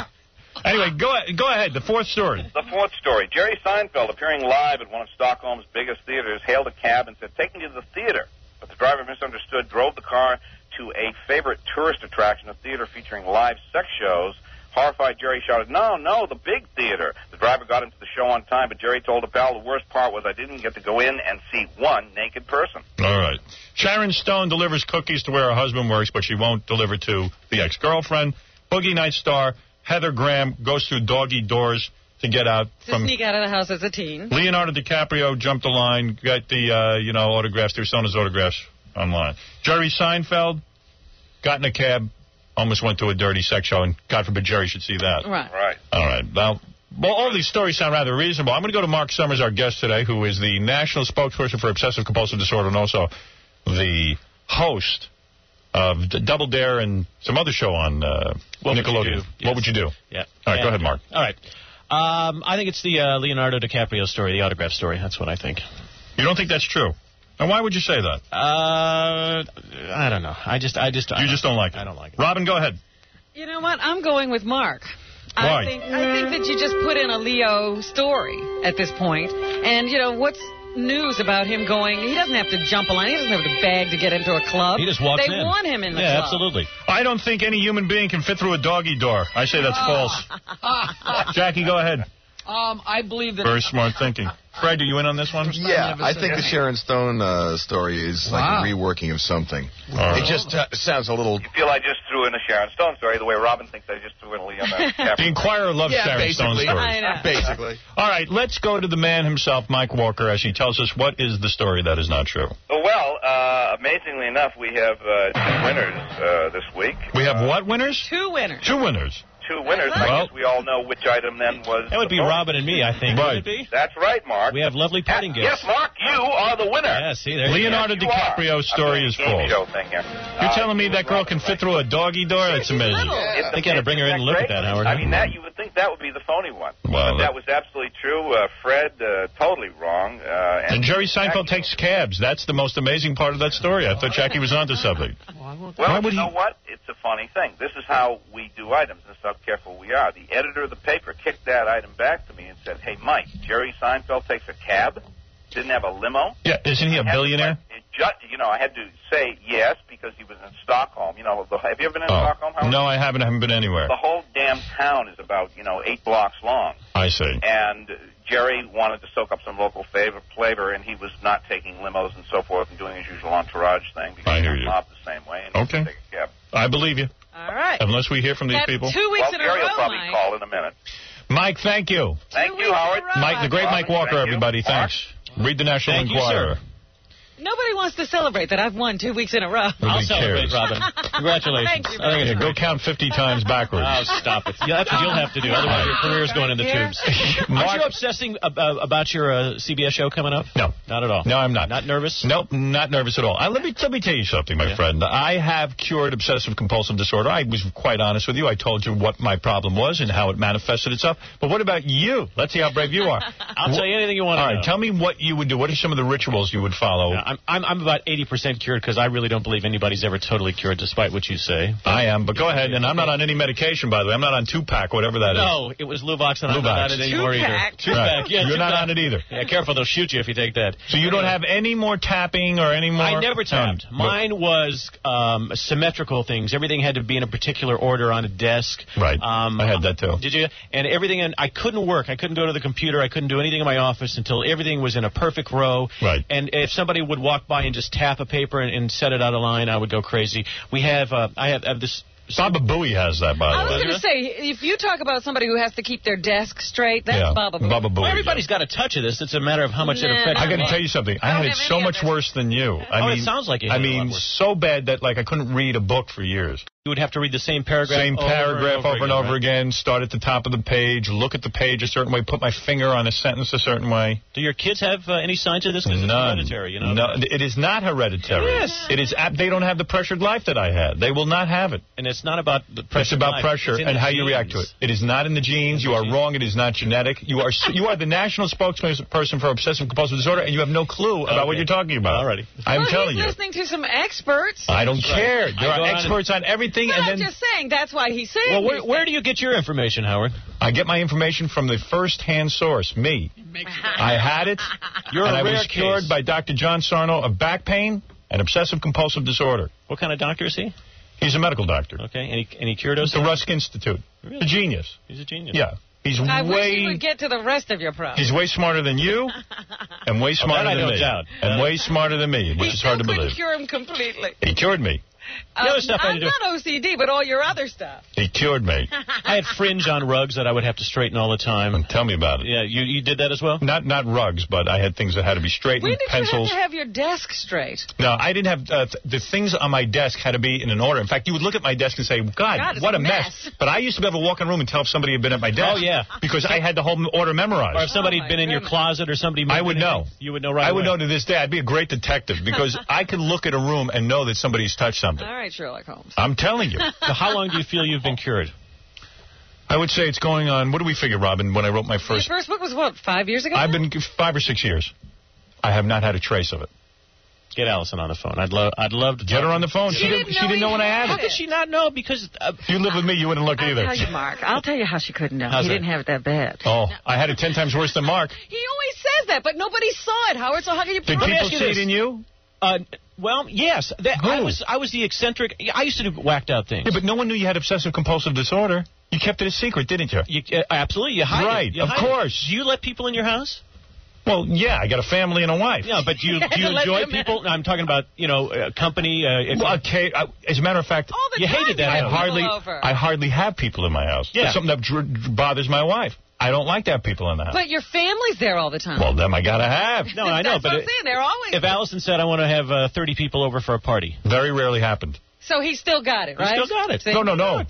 Anyway, go ahead. The 4th story. The 4th story. Jerry Seinfeld, appearing live at one of Stockholm's biggest theaters, hailed a cab and said, take me to the theater. But the driver misunderstood, drove the car to a favorite tourist attraction, a theater featuring live sex shows. Horrified, Jerry shouted, no, the big theater. The driver got into the show on time, but Jerry told a pal the worst part was I didn't get to go in and see one naked person. All right. Sharon Stone delivers cookies to where her husband works, but she won't deliver to the ex-girlfriend. Boogie Nights star Heather Graham goes through doggy doors to get out to sneak out of the house as a teen. Leonardo DiCaprio jumped the line, got the autographs. They're selling his autographs online. Jerry Seinfeld got in a cab, almost went to a dirty sex show, and God forbid Jerry should see that. Right. All right. Now, all these stories sound rather reasonable. I'm going to go to Mark Summers, our guest today, who is the national spokesperson for obsessive compulsive disorder and also the host of Double Dare and some other show on Nickelodeon. What would you do? Yeah. All right, go ahead, Mark. All right. I think it's the Leonardo DiCaprio story, the autograph story. That's what I think. You don't think that's true? And why would you say that? I don't know. You just don't like it? I don't like it. Robin, go ahead. You know what? I'm going with Mark. Why? I think that you just put in a Leo story at this point. And, what's news about him going? He doesn't have to jump a line. He doesn't have to beg to get into a club. He just walks in. They want him in the club. Yeah, absolutely. I don't think any human being can fit through a doggy door. I say that's false. Jackie, go ahead. I believe that... Very smart thinking. Fred, are you in on this one? Yeah, I think the Sharon Stone story is like a reworking of something. It just sounds a little... You feel I just threw in a Sharon Stone story the way Robin thinks I just threw in a Leonardo DiCaprio. The Inquirer loves Sharon Stone stories. I know. Basically. All right, let's go to the man himself, Mike Walker, as he tells us what is the story that is not true. Well, amazingly enough, we have 2 winners this week. We have what winners? 2 winners. 2 winners. 2 winners. I guess we all know which item then was. That would be Robin and me, I think. Right. Would it be? That's right, Mark. We have lovely parting gifts. Yes, Mark, you are the winner. Yeah, see, there Leonardo DiCaprio's story is false. You're telling me that girl can fit through a doggy door? That's amazing. I think you got to bring her in and look at that, Howard. I mean, that you would think think that would be the phony one. Well, that was absolutely true. Fred, totally wrong. And Jerry Seinfeld takes cabs. That's the most amazing part of that story. I thought Jackie was onto something. Well, you know what? It's a funny thing. This is how we do items. This is how careful we are. The editor of the paper kicked that item back to me and said, "Hey, Mike, Jerry Seinfeld takes a cab, didn't have a limo." Yeah, isn't he a billionaire? I had to say yes because he was in Stockholm. You know, have you ever been in Stockholm, Howard? No, I haven't. I haven't been anywhere. The whole damn town is about 8 blocks long. I see. And Jerry wanted to soak up some local flavor, and he was not taking limos and so forth and doing his usual entourage thing because he's mobbed the same way. And okay. Take a cab. I believe you. All right. Unless we hear from these people. 2 weeks in a row, Jerry will probably Mike. call in a minute. Mike, thank you. Thank you, Howard. Mike, the great Mike Walker, everybody. Thanks. Read the National Thank you, Enquirer. sir. Nobody wants to celebrate that I've won 2 weeks in a row. Nobody cares. Robin. Congratulations. Thank you. I think go count 50 times backwards. Oh, stop it. That's what you'll have to do. Otherwise, your career's going in the tubes. Aren't you obsessing about your CBS show coming up? No. Not at all? No, I'm not. Not nervous? Nope, not nervous at all. Let me tell you something, my friend. I have cured obsessive-compulsive disorder. I was quite honest with you. I told you what my problem was and how it manifested itself. But what about you? Let's see how brave you are. I'll tell you anything you want to know. All right, tell me what you would do. What are some of the rituals you would follow? Yeah, I'm about 80% cured because I really don't believe anybody's ever totally cured, despite what you say. I am, but go ahead. And I'm not on any medication, by the way. I'm not on 2-pack, whatever that is. No, it was Luvox, and I'm not on it anymore either. 2-pack? Right. Yeah, you're not on it either. Yeah, careful, they'll shoot you if you take that. So you don't have any more tapping or any more... I never tapped. Mine was symmetrical things. Everything had to be in a particular order on a desk. Right. I had that, too. Did you? And everything, and I couldn't work. I couldn't go to the computer. I couldn't do anything in my office until everything was in a perfect row. Right. And if somebody would walk by and just tap a paper and set it out of line, I would go crazy. I have this... Baba Booey has that, by the way. I was going to say, if you talk about somebody who has to keep their desk straight, that's Baba Booey. Baba Booey. Well, everybody's got a touch of this. It's a matter of how much it affects. I got to tell you something. I had it so much worse than you. I mean, it sounds like it. I mean, so bad that I couldn't read a book for years. You would have to read the same paragraph over and over again, start at the top of the page, look at the page a certain way, put my finger on a sentence a certain way. Do your kids have any signs of this? Because it's hereditary, you know? No, it is not hereditary. Yes. It is. They don't have the pressured life that I had. They will not have it. And it's not about the pressure. It's about pressure and how you react to it. It is not in the genes. You are wrong. It is not genetic. You are the national spokesperson for obsessive-compulsive disorder, and you have no clue about what you're talking about. All righty. I'm telling you. He's listening to some experts. I don't care. There are experts on everything. No, and I'm just saying that's why he's saying. Well, where do you get your information, Howard? I get my information from the first-hand source, me. I had it, and I was cured by Dr. John Sarno of back pain and obsessive-compulsive disorder. What kind of doctor is he? He's a medical doctor. Okay, and he cured us? The Rusk Institute. Really? A genius. He's a genius. Yeah. I wish you would get to the rest of your problem. He's way smarter than you, and way smarter than me. And way smarter than me, which is hard to believe. He cure him completely. He cured me. other stuff I had to do. Not OCD, but all your other stuff. He cured me. I had fringe on rugs that I would have to straighten all the time. Tell me about it. Yeah, you did that as well? Not rugs, but I had things that had to be straightened, When did pencils. you have to have your desk straight? No, I didn't have the things on my desk had to be in an order. In fact, you would look at my desk and say, God what a mess. But I used to be able to walk in a room and tell if somebody had been at my desk. Oh, yeah. Because I had the whole order memorized. Or if somebody had been in your closet or somebody... I would know. You would know right away. I would know to this day. I'd be a great detective because I could look at a room and know that somebody's touched something. All right, Sherlock Holmes. I'm telling you. So how long do you feel you've been cured? I would say it's going on, what do we figure, Robin, when I wrote my first... Your first book was, what, 5 years ago? I've been 5 or 6 years. I have not had a trace of it. Get Allison on the phone. I'd love to get her on the phone. She didn't know when I had it. How could she not know? Because if you lived with me, you wouldn't look either. I'll tell you, Mark. I'll tell you how she couldn't know. How's He that? didn't have it that bad. Oh, I had it 10 times worse than Mark. He always says that, but nobody saw it, Howard. So how can you Did prove people see it in you? Well, yes. I was the eccentric. I used to do whacked out things. Yeah, but no one knew you had obsessive-compulsive disorder. You kept it a secret, didn't you? Absolutely. You hide it. Right, You of hide course. it. Do you let people in your house? Well, yeah, I got a family and a wife. Yeah, but do you enjoy people? I'm talking about, company. Okay, as a matter of fact, you hated that. I hardly have people in my house. Yeah. That's something that bothers my wife. I don't like to have people in the house. But your family's there all the time. Well, them I gotta have. No, I know, That's but what I'm saying. They're always if Allison said I want to have 30 people over for a party, very rarely happened. So he still got it, right? He still got it. No.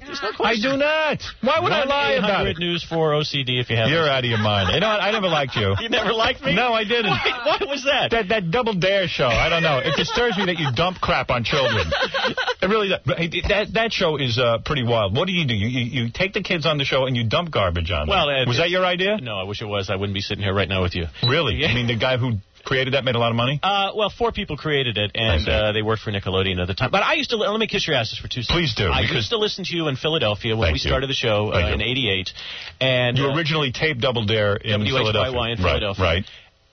I do not. Why would I lie about it? 1-800 News for OCD if you have. You're out of your mind. You know what? I never liked you. You never liked me? No, I didn't. Why was that? That Double Dare show. I don't know. It disturbs me that you dump crap on children. It really that show is pretty wild. What do? You take the kids on the show and you dump garbage on them. Well, was that your idea? No, I wish it was. I wouldn't be sitting here right now with you. Really? Yeah. I mean, the guy who created that made a lot of money? Well, 4 people created it, and they worked for Nickelodeon at the time. But I used to, let me kiss your asses for 2 seconds. Please do. I used to listen to you in Philadelphia when we started the show in '88. And you originally taped Double Dare in Philadelphia. WHYY in Philadelphia. Right.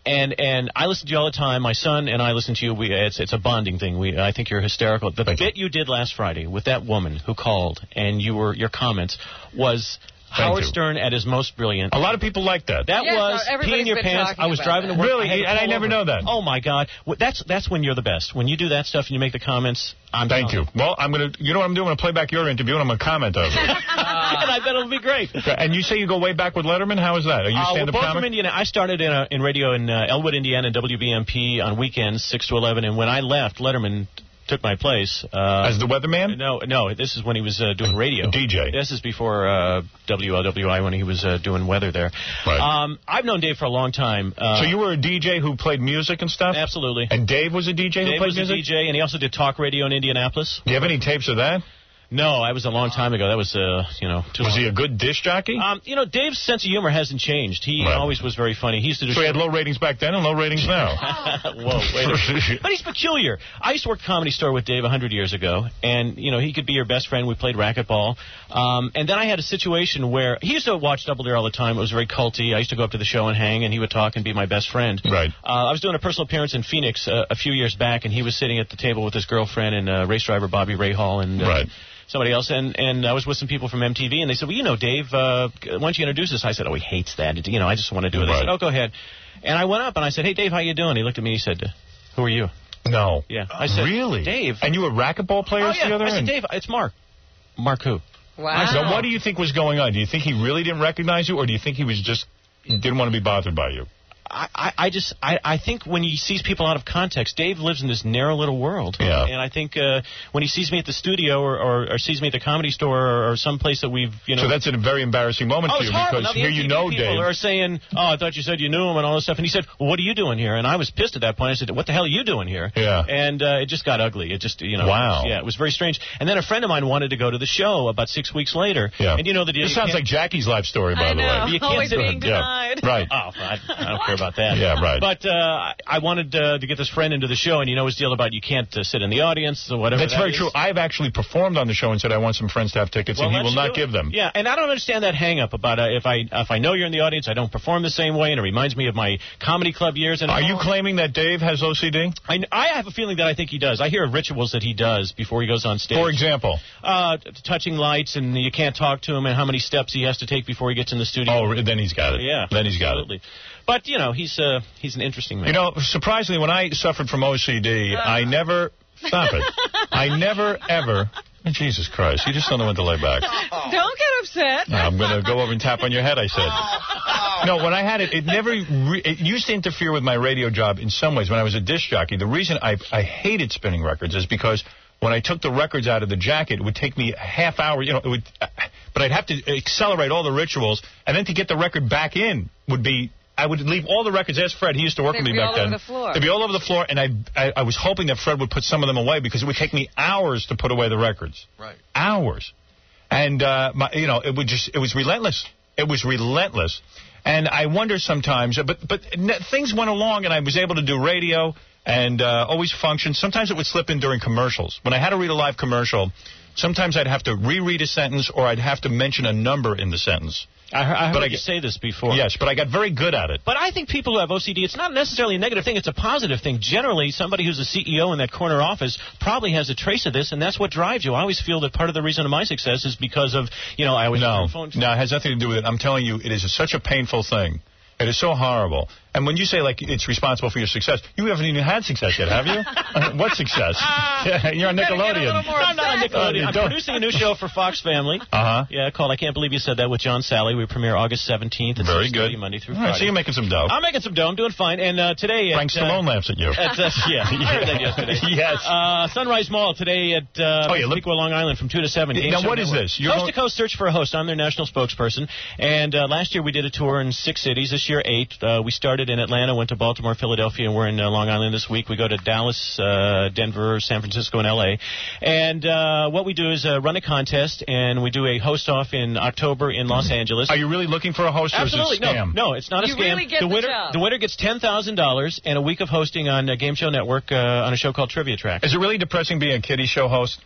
And I listen to you all the time. My son and I listen to you. It's a bonding thing. I think you're hysterical. The bit you did last Friday with that woman who called, and your comments was Howard Stern at his most brilliant. A lot of people like that. That was pee in your pants. I was driving to work. Really? And I never know that. Oh, my God. That's when you're the best. When you do that stuff and you make the comments, Thank you. Well, you know what I'm doing? I'm going to play back your interview and I'm going to comment over it. And I bet it'll be great. Okay. And you say you go way back with Letterman? How is that? Are you stand-up both comic? from Indiana. I started in radio in Elwood, Indiana, WBMP on weekends, 6 to 11. And when I left, Letterman took my place. As the weatherman? No. This is when he was doing radio. DJ. This is before WLWI when he was doing weather there. Right. I've known Dave for a long time. So you were a DJ who played music and stuff? Absolutely. And Dave was a DJ who played music? Dave was a DJ, and he also did talk radio in Indianapolis. Do you have any tapes of that? No, I was a long time ago. That was, Was he a good disc jockey? Dave's sense of humor hasn't changed. He always was very funny. He used to do. So he had low ratings back then and low ratings now. Whoa, wait a minute. But he's peculiar. I used to work at Comedy Store with Dave 100 years ago, and, he could be your best friend. We played racquetball. And then I had a situation where he used to watch Double Dare all the time. It was very culty. I used to go up to the show and hang, and he would talk and be my best friend. Right. I was doing a personal appearance in Phoenix a few years back, and he was sitting at the table with his girlfriend and race driver Bobby Rahal and somebody else, and I was with some people from MTV, and they said, well, Dave, why don't you introduce us? I said, he hates that. I just want to do it. They said, go ahead. And I went up, and I said, hey, Dave, how you doing? He looked at me, he said, who are you? No. Yeah. I said, really? Dave. And you were racquetball players together? I said, Dave, it's Mark. Mark who? Wow. So what do you think was going on? Do you think he really didn't recognize you, or do you think he didn't want to be bothered by you? I think when he sees people out of context, Dave lives in this narrow little world. Yeah. And I think when he sees me at the studio or sees me at the Comedy Store or some place that we've, So that's a very embarrassing moment for you because here you know Dave. People are saying, I thought you said you knew him and all this stuff. And he said, well, what are you doing here? And I was pissed at that point. I said, what the hell are you doing here? Yeah. And it just got ugly. It just, Wow. It was very strange. And then a friend of mine wanted to go to the show about 6 weeks later. Yeah. And this sounds like Jackie's life story, by the way. You can't always being denied. Yeah. Right. Oh, I don't care about that. Yeah, right. But I wanted to get this friend into the show, and his deal about you can't sit in the audience or whatever. That's very true. I've actually performed on the show and said I want some friends to have tickets, and he will not give them. Yeah, and I don't understand that hang-up about if I know you're in the audience, I don't perform the same way, and it reminds me of my comedy club years. And are you claiming that Dave has OCD? I have a feeling that I think he does. I hear rituals that he does before he goes on stage. For example? Touching lights, and you can't talk to him, and how many steps he has to take before he gets in the studio. Oh, then he's got it. Yeah. Then he's got it. But, he's an interesting man. Surprisingly, when I suffered from OCD, I never... Stop it. I never, ever... Jesus Christ, you just don't know when to lay back. Don't get upset. I'm going to go over and tap on your head, I said. No, when I had it, it used to interfere with my radio job in some ways when I was a disc jockey. The reason I hated spinning records is because when I took the records out of the jacket, it would take me a half hour, but I'd have to accelerate all the rituals, and then to get the record back in would be... I would leave all the records. Ask Fred. He used to work with me back then. They'd be all over the floor, and I was hoping that Fred would put some of them away because it would take me hours to put away the records. Right. Hours. And, it was relentless. It was relentless. And I wonder sometimes, but things went along, and I was able to do radio and always function. Sometimes it would slip in during commercials. When I had to read a live commercial, sometimes I'd have to reread a sentence or I'd have to mention a number in the sentence. I heard you say this before. Yes, but I got very good at it. But I think people who have OCD, it's not necessarily a negative thing. It's a positive thing. Generally, somebody who's a CEO in that corner office probably has a trace of this, and that's what drives you. I always feel that part of the reason of my success is because of, I always... No, it has nothing to do with it. I'm telling you, it is such a painful thing. It is so horrible. And when you say, like, it's responsible for your success, you haven't even had success yet, have you? What success? You're on Nickelodeon. I'm not on Nickelodeon. I'm producing a new show for Fox Family. Yeah, called I Can't Believe You Said That with John Sally. We premiere August 17th. Very good. Monday through All right, Friday. so you're making some dough. I'm making some dough. I'm doing fine. And today... Frank Stallone laughs at you. Yeah, I heard that yesterday. Yes. Sunrise Mall today at Massapequa, Long Island from 2 to 7. Now, what is this? Coast to Coast Search for a Host. I'm their national spokesperson. And last year we did a tour in 6 cities. This year, 8. We started in Atlanta, went to Baltimore, Philadelphia, and we're in Long Island this week. We go to Dallas, Denver, San Francisco, and L.A. And what we do is run a contest, and we do a host-off in October in Los Angeles. Are you really looking for a host, or is it a scam? No, it's not a scam. Really get the job. The winner gets $10,000 and a week of hosting on Game Show Network on a show called Trivia Track. Is it really depressing being a kiddie show host?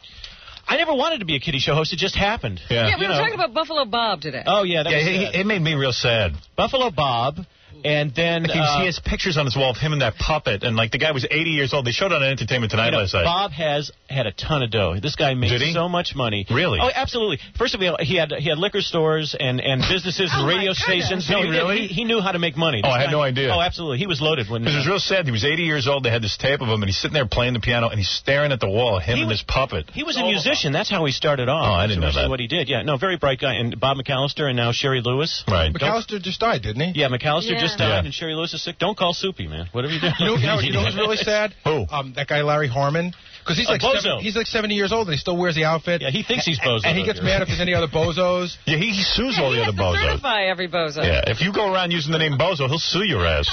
I never wanted to be a kiddie show host. It just happened. Yeah, we were talking about Buffalo Bob today. Oh, yeah. It made me real sad. Buffalo Bob. And then... he has pictures on his wall of him and that puppet, and, like, the guy was 80 years old. They showed it on Entertainment Tonight last night. Bob has had a ton of dough. This guy makes so much money. Really? Oh, absolutely. First of all, he had liquor stores and businesses and radio stations. Did he really? He knew how to make money. I had no idea. Oh, absolutely. He was loaded. It was real sad. He was 80 years old. They had this tape of him, and he's sitting there playing the piano, and he's staring at the wall, him and this puppet. He was a musician. That's how he started off. Oh, I didn't know that. What he did. Yeah, no, very bright guy. And Bob McAllister and now Sherry Lewis. Right. McAllister just died, didn't he? Yeah, McAllister just died, and Sherry Lewis is sick. Don't call Soupy, man. Whatever you do. You know who's really sad? Who? That guy Larry Harmon. Because he's like he's like 70 years old and he still wears the outfit. Yeah, he thinks he's bozo. And he gets mad if there's any other bozos. Yeah, he sues all the other bozos. Certify every bozo. Yeah, if you go around using the name bozo, he'll sue your ass.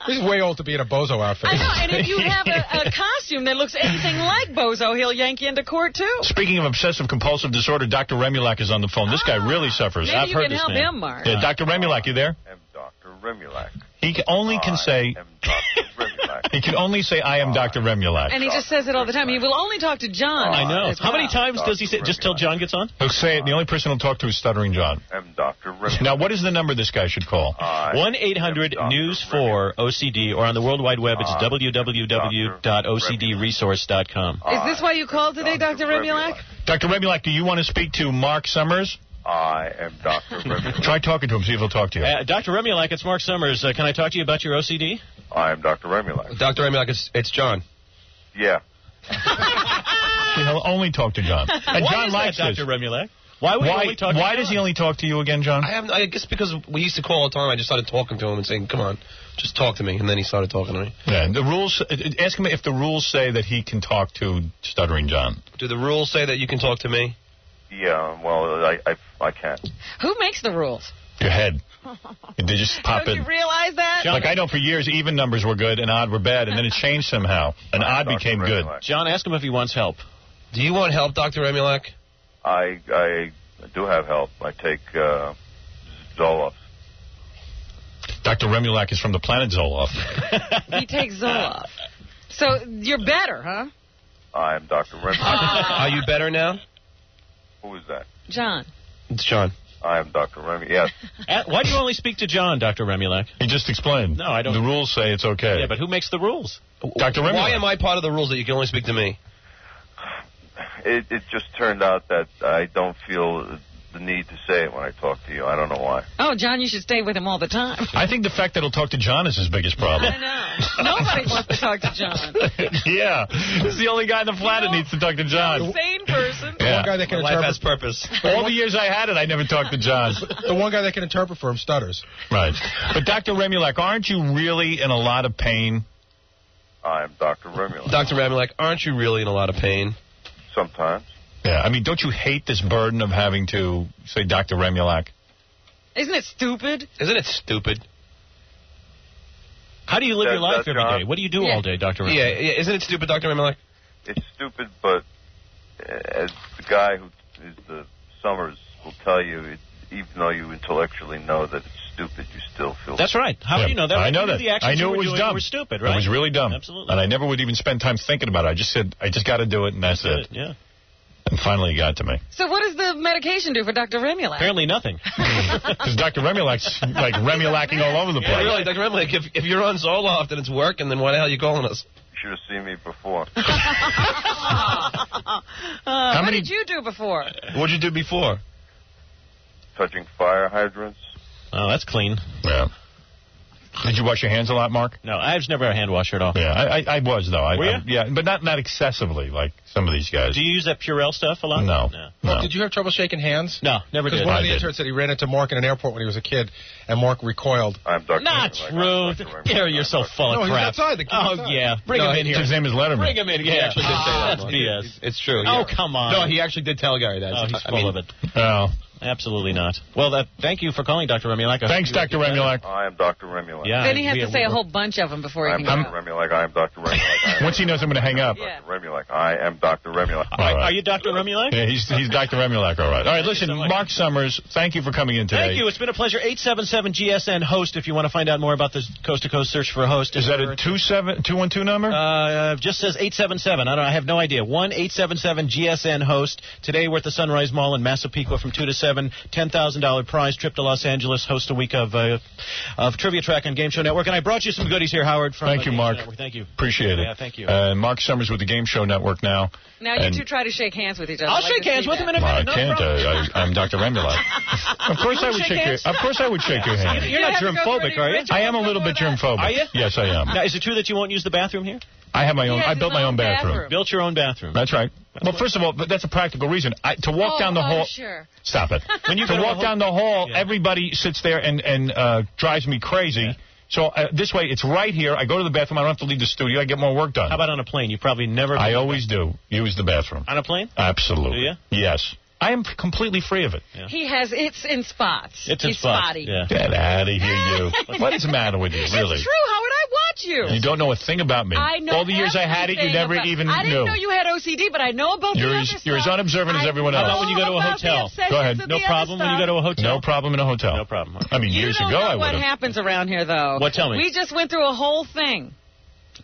He's way old to be in a bozo outfit. I know, and if you have a costume that looks anything like bozo, he'll yank you into court too. Speaking of obsessive compulsive disorder, Dr. Remulak is on the phone. This guy really suffers. Maybe you can help him, Mark. Yeah, Dr. Remulak, you there? I'm Dr. Remulak. He only can say... He can only say, I am Dr. Remulak. And he just says it all the time. He will only talk to John. I know. How many times does he say it just till John gets on? He'll say it. The only person he'll talk to is Stuttering John. I'm Dr. Remulak. Now, what is the number this guy should call? 1-800-NEWS4-OCD, or on the World Wide Web, it's www.ocdresource.com. Is this why you called today, Dr. Remulak? Dr. Remulak, do you want to speak to Mark Summers? I am Dr. Remulak. Try talking to him, see if he'll talk to you. Dr. Remulak, it's Mark Summers. Can I talk to you about your OCD? I am Dr. Remulak. Dr. Remulak, it's John. Yeah. He'll only talk to John. And Why John is likes that, this. Dr. Remulak? Why does he only talk to you again, John? I guess because we used to call all the time. I just started talking to him and saying, come on, just talk to me. And then he started talking to me. Yeah, the rules, ask him if the rules say that he can talk to Stuttering John. Do the rules say that you can talk to me? Yeah, well, I can't. Who makes the rules? Your head. They just pop Don't in. you realize that? Like, I know for years even numbers were good and odd were bad, and then it changed somehow. And odd became good. John, ask him if he wants help. Do you want help, Dr. Remulak? I do have help. I take Zoloft. Dr. Remulak is from the planet Zoloft. He takes Zoloft. So you're better, huh? I am Dr. Remulak. Are you better now? Who is that? John. It's John. I am Dr. Remulak. Yes. Why do you only speak to John, Dr. Remulak? He just explained. No, I don't. The rules say it's okay. Yeah, but who makes the rules? Dr. Remulak. Why am I part of the rules that you can only speak to me? It just turned out that I don't feel the need to say it when I talk to you. I don't know why. Oh, John, you should stay with him all the time. I think the fact that he'll talk to John is his biggest problem. I know. Nobody wants to talk to John. Yeah. He's the only guy on the planet needs to talk to John. Sane person. Yeah. One guy that can Life interpret has purpose. All the years I had it, I never talked to John. The one guy that can interpret for him stutters. Right. But Dr. Remulak, aren't you really in a lot of pain? I am Dr. Remulak. Dr. Remulak, aren't you really in a lot of pain? Sometimes. Yeah, I mean, don't you hate this burden of having to say Dr. Remulak? Isn't it stupid? Isn't it stupid? How do you live your life every day? What do you do all day, Dr. Remulak? Yeah, isn't it stupid, Dr. Remulak? It's stupid, but as the guy who is the Summers will tell you, even though you intellectually know that it's stupid, you still feel... That's right. How do you know that? I know that. The actions I knew you it were was doing dumb. Were stupid, right? It was really dumb. Absolutely. And I never would even spend time thinking about it. I just said, I just got to do it, and that's it. Yeah. And finally, it got to me. So what does the medication do for Dr. Remulak? Apparently nothing. Because Dr. Remulak's like Remulaking all over the place. Yeah, really, Dr. Remulak, if you're on Zoloft and it's working, then why the hell are you calling us? You should have seen me before. What did you do before? What did you do before? Touching fire hydrants. Oh, that's clean. Yeah. Did you wash your hands a lot, Mark? No, I was never a hand washer at all. Yeah, I was, though. Were you? Yeah, but not excessively like some of these guys. Do you use that Purell stuff a lot? No. Mark, did you have trouble shaking hands? No, never did. Because one of the interns said he ran into Mark in an airport when he was a kid, and Mark recoiled. I'm Dr. Not true. Gary, you're so full of crap. He's outside. The kid's outside. Yeah. Bring him in here. His name is Letterman. Bring him in here. He actually did say that. That's BS. It's true. Oh, come on. No, he actually did tell Gary that. Oh, he's full of it. Oh. Absolutely not. Well, thank you for calling, Dr. Remulak. Thanks, Dr. Remulak. I am Dr. Remulak. Yeah, then he has to say a whole bunch of them before he can go. I am Dr. Remulak. I am Dr. Remulak. Once he knows I'm going to hang up. Dr. Remulak. I am Dr. Remulak. Are you Dr. Remulak? Yeah, he's Dr. Remulak, all right. All right, listen, Mark Summers, thank you for coming in today. Thank you. It's been a pleasure. 877-GSN-HOST if you want to find out more about this coast-to-coast search for a host. Is that a 212 number? Just says 877. I have no idea. 1-877-GSN-HOST. Today we're at the Sunrise Mall in Massapequa from 2 to 7. $10,000 prize, trip to Los Angeles, host a week of Trivia Track on Game Show Network. And I brought you some goodies here, Howard. From Thank you, Mark. Thank you. Appreciate it. Yeah, thank you. Mark Summers with the Game Show Network now. Now you two try to shake hands with each other. I'll shake hands with him in a minute. I can't. I'm Dr. Remulak. Of course I would shake your. Of course I would shake your hand. You're not germphobic, are you? I am a little bit germphobic. Are you? Yes, I am. Now, is it true that you won't use the bathroom here? I have my own. I built my own bathroom. Built your own bathroom. That's right. Well, first of all, but that's a practical reason. To walk down the hall. Sure. Stop it. When you to walk down the hall, everybody sits there and drives me crazy. Yeah. So this way, it's right here. I go to the bathroom. I don't have to leave the studio. I get more work done. How about on a plane? You probably never. I always do. Use the bathroom. On a plane? Absolutely. Do you? Yes. I am completely free of it. Yeah. He has it's in spots. It's in spots. Spotty. Yeah. Get out of here, you. What is the matter with you, really? It's true, Howard. I watch you. You don't know a thing about me. I know all the years I had it, you never even knew. I didn't know you had OCD, but I know about the other stuff. You're as unobservant as everyone else. How about when you go to a hotel? Go ahead. No problem when you go to a hotel? No problem in a hotel. No problem. I mean, years ago I would have. You don't know what happens around here, though. What? Tell me. We just went through a whole thing.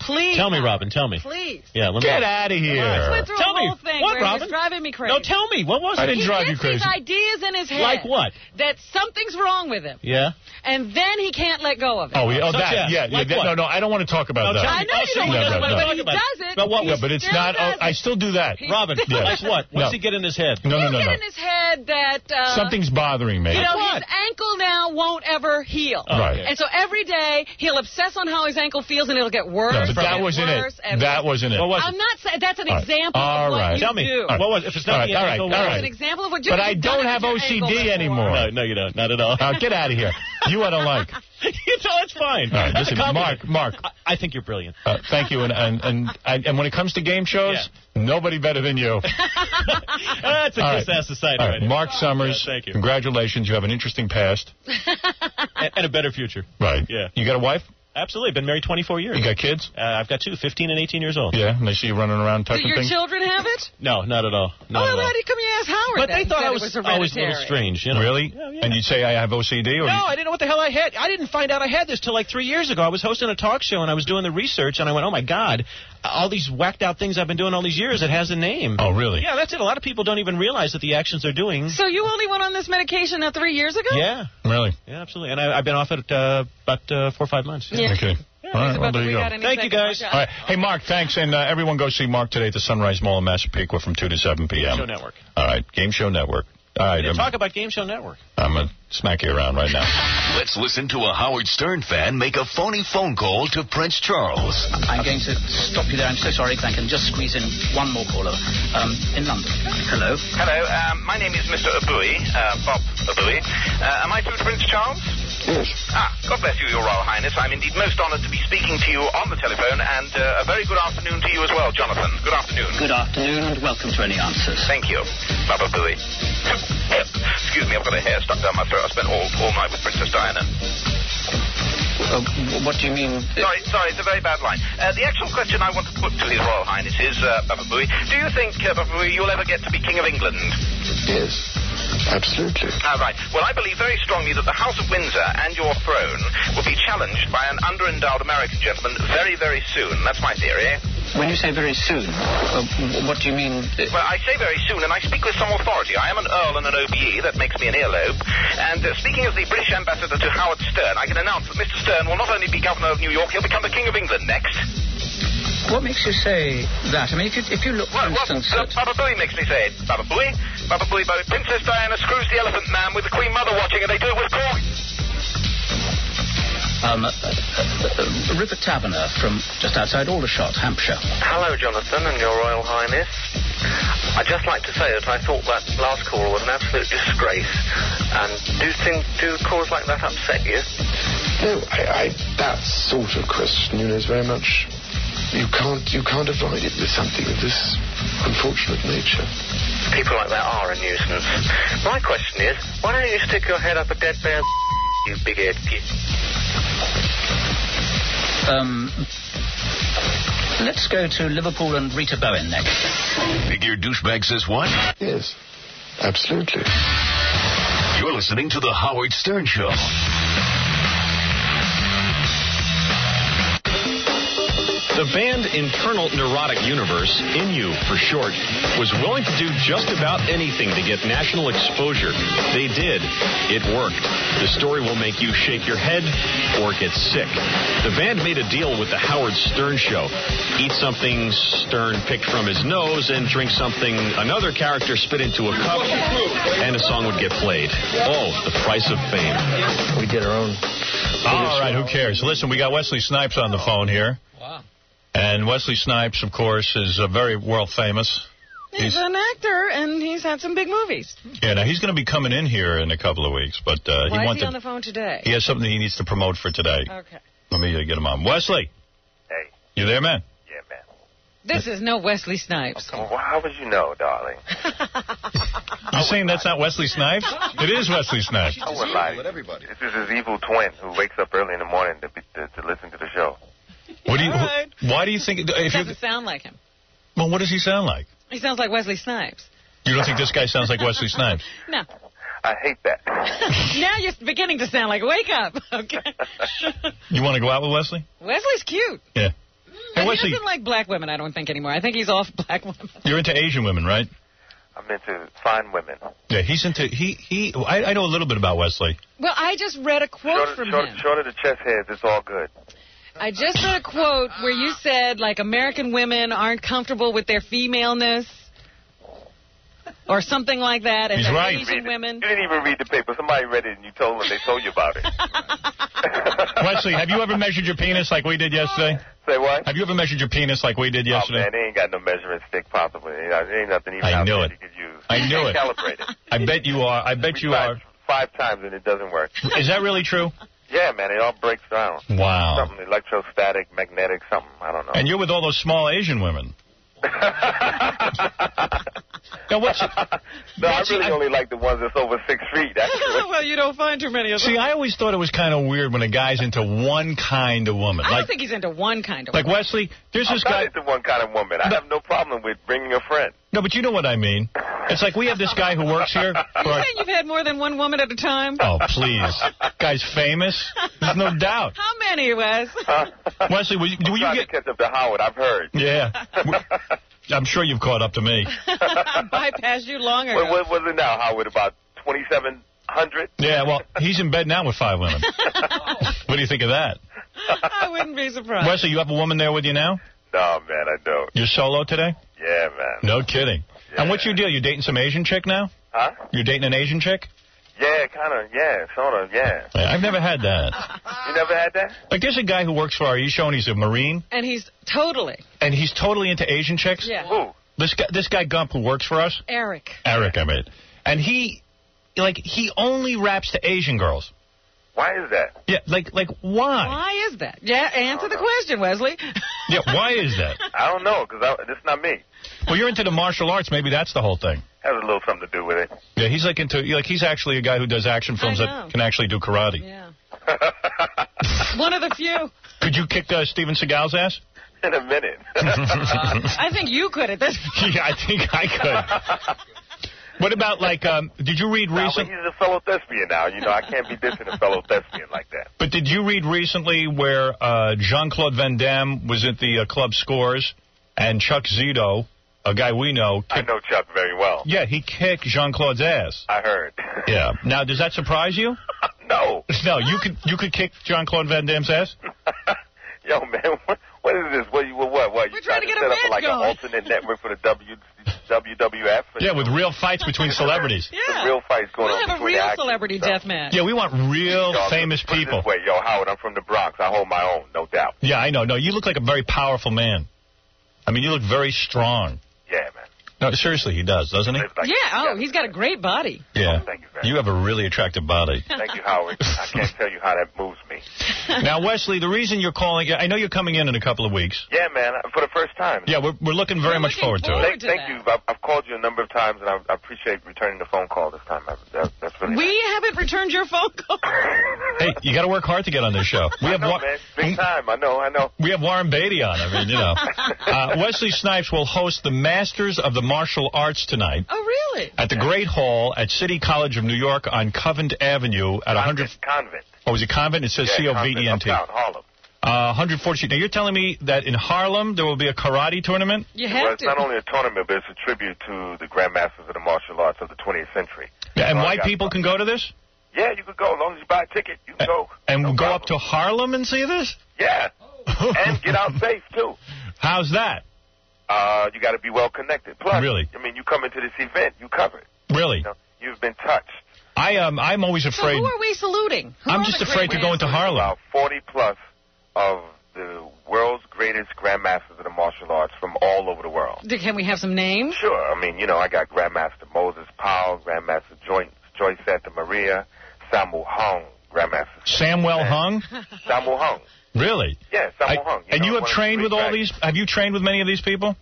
Please. Tell me, Robin. Tell me. Please. Yeah, let me get out of here. Tell me. What, Robin? It's driving me crazy. No, tell me. What was it? I didn't drive you crazy. He gets these ideas in his head. Like what? That something's wrong with him. Yeah. And then he can't let go of it. Oh, that. Yeah. Like No, I don't want to talk about that. I know you don't want to talk about it, but he does it. But what? Yeah, but it's not. I still do that. Robin, like what? What's he get in his head? No. He get in his head that something's bothering me. You know, his ankle now won't ever heal. Right. And so every day he'll obsess on how his ankle feels, and it'll get worse. No, but that wasn't it. That wasn't it. I'm not saying that's an example of what you Tell me. do. What was if it's not the ankle? That's an example of what you do. But I don't have OCD anymore. No, you don't. Not at all. Get out of here. You I don't like. It's fine. All right, listen, Mark. I think you're brilliant. Thank you. And when it comes to game shows, nobody better than you. That's a kiss-ass society right now. Mark Summers, thank you. Congratulations. You have an interesting past. and a better future. Right. Yeah. You got a wife? Absolutely. Been married 24 years. You got kids? I've got 2, 15 and 18 years old. Yeah, and they see you running around touching things? Do your children have it? No, not at all. How come you asked Howard? But they thought I was always a little strange. You know? Really? Yeah. And you'd say I have OCD? Or no, I didn't know what the hell I had. I didn't find out I had this till like 3 years ago. I was hosting a talk show and I was doing the research and I went, oh my God, all these whacked out things I've been doing all these years, it has a name. Oh, really? Yeah, that's it. A lot of people don't even realize that the actions they're doing. So you only went on this medication 3 years ago? Yeah. Really? Yeah, absolutely. And I've been off it about 4 or 5 months. Yeah. Okay. Yeah, all right, well, there you go. Thank you, guys. All right. Hey, Mark, thanks. And everyone go see Mark today at the Sunrise Mall in Massapequa from 2 to 7 p.m. Game Show Network. All right. Game Show Network. All right. Talk about Game Show Network. I'm going to smack you around right now. Let's listen to a Howard Stern fan make a phony phone call to Prince Charles. I'm going to stop you there. I'm so sorry. I can just squeeze in one more caller. In London. Hello. Hello. My name is Mr. Abui, Bob Abui. Am I through to Prince Charles? Yes. God bless you, Your Royal Highness. I'm indeed most honoured to be speaking to you on the telephone, and a very good afternoon to you as well, Jonathan. Good afternoon. Good afternoon, and welcome to Any Answers. Thank you, Bob Abui. Excuse me, I've got a hair stuck down my throat. I spent all night with Princess Diana. What do you mean? Sorry, it's a very bad line. The actual question I want to put to His Royal Highness is, Baba Booey, do you think, Baba Booey, you'll ever get to be King of England? Yes, absolutely. Right. Well, I believe very strongly that the House of Windsor and your throne will be challenged by an under-endowed American gentleman very, very soon. That's my theory. When you say very soon, what do you mean? Well, I say very soon, and I speak with some authority. I am an Earl and an OBE. That makes me an earlobe. And speaking as the British ambassador to Howard Stern, I can announce that Mr. Stern will not only be governor of New York, he'll become the King of England next. What makes you say that? I mean, if you look, for instance... Baba Booey makes me say it. Baba Booey, Princess Diana screws the Elephant Man with the Queen Mother watching, and they do it with cork. Rupert Taverner from just outside Aldershot, Hampshire. Hello, Jonathan and your Royal Highness. I'd just like to say that I thought that last caller was an absolute disgrace. And do calls like that upset you? No, that sort of question, is very much... You can't avoid it with something of this unfortunate nature. People like that are a nuisance. My question is, why don't you stick your head up a dead bear's you big-eared git? Let's go to Liverpool and Rita Bowen next. Big-eared douchebag says what? Yes, absolutely. You're listening to The Howard Stern Show. The band Internal Neurotic Universe, INU for short, was willing to do just about anything to get national exposure. They did. It worked. The story will make you shake your head or get sick. The band made a deal with the Howard Stern Show. Eat something Stern picked from his nose and drink something another character spit into a cup, and a song would get played. Oh, the price of fame. We did our own. All right, who cares? Listen, we got Wesley Snipes on the phone here. Wow. And Wesley Snipes, of course, is very world famous. He's an actor, and he's had some big movies. Yeah, now he's going to be coming in here in a couple of weeks, but Why is he on the phone today? He has something he needs to promote for today. Okay. Let me get him on. Wesley. Hey. You there, man? Yeah, man. This is no Wesley Snipes. Well, how would you know, darling? You're saying that's not Wesley Snipes? It is Wesley Snipes. I wouldn't lie to you. This is his evil twin who wakes up early in the morning to listen to the show. What do you? Why do you think? It doesn't sound like him. Well, what does he sound like? He sounds like Wesley Snipes. You don't think this guy sounds like Wesley Snipes? No. I hate that. Now you're beginning to sound like, wake up, okay? You want to go out with Wesley? Wesley's cute. Yeah. But Hey, Wesley, he doesn't like black women, I don't think, anymore. I think he's off black women. you're into Asian women, right? I'm into fine women. Yeah, he's into... I know a little bit about Wesley. Well, I just read a quote from him. Short of the chest hairs, it's all good. I just read a quote where you said, like, American women aren't comfortable with their femaleness. Or something like that. And He's right. Asian women. You didn't even read the paper. Somebody read it and you told them they told you about it. Wesley, have you ever measured your penis like we did yesterday? Say what? Have you ever measured your penis like we did yesterday? Oh, man, they ain't got no measuring stick, possibly. There ain't nothing even out there you could use. I knew it. Calibrate it. I bet you are. I bet you are. 5 times and it doesn't work. Is that really true? Yeah, man, it all breaks down. Wow. Something electrostatic, magnetic, something. I don't know. And you're with all those small Asian women. Now, I really only like the ones that's over 6 feet, actually. Well, you don't find too many of them. See, I always thought it was kind of weird when a guy's into one kind of woman. I don't think he's into one kind of like woman. Wesley, there's this I'm guy... not into one kind of woman. I have no problem with bringing a friend. No, but you know what I mean. It's like we have this guy who works here. Are you saying you've had more than one woman at a time? Oh, please. Guy's famous. There's no doubt. How many, Wes? Wesley, will you get... to catch up to Howard, I've heard. Yeah. I'm sure you've caught up to me. I bypassed you long ago. What was it now, Howard? About 2,700? Yeah, well, he's in bed now with 5 women. What do you think of that? I wouldn't be surprised. Wesley, you have a woman there with you now? No, man, I don't. You're solo today? Yeah, man. No kidding. Yeah. And what's your deal? You dating some Asian chick now? Huh? You dating an Asian chick? Yeah, kind of, yeah, sort of, yeah. I've never had that. You never had that? Like, there's a guy who works for our E! Show, and he's a Marine. And he's totally into Asian chicks? Yeah. Who? This guy Gump who works for us? Eric, I mean. And he only raps to Asian girls. Why is that? Yeah, like why? Why is that? Yeah, answer the question, Wesley. Yeah, why is that? I don't know, because it's not me. Well, you're into the martial arts. Maybe that's the whole thing. Has a little something to do with it. Yeah, he's he's actually a guy who does action films that can actually do karate. Yeah. One of the few. Could you kick Steven Seagal's ass? In a minute. I think you could at this point. Yeah, I think I could. What about, did you read recently? He's a fellow thespian now. I can't be dissing a fellow thespian like that. But did you read recently where Jean-Claude Van Damme was at the Club Scores and Chuck Zito, a guy we know... I know Chuck very well. Yeah, he kicked Jean-Claude's ass. I heard. Yeah. Now, does that surprise you? No. No, you could kick Jean-Claude Van Damme's ass? Yo, man, what is this? What? We're trying to get set a up match an alternate network for the WWF. Yeah, with real fights between celebrities. Some real fights going We'll on have a between real the actors celebrity and stuff. death match. Yeah, we want real famous Put it people. this way, yo, Howard, I'm from the Bronx. I hold my own, no doubt. Yeah, I know. No, you look like a very powerful man. I mean, you look very strong. Yeah, man. No, seriously, he does, doesn't he? He's got a great body. Yeah. Thank you You have a really attractive body. Thank you, Howard. I can't tell you how that moves me. Now, Wesley, the reason you're calling, I know you're coming in a couple of weeks. Yeah, man, for the first time. Yeah, we're looking very much forward to it. Thank you. I've called you a number of times, and I appreciate returning the phone call this time. That's really We haven't returned your phone call. Hey, you got to work hard to get on this show. We have man. Big time. I know. We have Warren Beatty on. I mean, you know. Wesley Snipes will host the Masters of the Martial Arts tonight. Oh, really? At the Great Hall at City College of New York on Covent Avenue at 100. Convent. Oh, is it Convent? It says C-O-V-E-N-T. Uptown, Harlem. 140. Now, you're telling me that in Harlem there will be a karate tournament? Well, it's not only a tournament, but it's a tribute to the grandmasters of the martial arts of the 20th century. Yeah, and white people can go to this? Yeah, you could go. As long as you buy a ticket, you can go. And we'll go up to Harlem and see this? Yeah. And get out safe, too. How's that? You got to be well connected. Plus, really? I mean, you come into this event, you cover it. Really? You know, you've been touched. I'm always afraid. So who are we saluting? I'm just afraid to go into Harlem. About 40 plus of the world's greatest grandmasters of the martial arts from all over the world. Can we have some names? Sure. I mean, you know, I got Grandmaster Moses Powell, Grandmaster Joy Santa Maria, Sammo Hung, Grandmaster. Samuel Hung? Sammo Hung. Really? Yeah, Sammo Hung. And you have trained with all these? Have you trained with many of these people?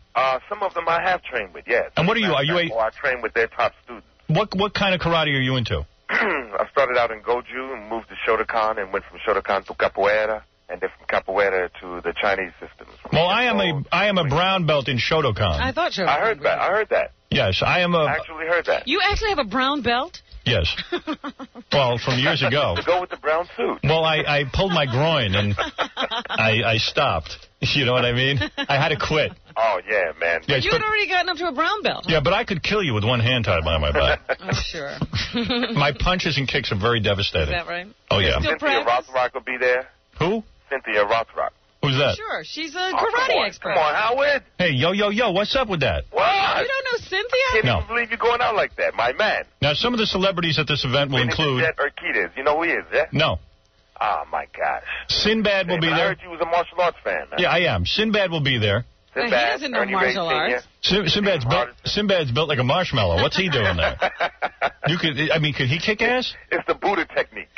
Some of them I have trained with, yes. And what are you? Are you I train with their top students. What kind of karate are you into? I started out in Goju and moved to Shotokan and went from Shotokan to Capoeira, and then from Capoeira to the Chinese systems. Well, I am a brown belt in Shotokan. I thought Shotokan. I heard that. Yes, I am I actually heard that. You actually have a brown belt? Yes. Well, from years ago. To go with the brown suit. Well, I pulled my groin and I stopped. You know what I mean? I had to quit. Oh, yeah, man. Yes, you had already gotten up to a brown belt. Yeah, but I could kill you with one hand tied behind my back. Oh, sure. My punches and kicks are very devastating. Is that right? Oh, yeah. Cynthia Rothrock will be there. Who? Cynthia Rothrock. Who's that? Sure, she's a karate expert. Come on, Howard. Hey, yo, what's up with that? What? You don't know Cynthia? Can't even believe you're going out like that, my man. Now, some of the celebrities at this event will include... Jet Urquidez. You know who he is, yeah? No. Oh, my gosh. Sinbad will be I there. heard you was a martial arts fan. Man. Yeah, I am. Sinbad will be there. He doesn't know martial arts. Sinbad's built like a marshmallow. What's he doing there? Could he kick ass? It's the Buddha technique.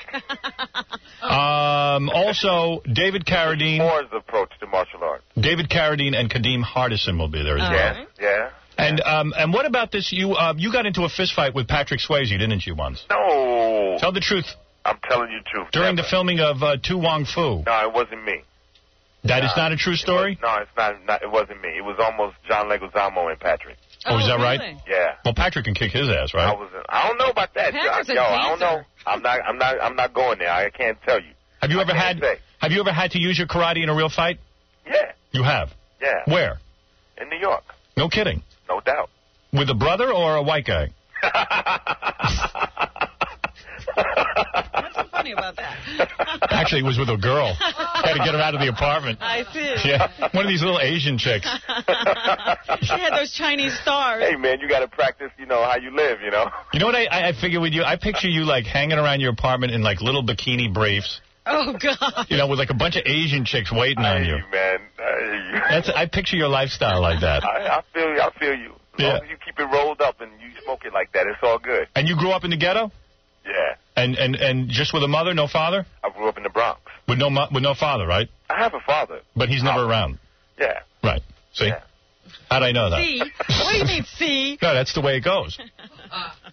Also, David Carradine. Moore's approach to martial arts. David Carradine and Kadeem Hardison will be there as well. Yeah. And what about this? You got into a fist fight with Patrick Swayze, didn't you, once? No. Tell the truth. I'm telling you the truth. During the filming of Tu Wong Fu. No, it wasn't me. That is not a true story? It's not. It wasn't me. It was almost John Leguizamo and Patrick. Oh, is that right? Yeah. Well, Patrick can kick his ass, right? I don't know about that. Patrick's a I don't know. I'm not going there. I can't tell you. Have you ever had to use your karate in a real fight? Yeah. You have? Yeah. Where? In New York. No kidding. No doubt. With a brother or a white guy? What's so funny about that? Actually, it was with a girl. Had to get her out of the apartment. I see. Yeah, one of these little Asian chicks. She had those Chinese stars. Hey, man, you got to practice, how you live, You know what I figure with you? I picture you, like, hanging around your apartment in, like, little bikini briefs. Oh, God. With, like, a bunch of Asian chicks waiting on you. Man. I picture your lifestyle like that. I feel you. As long as you keep it rolled up and you smoke it like that, it's all good. And you grew up in the ghetto? Yeah. And just with a mother, no father? I grew up in the Bronx. With no father, right? I have a father. But he's never around? Yeah. Right. See? Yeah. How'd I know that? See? What do you mean, see? No, that's the way it goes.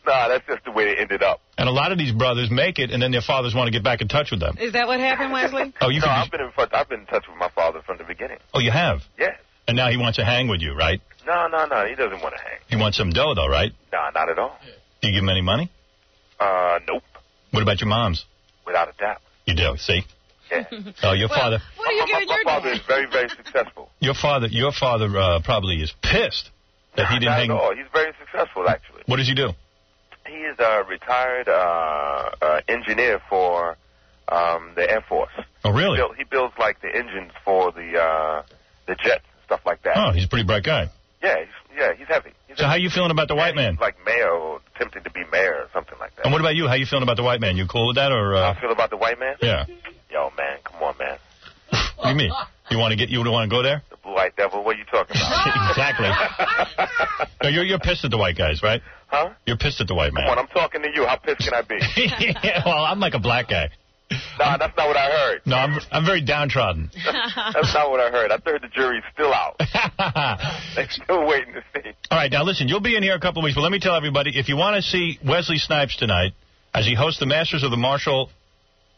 Nah, that's just the way it ended up. And a lot of these brothers make it, and then their fathers want to get back in touch with them. Is that what happened, Wesley? I've been in touch with my father from the beginning. Oh, you have? Yes. And now he wants to hang with you, right? No, he doesn't want to hang. He wants some dough, though, right? Nah, not at all. Do you give him any money? Nope. What about your mom's? Without a doubt. You do, see? Yeah. Oh, your father. What are you giving your My father is very, very successful. Your father probably is pissed that he didn't hang. Not at all. He's very successful, actually. What does he do? He is a retired engineer for the Air Force. Oh, really? He builds like the engines for the jets and stuff like that. Oh, he's a pretty bright guy. he's heavy. So how you feeling about the white man? He's like mayor or attempting to be mayor or something like that. And what about you? How you feeling about the white man? You cool with that or? How I feel about the white man? Yeah. Yo, man, come on, man. What do you mean? You want to go there? The blue-eyed devil. What are you talking about? Exactly. No, you're pissed at the white guys, right? Huh? You're pissed at the white man. Come on, I'm talking to you. How pissed can I be? Yeah, well, I'm like a black guy. Nah, that's not what I heard. No, I'm very downtrodden. That's not what I heard. I heard the jury's still out. They're still waiting to see. All right, now listen, you'll be in here a couple of weeks, but let me tell everybody, if you want to see Wesley Snipes tonight, as he hosts the Masters of the Martial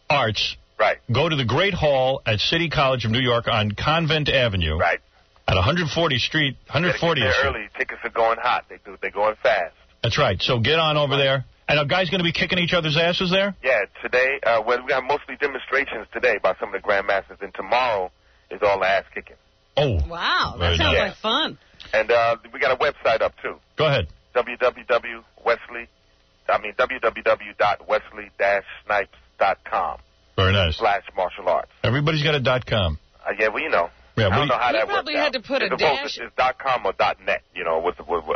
Arts, right, go to the Great Hall at City College of New York on Convent Avenue. Right. At 140th Street, 140th Street. Early. Tickets are going hot. They're going fast. That's right. So get on over there. And are guys going to be kicking each other's asses there? Yeah, today, we have mostly demonstrations today by some of the grandmasters, and tomorrow is all the ass kicking. Oh. Wow, that sounds like fun. And we got a website up, too. Go ahead. www.wesley-snipes.com. Very nice. /martial arts. Everybody's got a .com. Yeah, well, you know. Yeah, I don't know how that works. You probably had to put a dash. It's .com or .net, you know,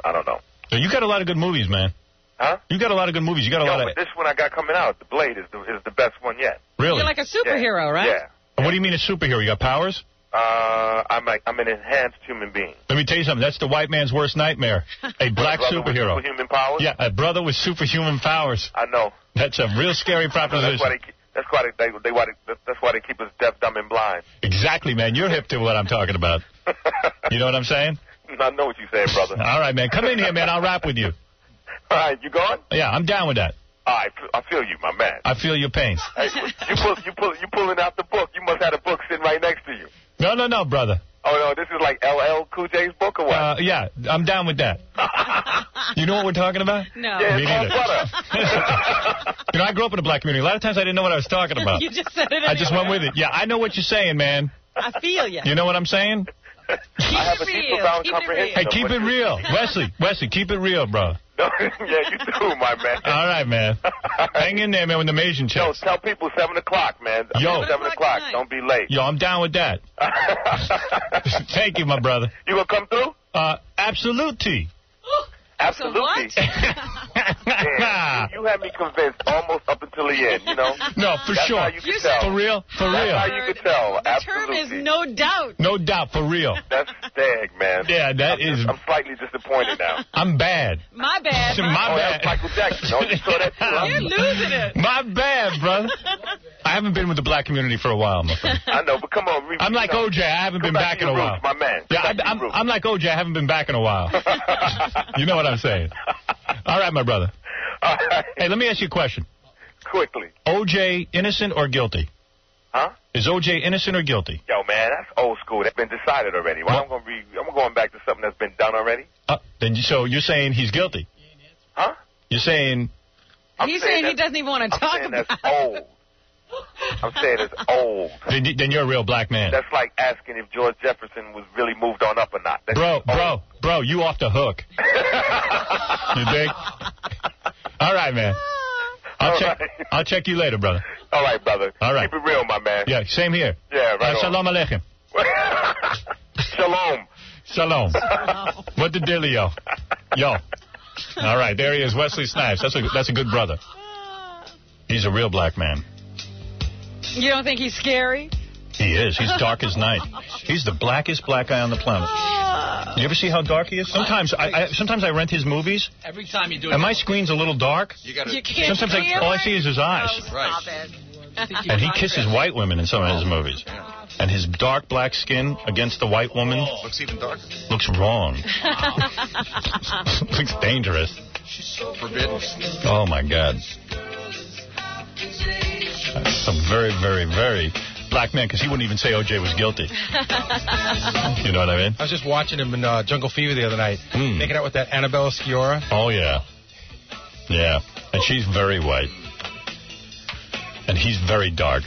I don't know. So you got a lot of good movies, man. Huh? You got a lot of good movies. You got a lot of... But this one I got coming out, The Blade, is the best one yet. Really? You're like a superhero, right? Yeah. And what do you mean a superhero? You got powers? I'm an enhanced human being. Let me tell you something. That's the white man's worst nightmare. A black superhero. With superhuman powers? Yeah, a brother with superhuman powers. I know. That's a real scary proposition. That's why they keep us deaf, dumb, and blind. Exactly, man. You're hip to what I'm talking about. You know what I'm saying? I know what you're saying, brother. All right, man. Come in here, man. I'll rap with you. All right, you going? Yeah, I'm down with that. All right, I feel you, my man. I feel your pain. Hey, you pulling out the book. You must have a book sitting right next to you. No, brother. Oh, no, this is like LL Cool J's book or what? Yeah, I'm down with that. You know what we're talking about? No. Yeah, Me neither. You know, I grew up in a black community. A lot of times I didn't know what I was talking about. You just said it I just went with it. Yeah, I know what you're saying, man. I feel you. You know what I'm saying? I have a deep, profound comprehension. Hey, keep it real. Wesley, keep it real, bro. Yeah, you do, my man. All right, man. Hang in there, man, with the Asian chicks. Yo, tell people 7 o'clock, man. 7 o'clock. Don't be late. Yo, I'm down with that. Thank you, my brother. You gonna come through? Absolutely. Absolutely. You had me convinced almost up until the end, you know? No, for That's sure. How you can tell. For real? For real. That's how you can tell. The term is no doubt. No doubt, for real. That's stag, man. Yeah, I'm slightly disappointed now. I'm bad. My bad. My bad. That's Michael Jackson. No, you saw that too. You're losing it. My bad, brother. I haven't been with the black community for a while, my friend. I know, but come on. I'm like OJ. I haven't been back in a while. My man. Yeah, I'm like OJ. I haven't been back in a while. You know what I'm saying? All right, my brother. All right. Hey, let me ask you a question. Quickly. OJ innocent or guilty? Huh? Is OJ innocent or guilty? Yo, man, that's old school. That's been decided already. I'm going back to something that's been done already. So you're saying he's guilty? Huh? You're saying... He's saying he doesn't even want to talk about it. That's old. I'm saying it's old. Then you're a real black man. That's like asking if George Jefferson was really moved on up or not. That's Bro, you off the hook. You dig? All right, man. I'll check you later, brother. All right, brother. All right. Keep it real, my man. Yeah, same here. Yeah, right on. Shalom aleichem. Shalom. What the dealio? Yo. All right, there he is, Wesley Snipes. That's a good brother. He's a real black man. You don't think he's scary? He is. He's dark as night. He's the blackest black guy on the planet. You ever see how dark he is? Sometimes I rent his movies. Every time you do it. And my screen's a little dark. You can't sometimes all I see is his eyes. Right. And he kisses white women in some of his movies. And his dark black skin against the white woman looks even darker. Looks wrong. Looks dangerous. She's so forbidden. Oh my God. That's a very, very, very black man, because he wouldn't even say OJ was guilty. You know what I mean? I was just watching him in Jungle Fever the other night, making out with that Annabella Sciorra. Oh, yeah. Yeah. And she's very white. And he's very dark.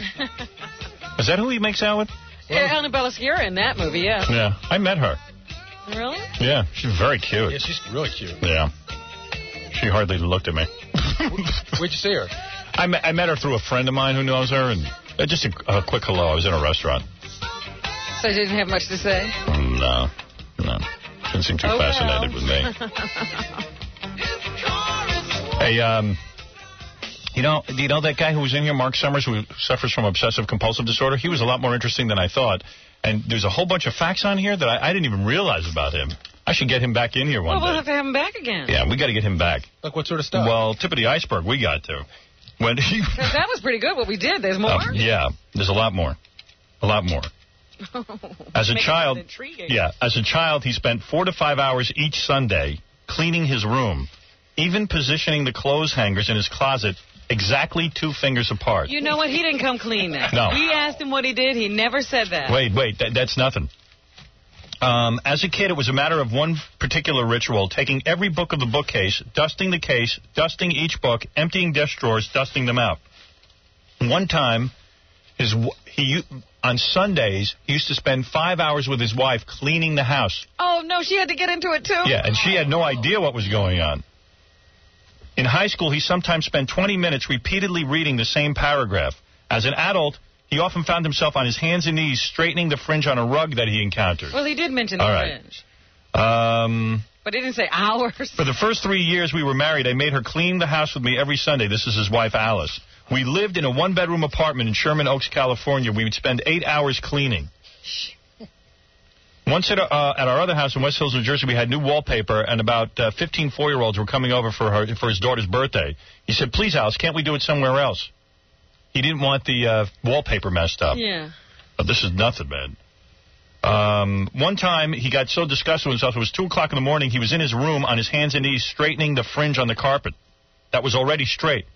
Is that who he makes out with? Yeah, Annabella Sciorra in that movie, yeah. Yeah. I met her. Really? Yeah. She's very cute. Yeah, she's really cute. Yeah. She hardly looked at me. Where'd you see her? I met her through a friend of mine who knows her, and just a quick hello. I was in a restaurant. So you didn't have much to say? No. Didn't seem too fascinated with me. Hey, do you know that guy who was in here, Mark Summers, who suffers from obsessive-compulsive disorder? He was a lot more interesting than I thought. And there's a whole bunch of facts on here that I didn't even realize about him. I should get him back in here one day. Well, we'll have to have him back again. Yeah, we got to get him back. Like what sort of stuff? Well, tip of the iceberg, we got to. That was pretty good, what we did. There's more? Yeah, there's a lot more. A lot more. As a child, he spent 4 to 5 hours each Sunday cleaning his room, even positioning the clothes hangers in his closet exactly 2 fingers apart. You know what? He didn't come clean that. No. We asked him what he did. He never said that. Wait, that's nothing. As a kid, it was a matter of one particular ritual, taking every book of the bookcase, dusting the case, dusting each book, emptying desk drawers, dusting them out. One time, on Sundays, he used to spend 5 hours with his wife cleaning the house. Oh, no, she had to get into it, too? Yeah, and she had no idea what was going on. In high school, he sometimes spent 20 minutes repeatedly reading the same paragraph. As an adult, he often found himself on his hands and knees straightening the fringe on a rug that he encountered. Well, he did mention the fringe. But he didn't say hours. For the first 3 years we were married, I made her clean the house with me every Sunday. This is his wife, Alice. We lived in a 1-bedroom apartment in Sherman Oaks, California. We would spend 8 hours cleaning. Once at our other house in West Hills, New Jersey, we had new wallpaper, and about 15 4-year-olds were coming over for his daughter's birthday. He said, please, Alice, can't we do it somewhere else? He didn't want the wallpaper messed up. Yeah. But this is nothing, man. One time, he got so disgusted with himself, it was 2 o'clock in the morning, he was in his room on his hands and knees straightening the fringe on the carpet. That was already straight.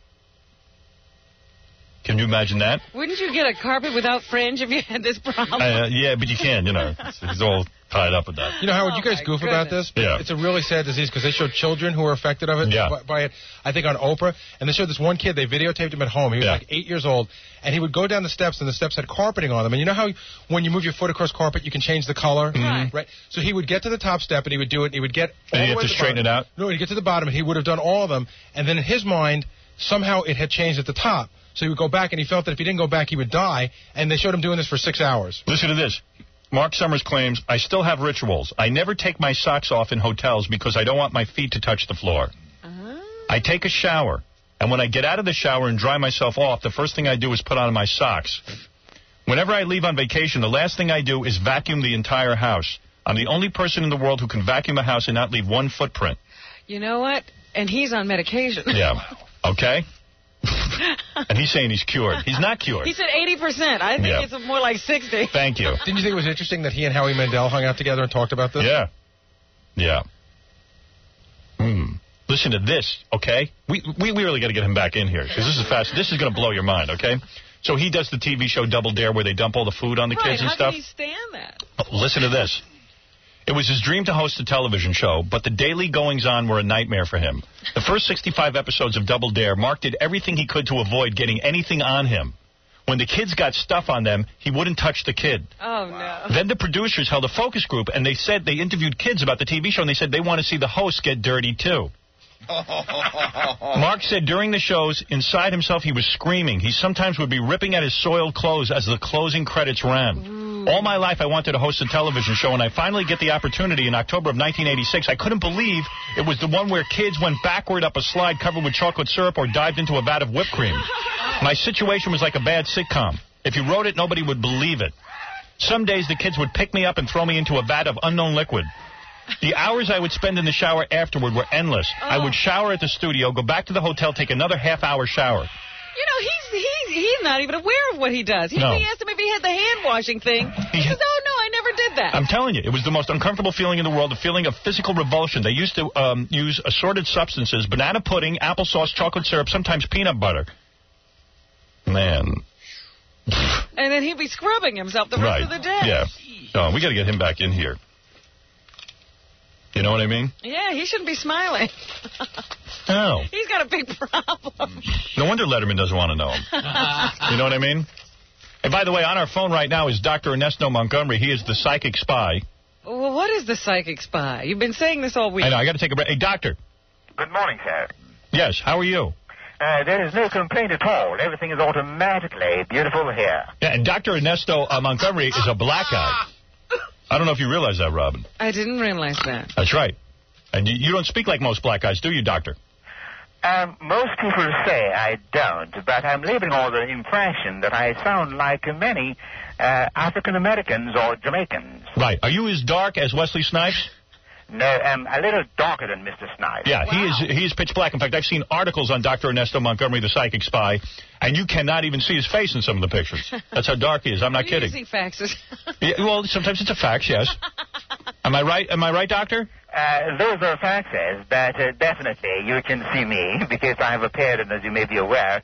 Can you imagine that? Wouldn't you get a carpet without fringe if you had this problem? Yeah, but you can, It's all tied up with that. You know, Howard, you guys goof about this? Yeah. It's a really sad disease because they showed children who were affected of it by it, I think, on Oprah. And they showed this one kid, they videotaped him at home. He was like 8 years old. And he would go down the steps, and the steps had carpeting on them. And you know how when you move your foot across carpet, you can change the color? Mm-hmm. Right? So he would get to the top step, and he would do it, and he would get all and the you way have to straighten it out? No, he'd get to the bottom, and he would have done all of them. And then in his mind, somehow it had changed at the top. So he would go back, and he felt that if he didn't go back, he would die. And they showed him doing this for 6 hours. Listen to this. Mark Summers claims, I still have rituals. I never take my socks off in hotels because I don't want my feet to touch the floor. I take a shower, and when I get out of the shower and dry myself off, the first thing I do is put on my socks. Whenever I leave on vacation, the last thing I do is vacuum the entire house. I'm the only person in the world who can vacuum a house and not leave one footprint. You know what? And he's on medication. Yeah. Okay? And he's saying he's cured. He's not cured. He said 80%. I think it's more like 60. Thank you. Didn't you think it was interesting that he and Howie Mandel hung out together and talked about this? Yeah. Yeah. Listen to this, okay? We really got to get him back in here because this is fast. This is going to blow your mind, okay? So he does the TV show Double Dare where they dump all the food on the kids and stuff. How can he stand that? Listen to this. It was his dream to host a television show, but the daily goings-on were a nightmare for him. The first 65 episodes of Double Dare, Mark did everything he could to avoid getting anything on him. When the kids got stuff on them, he wouldn't touch the kid. Oh, no. Then the producers held a focus group, and they interviewed kids about the TV show, and they said they want to see the host get dirty, too. Mark said during the shows, inside himself, he was screaming. He sometimes would be ripping at his soiled clothes as the closing credits ran. All my life, I wanted to host a television show, and I finally get the opportunity in October of 1986. I couldn't believe it was the one where kids went backward up a slide covered with chocolate syrup or dived into a vat of whipped cream. My situation was like a bad sitcom. If you wrote it, nobody would believe it. Some days, the kids would pick me up and throw me into a vat of unknown liquid. The hours I would spend in the shower afterward were endless. I would shower at the studio, go back to the hotel, take another half-hour shower. You know, he's not even aware of what he does. He asked him if he had the hand-washing thing. He says, oh, no, I never did that. I'm telling you, it was the most uncomfortable feeling in the world, a feeling of physical revulsion. They used to use assorted substances, banana pudding, applesauce, chocolate syrup, sometimes peanut butter. Man. And then he'd be scrubbing himself the rest of the day. Yeah. Oh, we got to get him back in here. You know what I mean? Yeah, he shouldn't be smiling. No. He's got a big problem. No wonder Letterman doesn't want to know him. You know what I mean? And by the way, on our phone right now is Dr. Ernesto Montgomery. He is the psychic spy. Well, what is the psychic spy? You've been saying this all week. I know. I got to take a break. Hey, doctor. Good morning, sir. Yes. How are you? There is no complaint at all. Everything is automatically beautiful here. Yeah, and Dr. Ernesto Montgomery is a black guy. I don't know if you realize that, Robin. I didn't realize that. That's right. And you don't speak like most black guys, do you, Doctor? Most people say I don't, but I'm living on the impression that I sound like many African Americans or Jamaicans. Right. Are you as dark as Wesley Snipes? No, I'm a little darker than Mr. Snipes. Yeah, wow. He is pitch black. In fact, I've seen articles on Dr. Ernesto Montgomery, the psychic spy, and you cannot even see his face in some of the pictures. That's how dark he is. I'm not kidding. Using faxes. Yeah, well, sometimes it's a fax, yes. Am I right? Am I right, Doctor? Those are faxes, but definitely you can see me because I have appeared in, as you may be aware,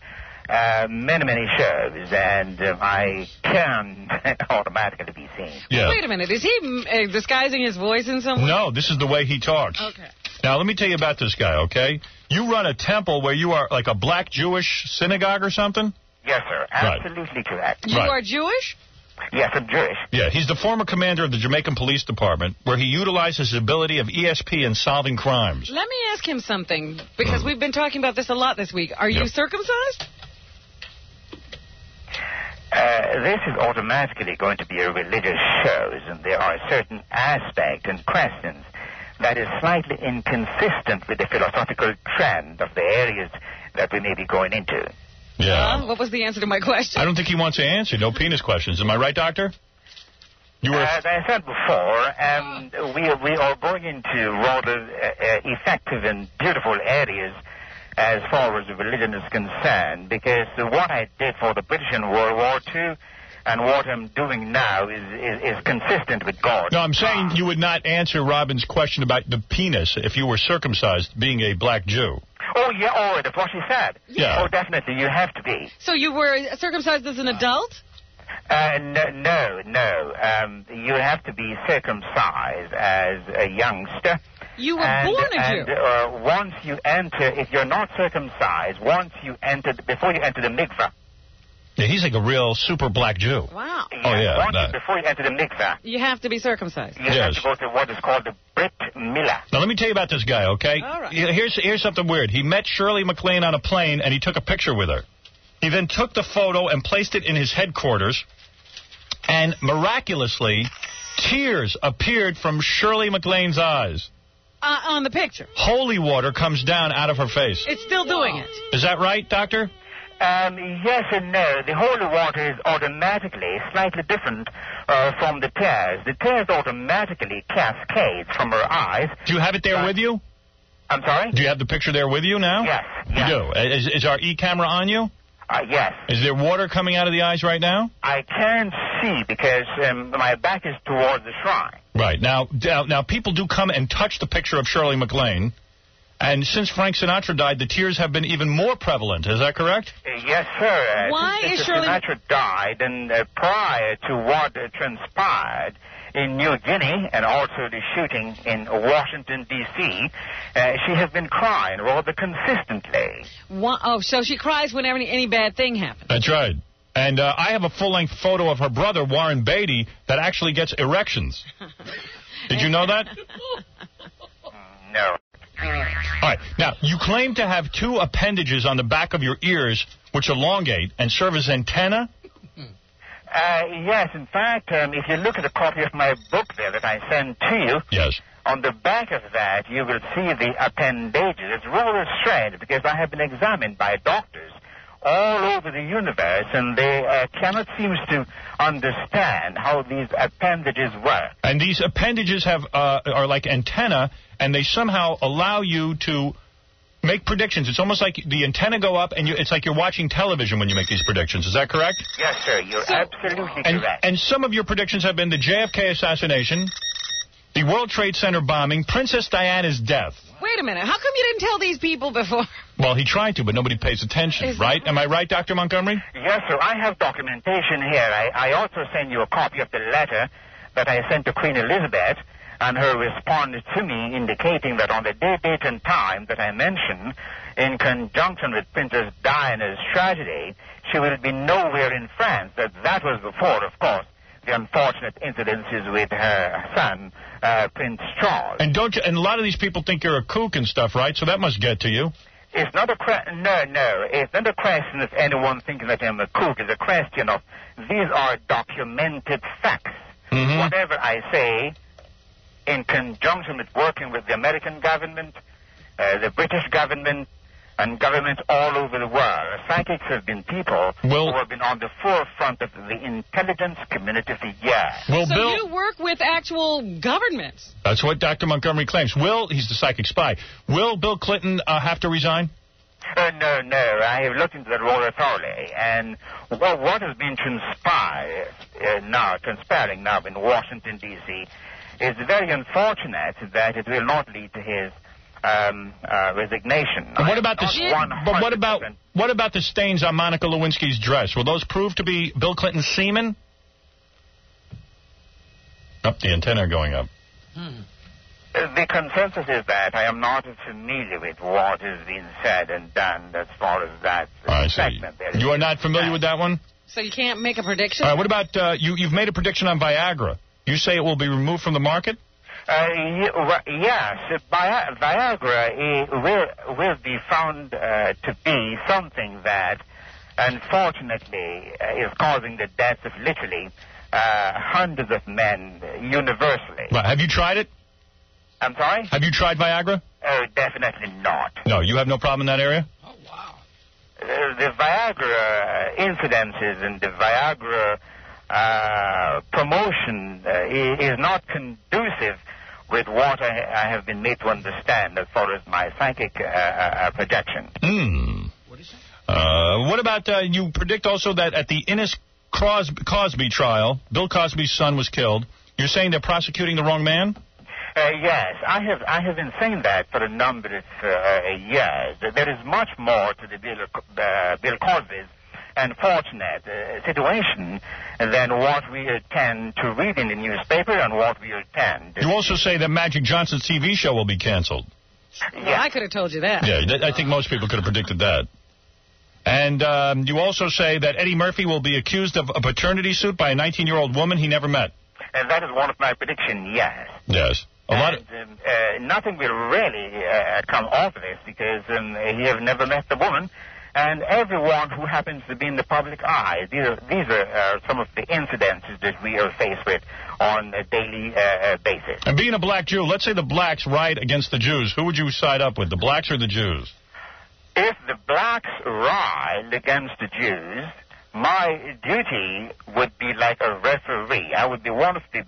many shows, and I can automatically be seen. Yeah. Wait a minute, is he disguising his voice in some way? No, this is the way he talks. Okay. Now, let me tell you about this guy, okay? You run a temple where you are like a black Jewish synagogue or something? Yes, sir. Absolutely correct. You are Jewish? Yes, I'm Jewish. Yeah, he's the former commander of the Jamaican Police Department, where he utilizes his ability of ESP in solving crimes. Let me ask him something, because we've been talking about this a lot this week. Are you circumcised? This is automatically going to be a religious show, and there are certain aspects and questions that is slightly inconsistent with the philosophical trend of the areas that we may be going into. Yeah. What was the answer to my question? I don't think he wants to answer. No penis questions. Am I right, Doctor? As I said before, we are going into rather effective and beautiful areas as far as religion is concerned, because what I did for the British in World War II and what I'm doing now is consistent with God. No, I'm saying you would not answer Robin's question about the penis if you were circumcised, being a black Jew. Oh, yeah, that's what she said. Yeah. Oh, definitely, you have to be. So you were circumcised as an adult? No. You have to be circumcised as a youngster. You were born a Jew. And once you enter, if you're not circumcised, before you enter the mikveh. Yeah, he's like a real super black Jew. Wow. Before you enter the mikveh. You have to be circumcised. You have to go to what is called the Brit Milah. Now, let me tell you about this guy, okay? All right. Here's something weird. He met Shirley MacLaine on a plane, and he took a picture with her. He then took the photo and placed it in his headquarters, and miraculously, tears appeared from Shirley MacLaine's eyes. On the picture. Holy water comes down out of her face. It's still doing it. Is that right, Doctor? Yes and no. The holy water is automatically slightly different from the tears. The tears automatically cascades from her eyes. Do you have it there with you? I'm sorry? Do you have the picture there with you now? Yes. You do. Is our e-camera on you? Yes. Is there water coming out of the eyes right now? I can't see because my back is towards the shrine. Right. Now, people do come and touch the picture of Shirley MacLaine. And since Frank Sinatra died, the tears have been even more prevalent. Is that correct? Yes, sir. Why since is Shirley Sinatra died, and prior to what transpired in New Guinea and also the shooting in Washington, D.C., she has been crying rather consistently. So she cries whenever any bad thing happens. That's right. And I have a full-length photo of her brother, Warren Beatty, that actually gets erections. Did you know that? No. All right. Now, you claim to have two appendages on the back of your ears which elongate and serve as antenna? Yes. In fact, if you look at a copy of my book there that I sent to you, yes, on the back of that you will see the appendages. It's rather strange because I have been examined by doctors all over the universe, and they cannot seem to understand how these appendages work. And these appendages are like antenna, and they somehow allow you to make predictions. It's almost like the antenna go up, and it's like you're watching television when you make these predictions. Is that correct? Yes, sir. You're absolutely correct. And some of your predictions have been the JFK assassination, the World Trade Center bombing, Princess Diana's death. Wait a minute. How come you didn't tell these people before? Well, he tried to, but nobody pays attention, right? Am I right, Dr. Montgomery? Yes, sir. I have documentation here. I also send you a copy of the letter that I sent to Queen Elizabeth, and her response to me indicating that on the day, date, and time that I mentioned, in conjunction with Princess Diana's tragedy, she will be nowhere in France. That was before, of course, the unfortunate incidences with her son, Prince Charles. And a lot of these people think you're a kook and stuff, right? So that must get to you. It's not a question. No. It's not a question of anyone thinking that I'm a kook. It's a question of these are documented facts. whatever I say, in conjunction with working with the American government, the British government, and governments all over the world. Psychics have been people who have been on the forefront of the intelligence community for years. So you work with actual governments. That's what Dr. Montgomery claims. He's the psychic spy. Will Bill Clinton have to resign? No. I have looked into that rather thoroughly, and what has been transpiring now in Washington, D.C., is very unfortunate that it will not lead to his resignation. And what about what about the stains on Monica Lewinsky's dress? Will those prove to be Bill Clinton's semen? The antenna are going up. The consensus is that I am not familiar with what has been said and done as far as that segment. You are not familiar with that one? So you can't make a prediction? All right, what about, you've made a prediction on Viagra. You say it will be removed from the market? Yes. Viagra will be found to be something that, unfortunately, is causing the deaths of literally hundreds of men universally. Right. Have you tried it? I'm sorry? Have you tried Viagra? Definitely not. No, you have no problem in that area? Oh, wow. The Viagra incidences and the Viagra promotion is not conducive with what I have been made to understand as far as my psychic projection. What is it? What about, you predict also that at the Innis Cosby trial, Bill Cosby's son was killed. You're saying they're prosecuting the wrong man? Yes, I have been saying that for a number of years. There is much more to the Bill Cosby's unfortunate situation than what we tend to read in the newspaper and what we tend. You also say that Magic Johnson's TV show will be canceled. Well, I could have told you that. Yeah, I think most people could have predicted that. And you also say that Eddie Murphy will be accused of a paternity suit by a 19-year-old woman he never met. And that is one of my predictions, yes. Yes. Nothing will really come off of this because he has never met the woman. And everyone who happens to be in the public eye, these are some of the incidences that we are faced with on a daily basis. And being a black Jew, let's say the blacks riot against the Jews. Who would you side up with, the blacks or the Jews? If the blacks riot against the Jews, my duty would be like a referee. I would be one of the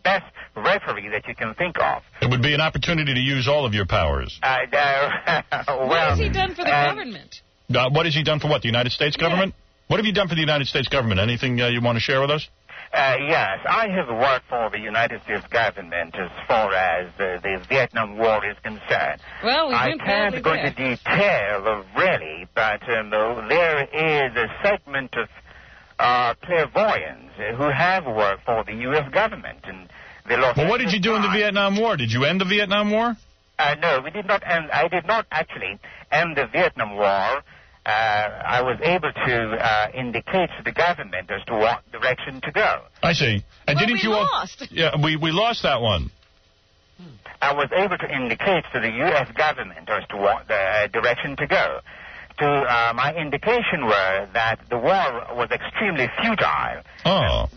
best referee that you can think of. It would be an opportunity to use all of your powers. What has he done for the government? What has he done for what, the United States government? What have you done for the United States government? Anything you want to share with us? Yes, I have worked for the United States government as far as the Vietnam War is concerned. Well, I can't go into detail, really, but there is a segment of clairvoyants who have worked for the U.S. government. And well, what did you do in the Vietnam War? Did you end the Vietnam War? No, we did not end. I did not actually end the Vietnam War. I was able to indicate to the government as to what direction to go. I see. And didn't you lost. Yeah, we lost that one. I was able to indicate to the U.S. government as to what direction to go. My indication were that the war was extremely futile.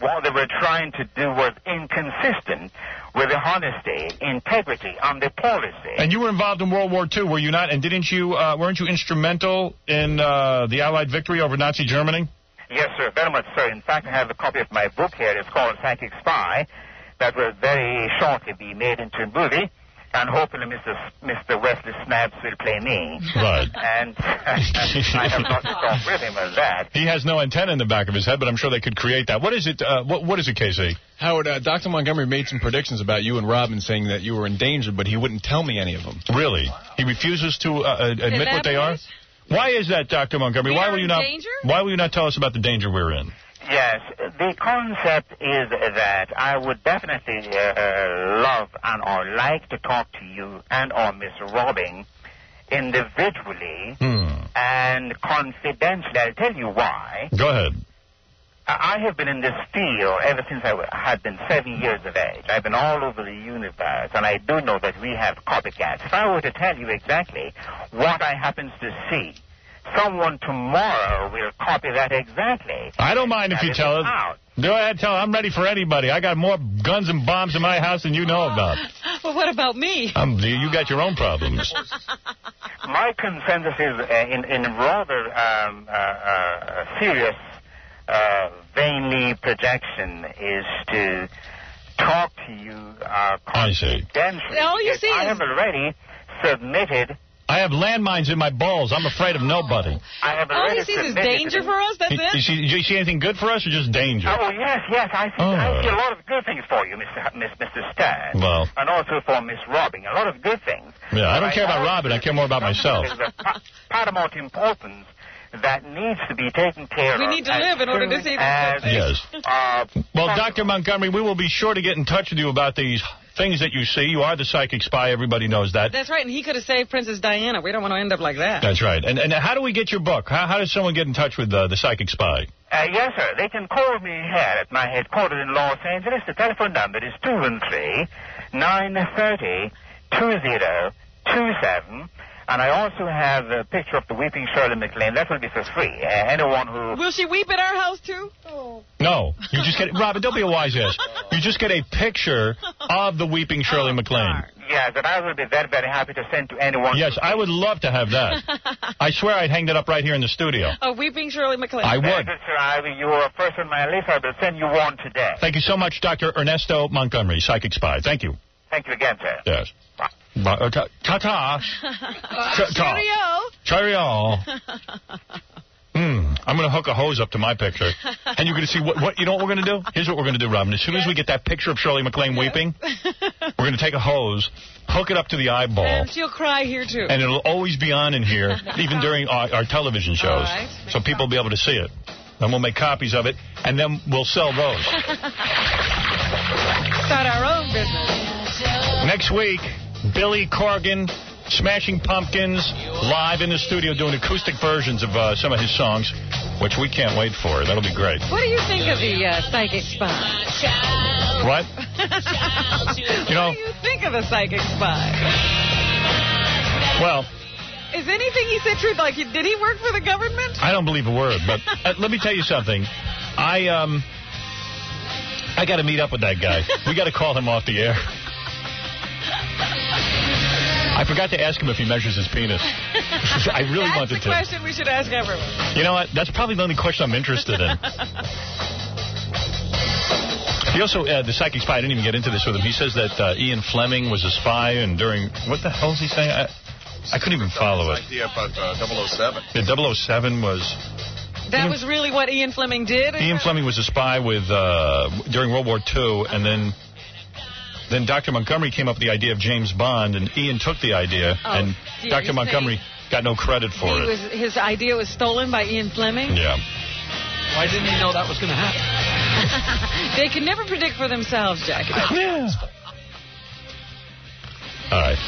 What they were trying to do was inconsistent with the honesty, integrity, and the policy. And you were involved in World War II, were you not? And didn't you? Weren't you instrumental in the Allied victory over Nazi Germany? Yes, sir, very much so. In fact, I have a copy of my book here. It's called Psychic Spy, that will very shortly be made into a movie. And hopefully Mr. Wesley Snipes will play me. Right. And I have not talked with him on that. He has no antenna in the back of his head, but I'm sure they could create that. What is it, what is it, Casey? Howard, Dr. Montgomery made some predictions about you and Robin, saying that you were in danger, but he wouldn't tell me any of them. Really? Wow. He refuses to admit what they are? Why is that, Dr. Montgomery? Why will you not tell us about the danger we're in? Yes, the concept is that I would definitely love and or like to talk to you and or Miss Robin individually and confidentially. I'll tell you why. Go ahead. I have been in this field ever since I had been 7 years of age. I've been all over the universe, and I do know that we have copycats. If I were to tell you exactly what I happen to see someone tomorrow will copy that exactly. I don't mind if you tell it. Go ahead, tell it. I'm ready for anybody. I got more guns and bombs in my house than you know about. Well, what about me? You got your own problems. My consensus is in rather serious vainly projection is to talk to you confidentially. All you see I have already submitted. I have landmines in my balls. I'm afraid of nobody. I have all you see is danger for us? That's it? Do you see anything good for us or just danger? Oh, yes. I see a lot of good things for you, Mr. Stern. Well. And also for Miss Robin. A lot of good things. Yeah, I don't care about Robin. I care more about myself. There's a paramount importance that needs to be taken care of. We need to live in order to see this. Yes. Well, Dr. Montgomery, we will be sure to get in touch with you about these things that you see. You are the psychic spy. Everybody knows that. That's right, and he could have saved Princess Diana. We don't want to end up like that. That's right. And how do we get your book? How does someone get in touch with the psychic spy? Yes, sir. They can call me here at my headquarters in Los Angeles. The telephone number is 213-930-2027. And I also have a picture of the weeping Shirley MacLaine. That will be for free. Anyone who... Will she weep at our house, too? Oh. No. You just get... Robin, don't be a wise ass. You just get a picture of the weeping Shirley MacLaine. Yeah, that I will be very, very happy to send to anyone. Yes, I would love to have that. I swear I'd hang that up right here in the studio. A weeping Shirley MacLaine. I would. Sir, you are first on my list. I will send you one today. Thank you so much, Dr. Ernesto Montgomery, psychic spy. Thank you. Thank you again, sir. Yes. Ta-ta. Cheerio. I'm going to hook a hose up to my picture. And you're going to see what you know what we're going to do? Here's what we're going to do, Robin. As soon as we get that picture of Shirley MacLaine weeping, we're going to take a hose, hook it up to the eyeball. And she'll cry here, too. And it'll always be on in here, even during our television shows. Right. So people will be able to see it. And we'll make copies of it, and then we'll sell those. Start our own business. Next week, Billy Corgan, Smashing Pumpkins, live in the studio doing acoustic versions of some of his songs, which we can't wait for. That'll be great. What do you think of the psychic spy? What? You know, what do you think of the psychic spy? Well... Is anything he said true? Like, did he work for the government? I don't believe a word, but let me tell you something. I got to meet up with that guy. We got to call him off the air. I forgot to ask him if he measures his penis. I really wanted to. That's the question we should ask everyone. You know what? That's probably the only question I'm interested in. He also, the psychic spy, I didn't even get into this with him. He says that Ian Fleming was a spy, and during, what the hell is he saying? I couldn't even follow it. Idea about 007. Yeah, 007 was... That was really what Ian Fleming did? Ian Fleming was a spy with during World War II, and then Dr. Montgomery came up with the idea of James Bond, and Ian took the idea, and Dr. Montgomery got no credit for it. His idea was stolen by Ian Fleming? Yeah. Why didn't he know that was going to happen? They can never predict for themselves, Jackie. Yeah. All right.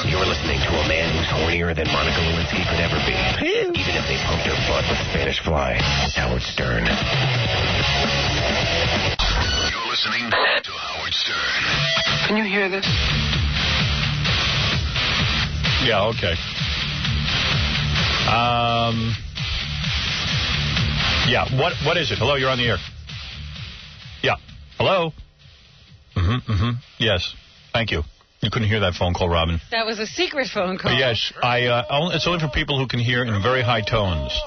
You're listening to a man who's hornier than Monica Lewinsky could ever be. Even if they poked her butt with Spanish Fly. Howard Stern. You're listening to Howard Stern. Can you hear this? Yeah, okay. Yeah, what is it? Hello, you're on the air. Yeah. Hello? Yes. Thank you. You couldn't hear that phone call, Robin. That was a secret phone call. Yes, it's only for people who can hear in very high tones.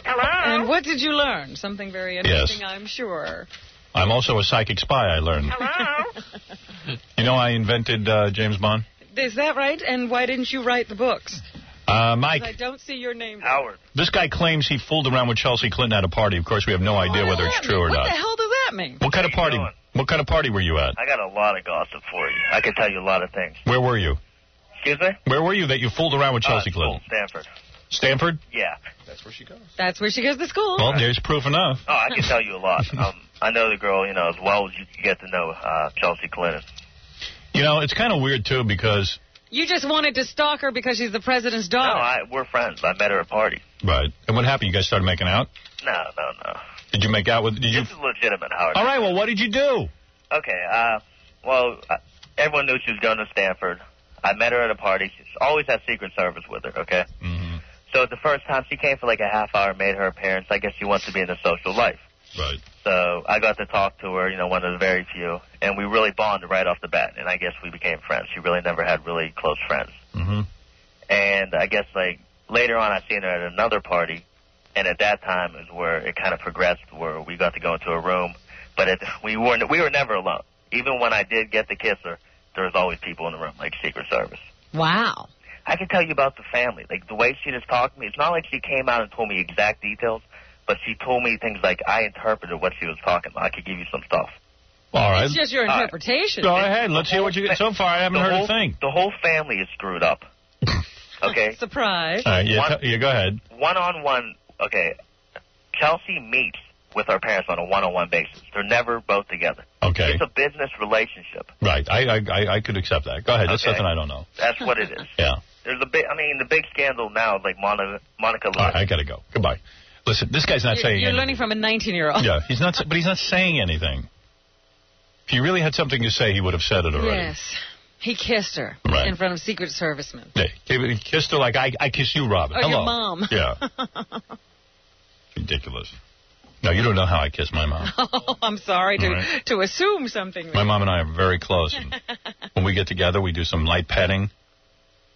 Hello? And what did you learn? Something very interesting, I'm sure. I'm also a psychic spy, I learned. Hello? You know I invented James Bond? Is that right? And why didn't you write the books? Mike. I don't see your name. Howard. This guy claims he fooled around with Chelsea Clinton at a party. Of course, we have no idea whether it's true or not. What the hell does that mean? What kind of party? What kind of party were you at? I got a lot of gossip for you. I can tell you a lot of things. Where were you? Excuse me? Where were you that you fooled around with Chelsea Clinton? Stanford. Stanford? Yeah. That's where she goes. That's where she goes to school. Well, there's proof enough. Oh, I can tell you a lot. I know the girl, as well as you can get to know Chelsea Clinton. You know, it's kind of weird, too, because... You just wanted to stalk her because she's the president's daughter. No, we're friends. I met her at a party. Right. And what happened? You guys started making out? No. Did you make out with... This is legitimate, Howard. All right, well, what did you do? Okay, everyone knew she was going to Stanford. I met her at a party. She always had Secret Service with her, okay? Mm-hmm. So the first time she came for like a half hour, made her appearance. I guess she wants to be in the social life. Right. So I got to talk to her, one of the very few, and we really bonded right off the bat, and I guess we became friends. She really never had really close friends. Mm-hmm. And I guess, like, later on I seen her at another party, and at that time is where it kind of progressed, where we got to go into a room, but we were never alone. Even when I did get to kiss her, there was always people in the room, like Secret Service. Wow. I can tell you about the family. Like, the way she just talked to me, it's not like she came out and told me exact details, but she told me things like I interpreted what she was talking about. I could give you some stuff. All right. It's just your interpretation. Go ahead. Let's hear what you get. So far, I haven't heard a thing. The whole family is screwed up. Okay? Surprise. All right, go ahead. One-on-one, okay, Chelsea meets with her parents on a one-on-one basis. They're never both together. Okay. It's a business relationship. Right. I could accept that. Go ahead. That's something I don't know. That's what it is. Yeah. There's the big scandal now, like Monica Lewinsky. All right, I got to go. Goodbye. Listen, this guy's not saying anything. You're learning from a 19-year-old. Yeah, but he's not saying anything. If he really had something to say, he would have said it already. Yes. He kissed her in front of Secret Servicemen. Yeah, he kissed her like I kiss you, Robin. Oh, Hello. your mom. Yeah. Ridiculous. No, you don't know how I kiss my mom. Oh, I'm sorry to assume something. My mom and I are very close. And when we get together, we do some light petting.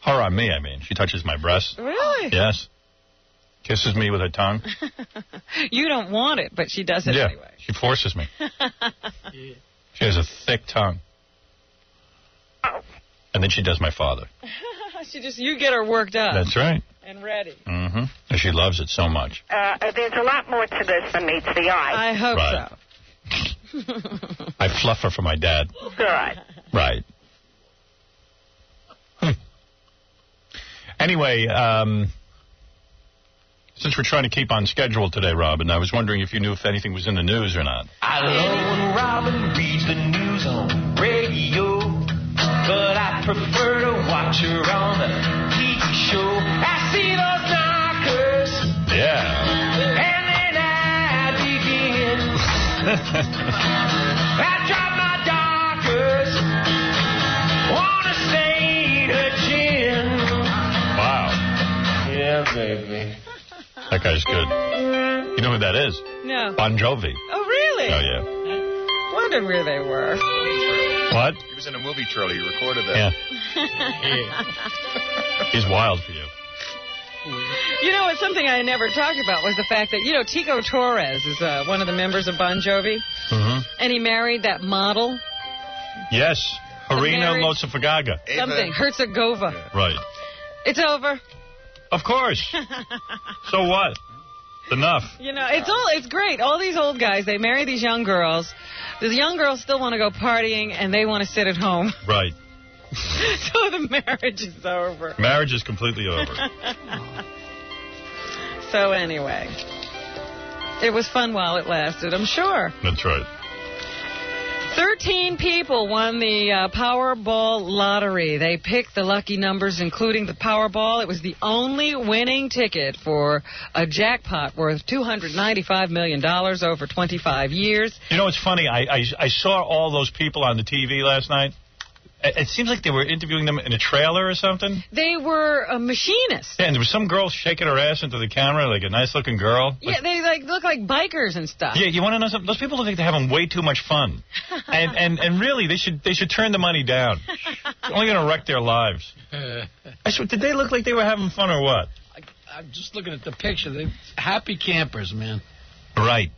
Her on me, I mean. She touches my breast. Really? Yes. Kisses me with her tongue. You don't want it, but she does it anyway. She forces me. She has a thick tongue. And then she does my father. You get her worked up. That's right. And ready. Mm-hmm. And she loves it so much. There's a lot more to this than meets the eye. I hope so. I fluff her for my dad. Good. Right. Anyway, since we're trying to keep on schedule today, Robin, I was wondering if you knew if anything was in the news or not. I love when Robin reads the news on radio, but I prefer to watch her on the TV show. I see those knockers. Yeah. And then I begin. I drop my dockers. Wanna stain her chin. Wow. Yeah, baby. That guy's good. You know who that is? No. Bon Jovi. Oh, really? Oh, yeah. Wondered where they were. What? He was in a movie trailer. You recorded that. Yeah. He's wild for you. You know, it's something I never talked about was the fact that, Tico Torres is one of the members of Bon Jovi. Mm-hmm. And he married that model. Yes. Harina Losafagaga. Something. Herzegovina. Right. It's over. Of course. So what? Enough. It's great. All these old guys, they marry these young girls. The young girls still want to go partying, and they want to sit at home. Right. So the marriage is over. Marriage is completely over. So anyway, it was fun while it lasted, I'm sure. That's right. 13 people won the Powerball lottery. They picked the lucky numbers, including the Powerball. It was the only winning ticket for a jackpot worth $295 million over 25 years. You know, it's funny. I saw all those people on the TV last night. It seems like they were interviewing them in a trailer or something. They were machinists. Yeah, and there was some girl shaking her ass into the camera, like a nice-looking girl. Yeah, they look like bikers and stuff. Yeah, you want to know something? Those people look like they're having way too much fun. and really, they should turn the money down. It's only going to wreck their lives. I swear, did they look like they were having fun or what? I'm just looking at the picture. They're happy campers, man. Right.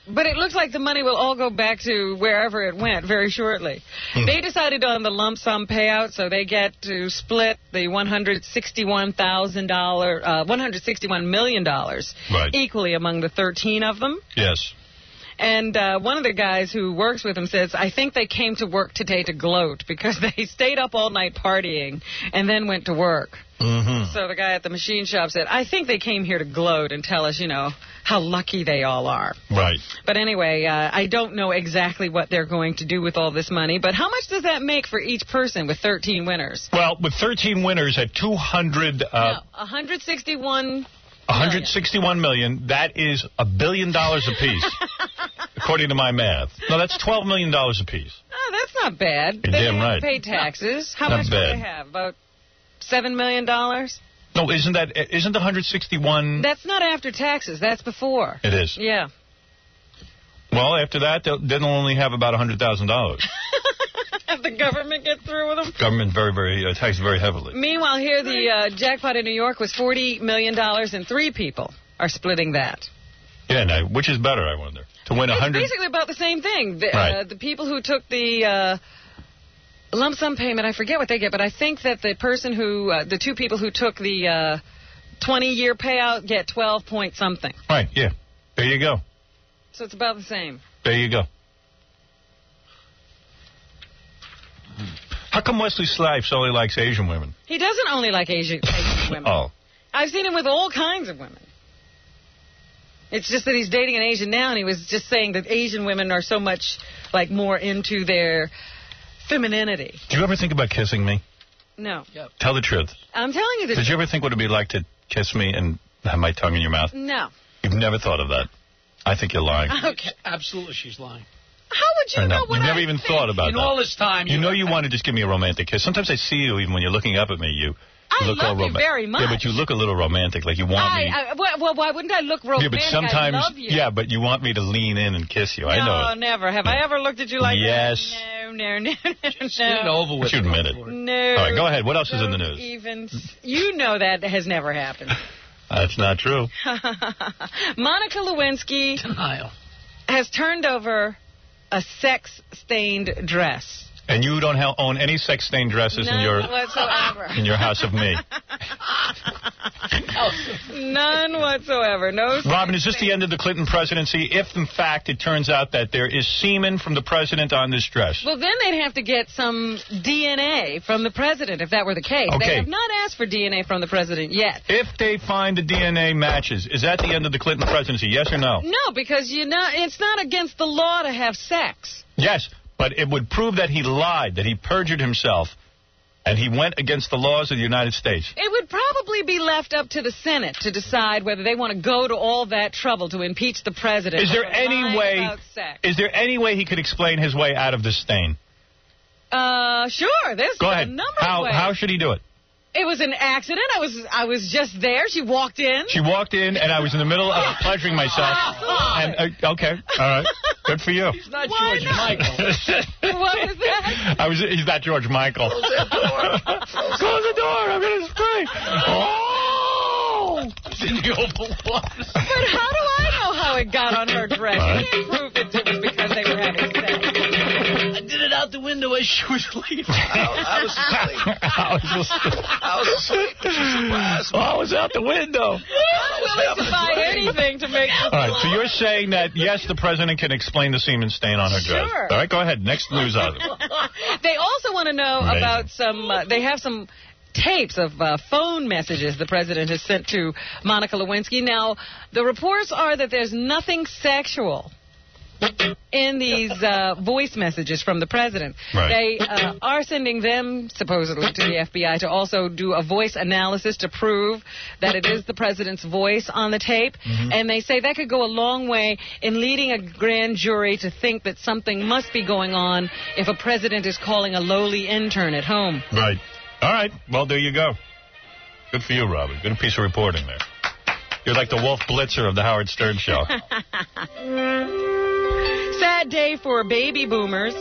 But it looks like the money will all go back to wherever it went very shortly. They decided on the lump sum payout, so they get to split the $161 million equally among the 13 of them. Yes. And one of the guys who works with him says, I think they came to work today to gloat because they stayed up all night partying and then went to work. Mm-hmm. So the guy at the machine shop said, I think they came here to gloat and tell us, how lucky they all are. Right. But anyway, I don't know exactly what they're going to do with all this money, but how much does that make for each person with 13 winners? Well, with 13 winners at 161 $161 million, that is $1 billion apiece. according to my math. No, that's $12 million apiece. Oh, that's not bad. You're they damn right. Pay taxes. How not much bad. do they have? About $7 million? No, isn't the 161? That's not after taxes. That's before. It is. Yeah. Well, after that, they'll only have about $100,000. Have the government get through with them? Government taxed very heavily. Meanwhile, here the jackpot in New York was $40 million, and 3 people are splitting that. Yeah, now, which is better, I wonder? To win 100? It's basically about the same thing. Right. The people who took the lump sum payment, I forget what they get, but I think that the person who, the 2 people who took the 20-year payout get 12 point something. Right, yeah. There you go. So it's about the same. There you go. How come Wesley Snipes only likes Asian women? He doesn't only like Asian women. Oh. I've seen him with all kinds of women. It's just that he's dating an Asian now, and he was just saying that Asian women are so much, like, more into their femininity. Do you ever think about kissing me? No. Yep. Tell the truth. I'm telling you the truth. Did you ever think what it would be like to kiss me and have my tongue in your mouth? No. You've never thought of that. I think you're lying. Okay. Absolutely, she's lying. How would you know what You've never even thought about that. In all this time. You know you want to just give me a romantic kiss. Sometimes I see you, even when you're looking up at me, you look all romantic. Very much. Yeah, but you look a little romantic, like you want me. Well, why wouldn't I look romantic? Yeah, but sometimes, I love you. yeah, but you want me to lean in and kiss you. No, I know it. Never. Have I ever looked at you like yes. that? No. Get it over with. You admit it. No. All right, go ahead. What else is in the news? You know that has never happened. That's not true. Monica Lewinsky has turned over a sex-stained dress. And you don't own any sex-stained dresses in your house of me. None whatsoever. No. Robin, is this the end of the Clinton presidency? If, in fact, it turns out that there is semen from the president on this dress. Well, then they'd have to get some DNA from the president, if that were the case. Okay. They have not asked for DNA from the president yet. If they find the DNA matches, is that the end of the Clinton presidency, yes or no? No, because it's not against the law to have sex. Yes, but it would prove that he lied, that he perjured himself, and he went against the laws of the United States. It would probably be left up to the Senate to decide whether they want to go to all that trouble to impeach the president. Is there any way he could explain his way out of this stain? Sure. There's Go ahead. a number of ways. How should he do it? It was an accident. I was just there. She walked in. She walked in, and I was in the middle of pleasuring myself. And okay, all right, good for you. He's not George Michael. What was that? He's not George Michael. Close the door. I'm gonna spray. Oh! But how do I know how it got on her dress? You can't prove it was because they were having sex. I did it out the window as she was leaving. I was asleep. I was asleep. I was out the window. I'm willing to buy anything to make this All right, so you're saying that, yes, the president can explain the semen stain on her dress. Sure. All right, go ahead. Next news item. They also want to know about some, they have some tapes of phone messages the president has sent to Monica Lewinsky. Now, the reports are that there's nothing sexual in these voice messages from the president. Right. They are sending them, supposedly, to the FBI to also do a voice analysis to prove that it is the president's voice on the tape. Mm-hmm. And they say that could go a long way in leading a grand jury to think that something must be going on if a president is calling a lowly intern at home. Right. All right. Well, there you go. Good for you, Robin. Good piece of reporting there. You're like the Wolf Blitzer of the Howard Stern Show. Sad day for baby boomers.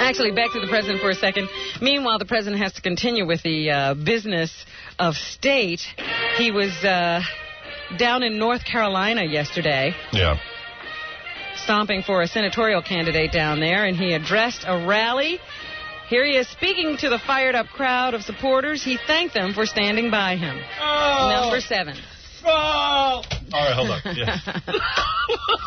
Actually, back to the president for a second. Meanwhile, the president has to continue with the business of state. He was down in North Carolina yesterday. Yeah. Stomping for a senatorial candidate down there, and he addressed a rally. Here he is speaking to the fired-up crowd of supporters. He thanked them for standing by him. Number 7. All right, hold on. Yeah.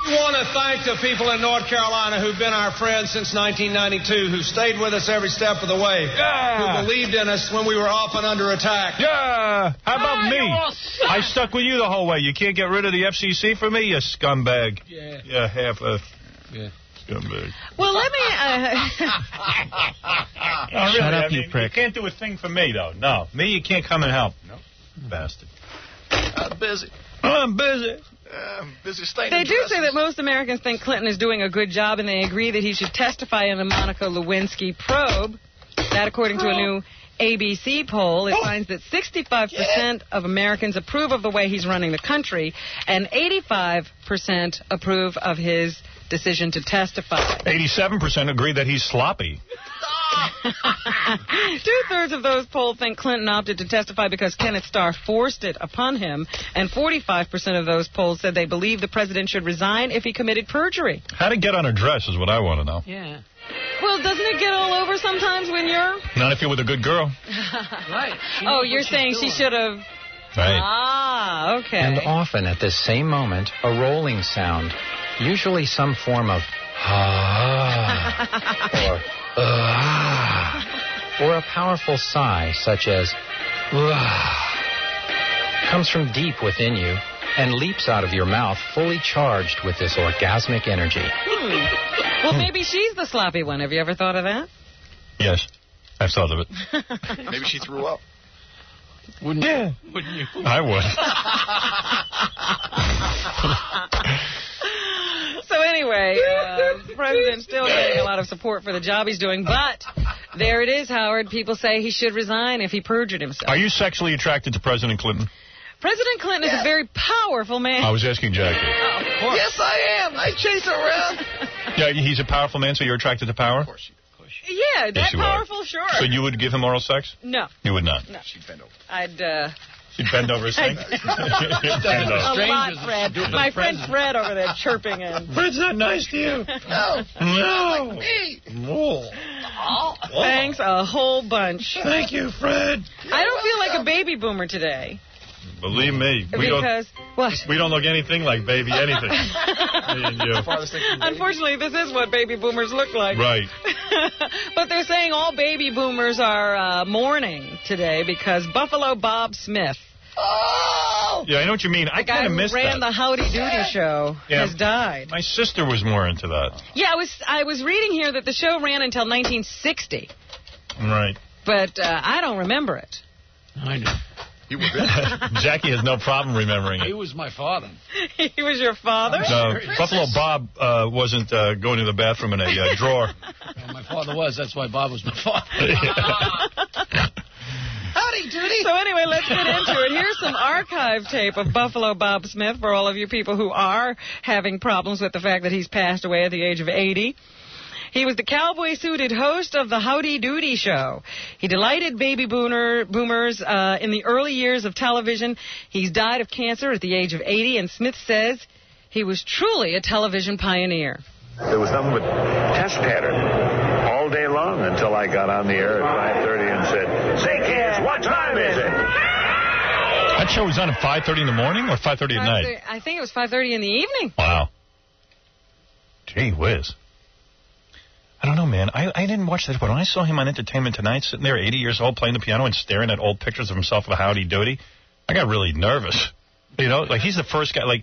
We want to thank the people in North Carolina who've been our friends since 1992, who stayed with us every step of the way, who believed in us when we were often under attack. Yeah. How about me? I stuck with you the whole way. You can't get rid of the FCC for me, you scumbag. Yeah, half a... Yeah. Scumbag. Well, let me... Shut up, you prick. You can't do a thing for me, though. No. Me, you can't come and help. No. Bastard. I'm busy. I'm busy. Busy staying They do say that most Americans think Clinton is doing a good job, and they agree that he should testify in the Monica Lewinsky probe. That, according to a new ABC poll, it finds that 65% of Americans approve of the way he's running the country, and 85% approve of his decision to testify. 87% agree that he's sloppy. 2/3 of those polled think Clinton opted to testify because Kenneth Starr forced it upon him, and 45% of those polled said they believe the president should resign if he committed perjury. How to get on a dress is what I want to know. Yeah. Well, doesn't it get all over sometimes when you're... Not if you're with a good girl. Right. Oh, you're saying she should have... Right. Ah, okay. And often at this same moment, a rolling sound, usually some form of or a powerful sigh such as comes from deep within you and leaps out of your mouth fully charged with this orgasmic energy. Well, maybe she's the sloppy one. Have you ever thought of that? Yes, I've thought of it. Maybe she threw up. Wouldn't you? I would. So anyway, the president's still getting a lot of support for the job he's doing, but there it is, Howard. People say he should resign if he perjured himself. Are you sexually attracted to President Clinton? President Clinton is a very powerful man. I was asking Jackie. Oh, of course. Yes, I am. I chase her around. Yeah, he's a powerful man, so you're attracted to power? Of course. Yeah, that powerful, sure. So you would give him oral sex? No. You would not? No. She'd bend over. She'd bend over and sing? A lot, Fred. My friend Fred over there chirping in. Fred's not nice to you. No. No. Like me. Thanks a whole bunch. Thank you, Fred. I don't feel like a baby boomer today. Believe me. We don't look anything like baby anything. Me and you. Unfortunately, this is what baby boomers look like. Right. But they're saying all baby boomers are mourning today because Buffalo Bob Smith, yeah, I know what you mean. I kind of missed that. The guy who ran the Howdy Doody show has died. My sister was more into that. Yeah, I was reading here that the show ran until 1960. Right. But I don't remember it. I do. You were there. Jackie has no problem remembering it. He was my father. He was your father? No, Buffalo Bob wasn't going to the bathroom in a drawer. Well, my father was. That's why Bob was my father. Howdy, Doody. So anyway, let's get into it. Here's some archive tape of Buffalo Bob Smith for all of you people who are having problems with the fact that he's passed away at the age of 80. He was the cowboy-suited host of the Howdy Doody show. He delighted baby boomers in the early years of television. He's died of cancer at the age of 80, and Smith says he was truly a television pioneer. There was nothing but test pattern all day long until I got on the air at 5:30 and said, "Say, kids, what time is it?" That show was on at 5:30 in the morning or 5:30 at night? I think it was 5:30 in the evening. Wow. Gee whiz. I don't know, man. I didn't watch that, but when I saw him on Entertainment Tonight, sitting there 80 years old, playing the piano and staring at old pictures of himself of Howdy Doody, I got really nervous. You know, like he's the first guy I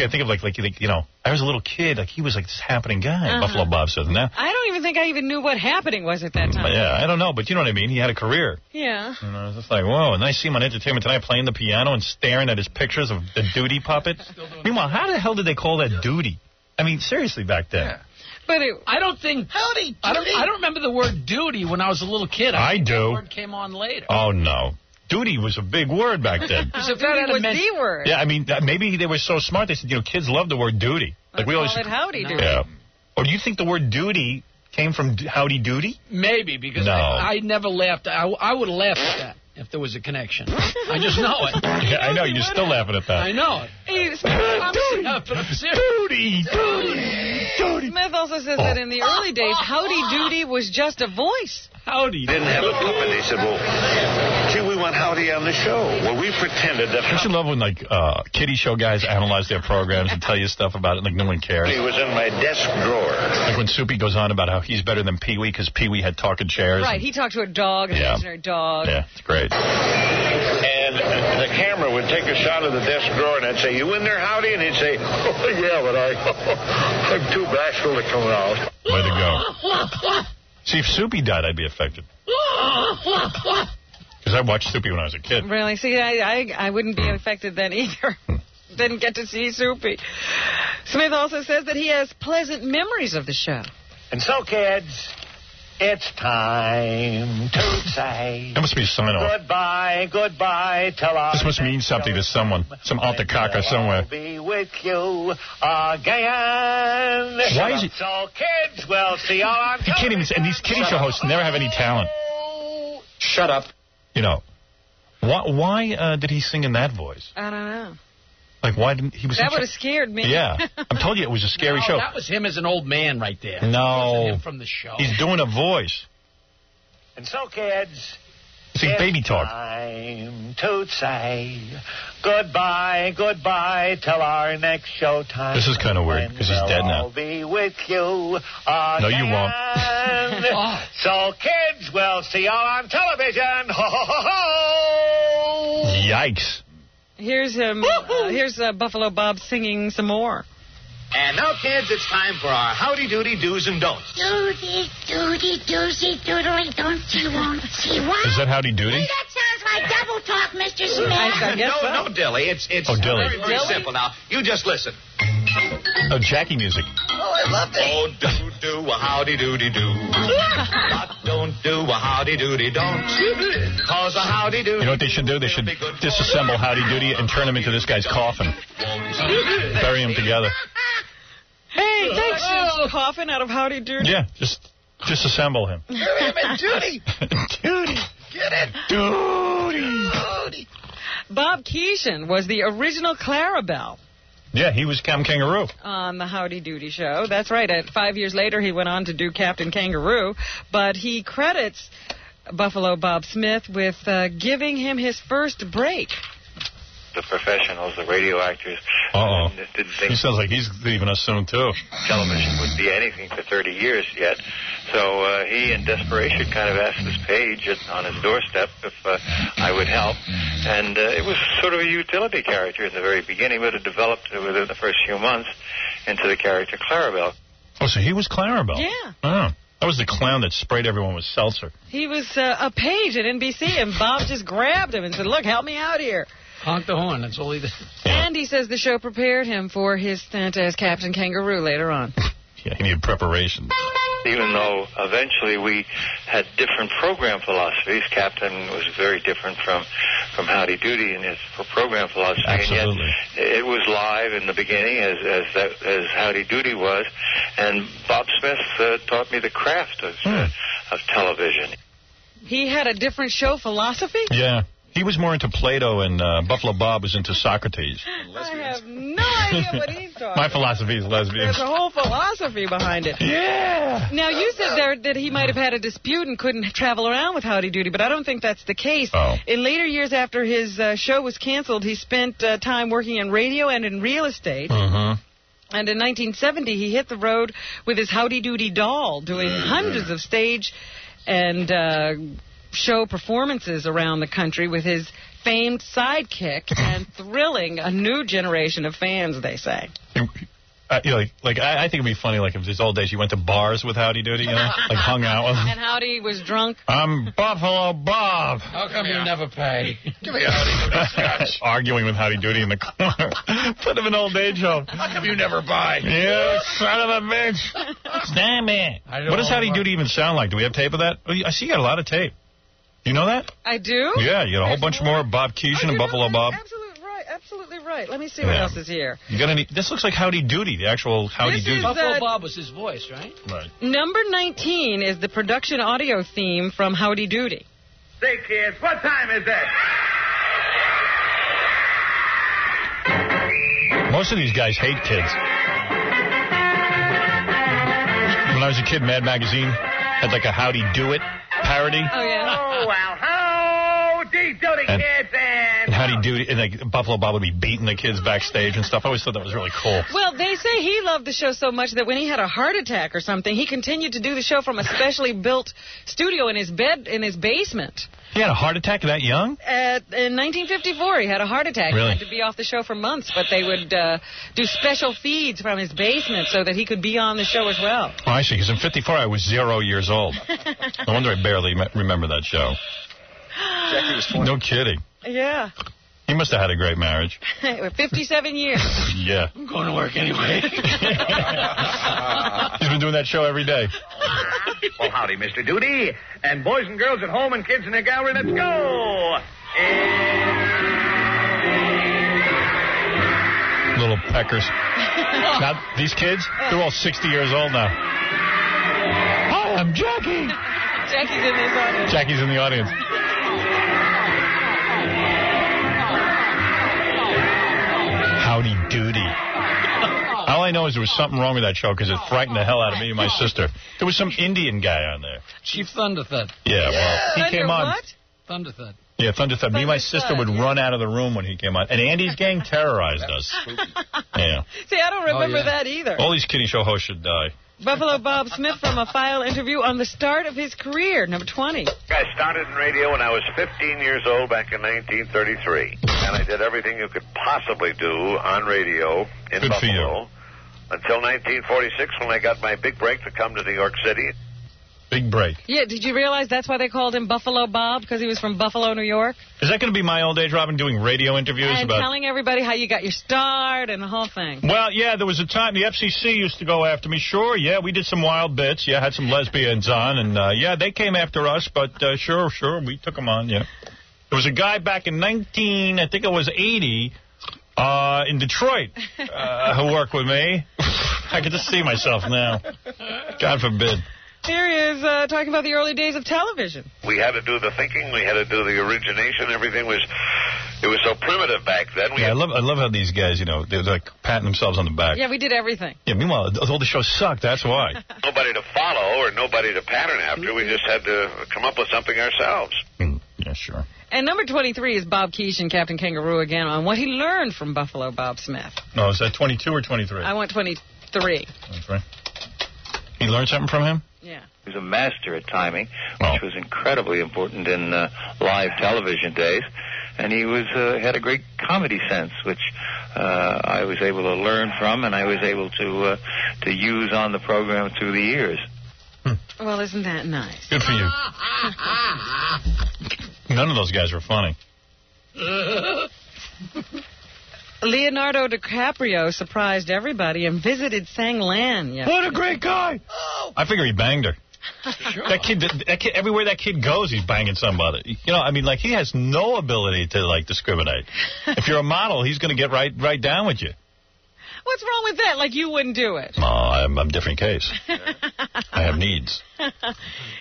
think of, like you know, I was a little kid, like he was like this happening guy, Buffalo Bob says. Now, I don't even think I even knew what happening was at that time. Yeah, I don't know, but you know what I mean. He had a career. Yeah. And I was just like, whoa, and I see him on Entertainment Tonight playing the piano and staring at his pictures of the Doody puppet. Meanwhile, how the hell did they call that Doody? I mean, seriously, back then. Yeah. But I don't think. Howdy, I don't remember the word duty when I was a little kid. I do. The word came on later. Oh no, duty was a big word back then. So duty was the word. Yeah, I mean, maybe they were so smart. They said, you know, kids love the word duty. Like we always call it Howdy Doody. Yeah. Or do you think the word duty came from Howdy Doody? Maybe because I never laughed. I would have laughed at that if there was a connection. I just know it. Yeah, I know. You're still laughing at that. I know it. Duty. Smith also says that in the early days, Howdy Doody was just a voice. Howdy. Didn't have a puppet. They said, well, gee, we want Howdy on the show. Well, we pretended that... I should love when, like, kiddie show guys analyze their programs and tell you stuff about it, like no one cares. He was in my desk drawer. Like when Soupy goes on about how he's better than Pee-wee because Pee-wee had talking chairs. Right, he talked to a dog, an imaginary dog. Yeah, it's great. And the camera would take a shot of the desk drawer, and I'd say, "You in there, Howdy?" And he'd say, "Oh, yeah, but I'm too bashful to come out." Way to go. See, if Soupy died, I'd be affected. Because I watched Soupy when I was a kid. Really? See, I wouldn't be affected then either. Didn't get to see Soupy. Smith also says that he has pleasant memories of the show. And so, kids, it's time to say that must be a sign-off. Goodbye, till our this must mean something to someone, some alta-caca somewhere. I'll be with you again. Why is it? So, kids, we'll see you on He can't even, and these kiddie show hosts never have any talent. Shut up. You know, why did he sing in that voice? I don't know. Like, why didn't he? That would have scared me. Yeah, I told you it was a scary show. That was him as an old man right there. No, that wasn't him from the show. He's doing a voice. And so, kids, it's baby talk. Time to say goodbye till our next show time. This is kind of weird because he's dead now. I'll be with you again. No, you won't. So, kids, we'll see y'all on television. Ho, ho, ho, ho. Yikes. Here's him. Here's Buffalo Bob singing some more. And now, kids, it's time for our howdy doody do's and don'ts. Doody doody doosey doodly don't you want to see what? Is that howdy doody? Hey, that sounds like double talk, Mr. Smith. I guess so. No, Dilly. It's Dilly. very simple. Now, you just listen. Oh, Jackie music. Oh, I love it. Oh, do a howdy doody do. But don't do a howdy doody don't. Cause a howdy doody. You know what they should do? They should disassemble howdy doody and turn him into this guy's coffin. Bury him together. Hey, thanks, coffin out of howdy doody. Yeah, just disassemble him. Doody. Doody. Get it? Doody. Bob Keeshan was the original Clarabelle. Yeah, he was Captain Kangaroo. On the Howdy Doody show. That's right. 5 years later, he went on to do Captain Kangaroo. But he credits Buffalo Bob Smith with giving him his first break. The professionals, the radio actors. Uh-oh. Didn't think he sounds like he's leaving us soon, too. Television would be anything for 30 years yet. So he, in desperation, kind of asked this page on his doorstep if I would help. And it was sort of a utility character in the very beginning, but it developed within the first few months into the character Clarabelle. Oh, so he was Clarabelle? Yeah. Oh. That was the clown that sprayed everyone with seltzer. He was a page at NBC, and Bob just grabbed him and said, look, help me out here. Honk the horn, that's all he did. And he says the show prepared him for his stint as Captain Kangaroo later on. Yeah, he needed preparation. Even though eventually we had different program philosophies, Captain was very different from Howdy Doody in his program philosophy. Absolutely. And yet it was live in the beginning as Howdy Doody was. And Bob Smith taught me the craft of television. He had a different show philosophy? Yeah. He was more into Plato, and Buffalo Bob was into Socrates. I have no idea what he's talking about. My philosophy is lesbians. There's a whole philosophy behind it. Yeah. Now, you said there that he might have had a dispute and couldn't travel around with Howdy Doody, but I don't think that's the case. Oh. In later years after his show was canceled, he spent time working in radio and in real estate. Mm-hmm. And in 1970, he hit the road with his Howdy Doody doll, doing hundreds of stage and show performances around the country with his famed sidekick and thrilling a new generation of fans, they say. I think it'd be funny, like, if these old days you went to bars with Howdy Doody, like hung out with him. And Howdy was drunk. I'm Buffalo Bob. How come you never pay? Give me a Howdy Doody scratch. Arguing with Howdy Doody in the corner. Put him in old age home. How come you never buy? You son of a bitch. Damn it. What does Howdy Doody even sound like? Do we have tape of that? I see you got a lot of tape. You know that? I do? Yeah, you got a whole bunch more Bob Keeshan and Buffalo Bob. Absolutely right. Let me see what else is here. You got any? This looks like Howdy Doody, the actual Howdy Doody. Buffalo Bob was his voice, right? Right. Number 19 is the production audio theme from Howdy Doody. Say, kids, what time is it? Most of these guys hate kids. When I was a kid, Mad Magazine had like a Howdy Do It parody. Oh, yeah. Oh, well, howdy doody, kids, and Howdy Doody, and like Buffalo Bob would be beating the kids backstage and stuff. I always thought that was really cool. Well, they say he loved the show so much that when he had a heart attack or something, he continued to do the show from a specially built studio in his bed in his basement. He had a heart attack that young? In 1954, he had a heart attack. Really? He had to be off the show for months, but they would do special feeds from his basement so that he could be on the show as well. Oh, I see, because in 54 I was 0 years old. No wonder I barely remember that show. Jackie was 20. No kidding. Yeah. He must have had a great marriage. 57 years. Yeah. I'm going to work anyway. He's been doing that show every day. Well, howdy, Mr. Duty. And boys and girls at home and kids in the gallery, let's go. Little peckers. Now, these kids, they're all 60 years old now. Hi, I'm Jackie. Jackie's in this audience. Jackie's in the audience. Howdy doody. All I know is there was something wrong with that show because it frightened the hell out of me and my sister. There was some Indian guy on there. Chief Thunderthud. Yeah, well, he came on. What? Thunderthud. Yeah, Thunderthud. Me and my sister would run out of the room when he came on. And Andy's gang terrorized us. Yeah. See, I don't remember that either. All these kiddie show hosts should die. Buffalo Bob Smith from a file interview on the start of his career, number 20. I started in radio when I was 15 years old back in 1933. And I did everything you could possibly do on radio in Good for Buffalo you. until 1946 when I got my big break to come to New York City. Big break. Yeah, did you realize that's why they called him Buffalo Bob, because he was from Buffalo, New York? Is that going to be my old age, Robin, doing radio interviews And about... telling everybody how you got your start and the whole thing. Well, yeah, there was a time the FCC used to go after me. Sure, yeah, we did some wild bits. Yeah, had some lesbians on, and yeah, they came after us, but sure, we took them on, yeah. There was a guy back in 80, in Detroit, who worked with me. I can just see myself now. God forbid. Here he is talking about the early days of television. We had to do the thinking. We had to do the origination. Everything was so primitive back then. I love how these guys, they're like patting themselves on the back. Yeah, we did everything. Yeah, meanwhile, all the shows sucked. That's why. Nobody to follow or nobody to pattern after. We just had to come up with something ourselves. Yeah, sure. And number 23 is Bob Keesh and Captain Kangaroo again on what he learned from Buffalo Bob Smith. No, is that 22 or 23? I want 23. That's right. You learned something from him? Yeah. He was a master at timing, which was incredibly important in live television days. And he had a great comedy sense, which I was able to learn from, and I was able to use on the program through the years. Well, isn't that nice? Good for you. None of those guys were funny. Leonardo DiCaprio surprised everybody and visited Sang Lan yesterday. What a great guy! I figure he banged her. Sure. That kid, everywhere that kid goes, he's banging somebody. He has no ability to, discriminate. If you're a model, he's going to get right down with you. What's wrong with that? Like you wouldn't do it. Oh, I'm a different case. I have needs.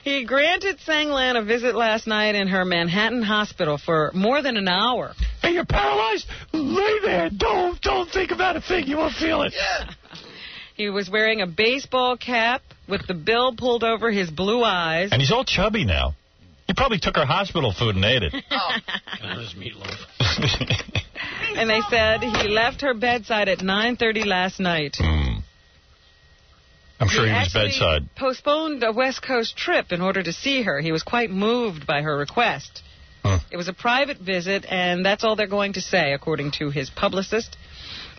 He granted Sang Lan a visit last night in her Manhattan hospital for more than an hour. Hey, you're paralyzed? Lay there. Don't think about a thing. You won't feel it. Yeah. He was wearing a baseball cap with the bill pulled over his blue eyes. And he's all chubby now. He probably took her hospital food and ate it. God, this meatloaf. And they said he left her bedside at 9:30 last night. I'm sure he was bedside. Postponed a West Coast trip in order to see her. He was quite moved by her request. It was a private visit, and that's all they're going to say, according to his publicist.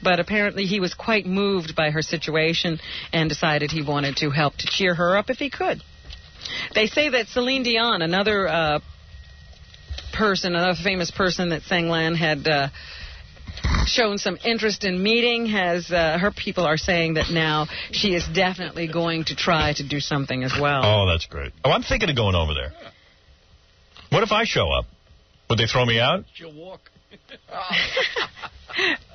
But apparently he was quite moved by her situation and decided he wanted to help to cheer her up if he could. They say that Celine Dion, another famous person that Sang Lan had shown some interest in meeting, her people are saying that now she is definitely going to try to do something as well. Oh, that's great. Oh, I'm thinking of going over there. What if I show up? Would they throw me out? She'll walk.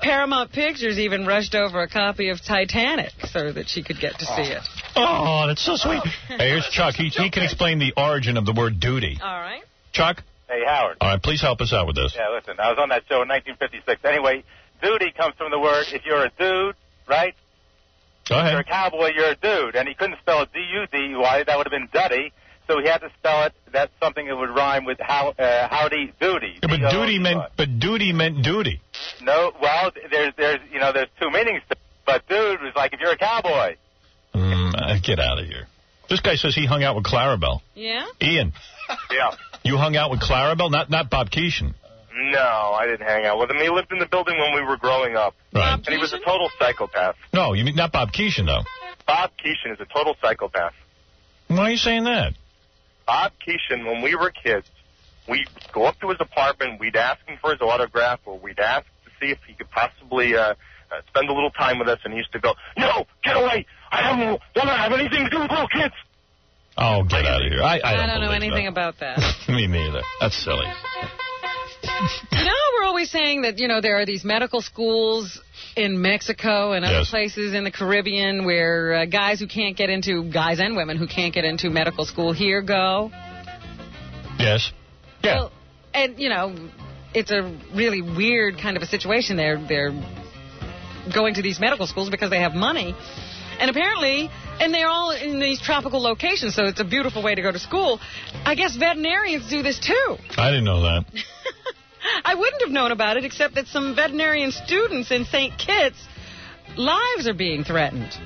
Paramount Pictures even rushed over a copy of Titanic so that she could get to see it. Oh, that's so sweet. Hey, here's Chuck. He can explain the origin of the word duty. All right. Chuck? Hey, Howard. All right, please help us out with this. Yeah, listen, I was on that show in 1956. Anyway, duty comes from the word, if you're a dude, right? Go ahead. If you're a cowboy, you're a dude. And he couldn't spell it D-U-D-Y. That would have been Duddy. So he had to spell it. That's something that would rhyme with howdy doody. Yeah, but duty meant duty. No, well, there's two meanings to it. But dude was like if you're a cowboy. Get out of here. This guy says he hung out with Clarabelle. Yeah? Yeah. Ian. You hung out with Clarabelle, not Bob Keeshan. No, I didn't hang out with him. He lived in the building when we were growing up. Right. And he was a total psychopath. No, you mean not Bob Keeshan, though. Bob Keeshan is a total psychopath. Why are you saying that? Bob Keeshan, when we were kids, we'd go up to his apartment, we'd ask him for his autograph, or we'd ask to see if he could possibly spend a little time with us, and he used to go, "No, get away! I don't want to have anything to do with little kids." Oh, get out of here. I don't know anything about that. Me neither. That's silly. You know, we're always saying that, there are these medical schools in Mexico and other places in the Caribbean where guys and women who can't get into medical school here go. Yes. Yeah. Well, and, it's a really weird kind of a situation. They're going to these medical schools because they have money. And apparently, and they're all in these tropical locations, so it's a beautiful way to go to school. I guess veterinarians do this, too. I didn't know that. I wouldn't have known about it, except that some veterinarian students in St. Kitts' lives are being threatened.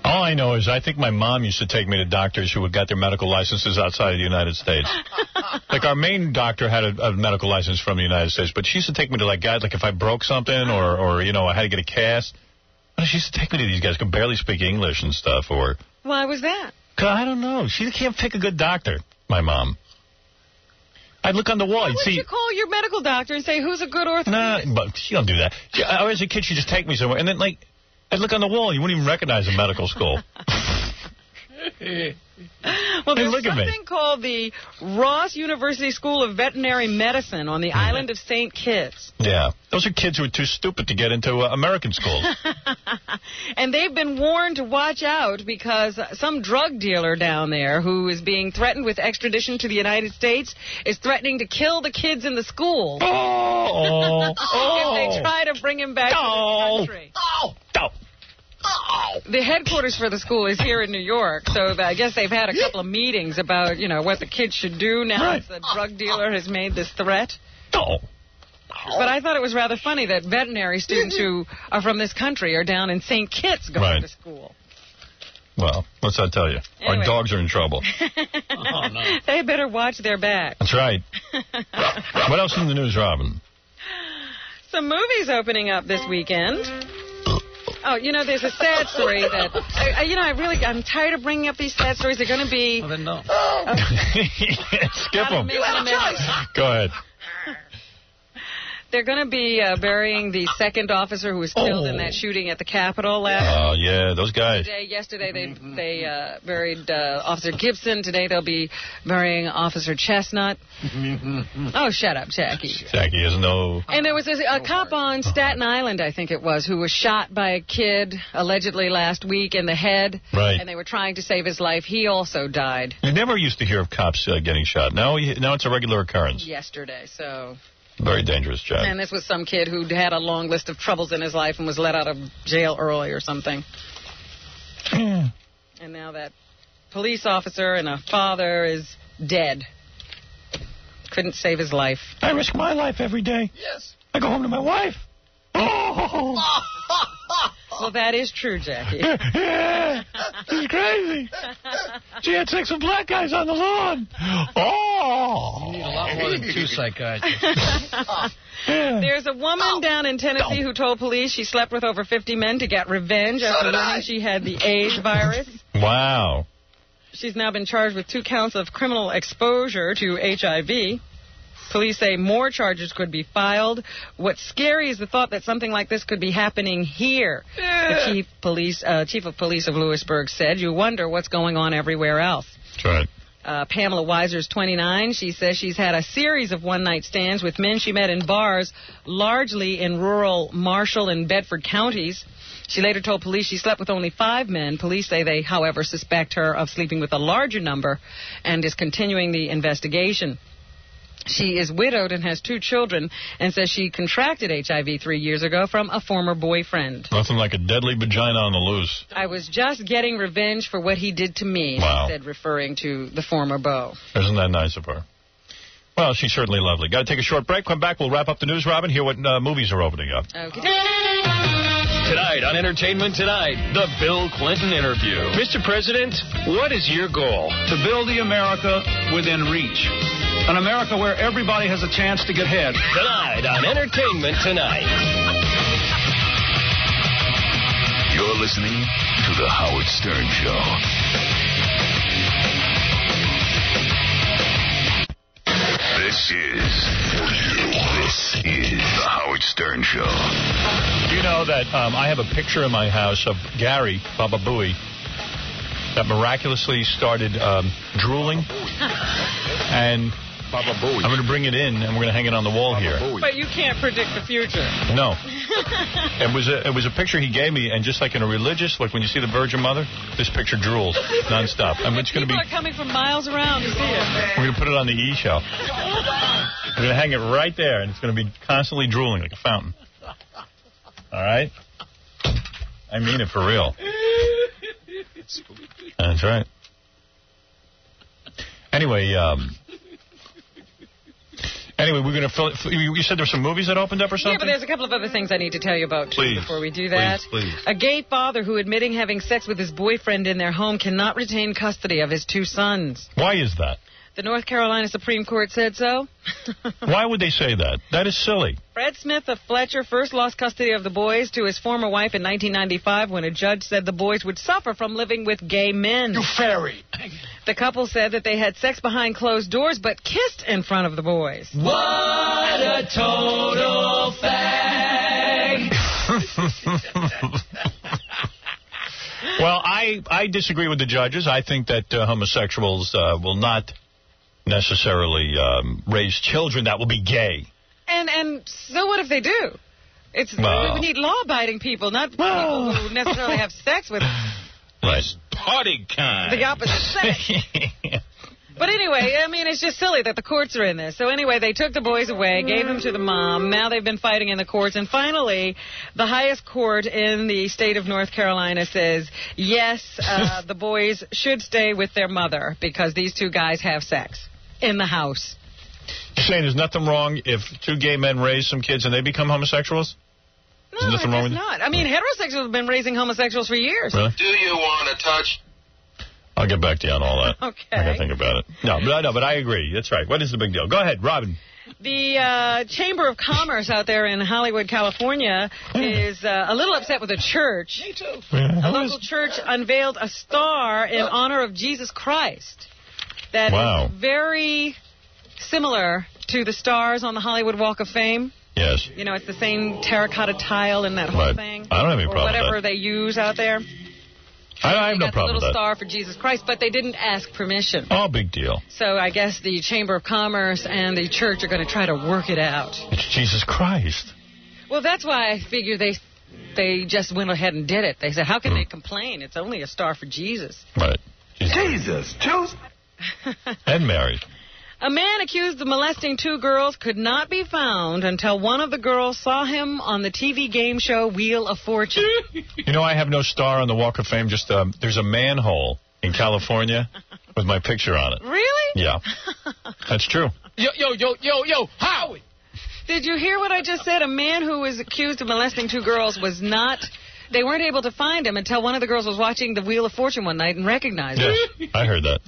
All I know is I think my mom used to take me to doctors who had got their medical licenses outside of the United States. Like, our main doctor had a medical license from the United States, but she used to take me to, guys, if I broke something or I had to get a cast. She used to take me to these guys who could barely speak English and stuff. Why was that? I don't know. She can't pick a good doctor, my mom. I'd look on the wall. Why wouldn't you call your medical doctor and say, who's a good orthopedist? Nah, but she don't do that. As a kid, she'd just take me somewhere. And then, I'd look on the wall. You wouldn't even recognize a medical school. Well, there's something called the Ross University School of Veterinary Medicine on the island of St. Kitts. Yeah. Those are kids who are too stupid to get into American schools. And they've been warned to watch out because some drug dealer down there who is being threatened with extradition to the United States is threatening to kill the kids in the school. If they try to bring him back to the country. The headquarters for the school is here in New York, so I guess they've had a couple of meetings about, what the kids should do now that the drug dealer has made this threat. But I thought it was rather funny that veterinary students who are from this country are down in St. Kitts going to school. Well, what's that tell you? Anyway. Our dogs are in trouble. Oh, no. They better watch their back. That's right. What else in the news, Robin? Some movies opening up this weekend. Oh, there's a sad story that, I'm tired of bringing up these sad stories. They're going to be... Well, then no. Skip them. Go ahead. They're going to be burying the second officer who was killed in that shooting at the Capitol last week. Oh, yeah, those guys. Yesterday they buried Officer Gibson. Today they'll be burying Officer Chestnut. Oh, shut up, Jackie. Jackie doesn't know. And there was a cop on Staten Island, I think it was, who was shot by a kid allegedly last week in the head. Right. And they were trying to save his life. He also died. You never used to hear of cops getting shot. Now it's a regular occurrence. Yesterday, so... Very dangerous job. And this was some kid who had a long list of troubles in his life and was let out of jail early or something. And now that police officer and a father is dead. Couldn't save his life. I risk my life every day. Yes. I go home to my wife. Oh. Well, that is true, Jackie. Yeah. This is crazy. She had sex with black guys on the lawn. Oh. You need a lot more than two psychiatrists. There's a woman down in Tennessee who told police she slept with over 50 men to get revenge after learning she had the AIDS virus. Wow. She's now been charged with 2 counts of criminal exposure to HIV. Police say more charges could be filed. What's scary is the thought that something like this could be happening here. The chief of police of Lewisburg said, you wonder what's going on everywhere else. That's right. Pamela Weiser's 29. She says she's had a series of one-night stands with men she met in bars, largely in rural Marshall and Bedford counties. She later told police she slept with only 5 men. Police say they, however, suspect her of sleeping with a larger number and is continuing the investigation. She is widowed and has 2 children and says she contracted HIV 3 years ago from a former boyfriend. Nothing like a deadly vagina on the loose. I was just getting revenge for what he did to me, wow. She said, referring to the former beau. Isn't that nice of her? Well, she's certainly lovely. Got to take a short break. Come back. We'll wrap up the news, Robin, hear what movies are opening up. Okay. Tonight on Entertainment Tonight, the Bill Clinton interview. Mr. President, what is your goal? To build the America within reach. An America where everybody has a chance to get ahead. Tonight on Entertainment Tonight. You're listening to The Howard Stern Show. This This is the Howard Stern Show. Do you know that I have a picture in my house of Gary, Baba Booey, that miraculously started drooling? And Baba Booey. I'm going to bring it in, and we're going to hang it on the wall here. But you can't predict the future. No. It was a picture he gave me, and just like in a religious, like when you see the Virgin Mother, this picture drools nonstop. And it's going to be. People are coming from miles around to see it. We're going to put it on the E show. We're going to hang it right there, and it's going to be constantly drooling like a fountain. All right? I mean it for real. That's right. Anyway, we're going to fill. You said there's some movies that opened up or something? Yeah, but there's a couple of other things I need to tell you about, too, before we do that. Please. A gay father who admitting having sex with his boyfriend in their home cannot retain custody of his 2 sons. Why is that? The North Carolina Supreme Court said so. Why would they say that? That is silly. Fred Smith of Fletcher first lost custody of the boys to his former wife in 1995 when a judge said the boys would suffer from living with gay men. You fairy. The couple said that they had sex behind closed doors but kissed in front of the boys. What a total fag. Well, I disagree with the judges. I think that homosexuals will not necessarily raise children that will be gay. And so what if they do? We need law-abiding people, not people who necessarily have sex with party kind. The opposite sex. But anyway, I mean, it's just silly that the courts are in this. So anyway, they took the boys away, gave them to the mom. Now they've been fighting in the courts. And finally, the highest court in the state of North Carolina says, yes, the boys should stay with their mother because these 2 guys have sex in the house. You're saying there's nothing wrong if 2 gay men raise some kids and they become homosexuals? No, there's nothing wrong with not. I mean, heterosexuals have been raising homosexuals for years. Really? Do you want to touch? I'll get back to you on all that. Okay. I got to think about it. No, but I agree. That's right. What is the big deal? Go ahead, Robin. The Chamber of Commerce out there in Hollywood, California, is a little upset with a church. Me too. A local church unveiled a star in honor of Jesus Christ that is very similar to the stars on the Hollywood Walk of Fame. Yes. You know, it's the same terracotta tile and that whole thing. I don't have any problem with that. Or whatever they use out there. I have no problem with that. Little star for Jesus Christ, but they didn't ask permission. Oh, big deal. So I guess the Chamber of Commerce and the church are going to try to work it out. It's Jesus Christ. Well, that's why I figure they just went ahead and did it. They said, how can they complain? It's only a star for Jesus. Right. Jesus. Choose. And Mary. A man accused of molesting 2 girls could not be found until one of the girls saw him on the TV game show Wheel of Fortune. You know, I have no star on the Walk of Fame. Just there's a manhole in California with my picture on it. Really? Yeah. That's true. Yo, Howie! Did you hear what I just said? A man who was accused of molesting 2 girls was not... They weren't able to find him until one of the girls was watching the Wheel of Fortune one night and recognized him. Yes, I heard that.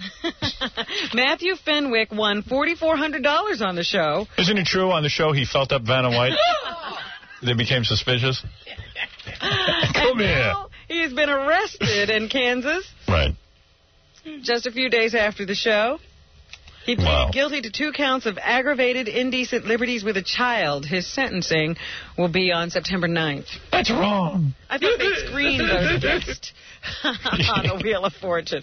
Matthew Fenwick won $4,400 on the show. Isn't it true on the show he felt up Vanna White? They became suspicious? Come here. He's been arrested in Kansas. Right. Just a few days after the show. He pleaded guilty to 2 counts of aggravated indecent liberties with a child. His sentencing will be on September 9th. That's wrong. I thought they screened those just on the Wheel of Fortune.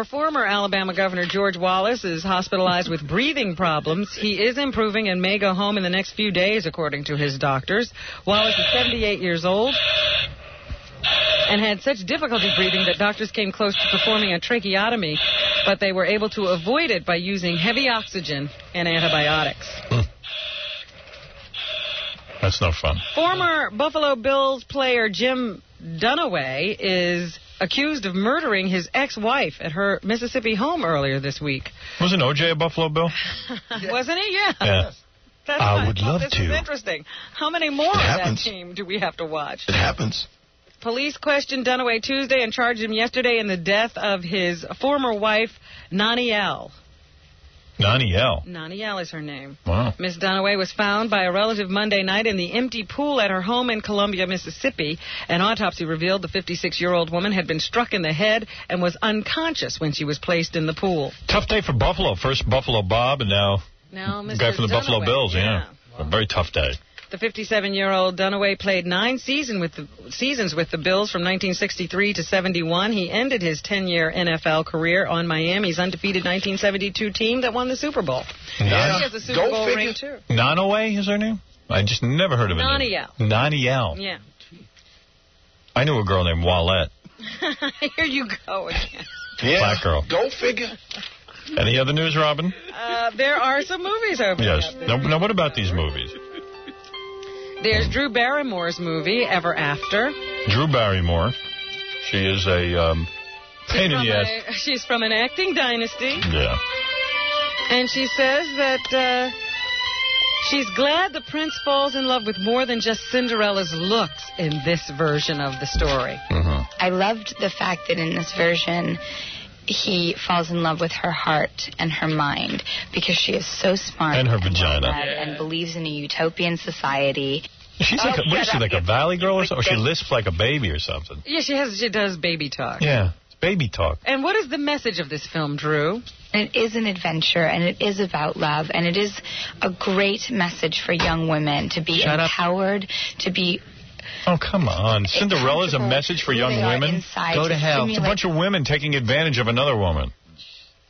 Former Alabama Governor George Wallace is hospitalized with breathing problems. He is improving and may go home in the next few days, according to his doctors. Wallace is 78 years old and had such difficulty breathing that doctors came close to performing a tracheotomy, but they were able to avoid it by using heavy oxygen and antibiotics. That's no fun. Former Buffalo Bills player Jim Dunaway is accused of murdering his ex-wife at her Mississippi home earlier this week. Wasn't O.J. a Buffalo Bill? Wasn't he? Yeah. That's I would love this to. This is interesting. How many more of that team do we have to watch? It happens. Police questioned Dunaway Tuesday and charged him yesterday in the death of his former wife, Nani L. Nani L. Nani L is her name. Wow. Miss Dunaway was found by a relative Monday night in the empty pool at her home in Columbia, Mississippi. An autopsy revealed the 56-year-old woman had been struck in the head and was unconscious when she was placed in the pool. Tough day for Buffalo. First Buffalo Bob, and now Mr. guy from the Dunaway. Buffalo Bills. Yeah. A very tough day. The 57-year-old Dunaway played 9 seasons with the Bills from 1963 to 71. He ended his 10-year NFL career on Miami's undefeated 1972 team that won the Super Bowl. He has a Super Bowl ring, too. Nanaway is her name? I just never heard of it. Nani L. Nani L. Yeah. I knew a girl named Wallette. Here you go again. Yeah. Black girl. Go figure. Any other news, Robin? There are some movies opening Yes. up. Now, what about these movies? There's Drew Barrymore's movie, Ever After. Drew Barrymore. She is a pain in the ass. She's from an acting dynasty. Yeah. And she says that she's glad the prince falls in love with more than just Cinderella's looks in this version of the story. Mm-hmm. I loved the fact that in this version, he falls in love with her heart and her mind because she is so smart and her vagina and believes in a utopian society. She's like what is she, like a valley girl or something? Or she lisps like a baby or something? Yeah, she does baby talk. Yeah, it's baby talk. And what is the message of this film, Drew? It is an adventure, and it is about love, and it is a great message for young women to be empowered, to be... Oh, come on. Cinderella's a message for young women? Go to hell. It's a bunch of women taking advantage of another woman.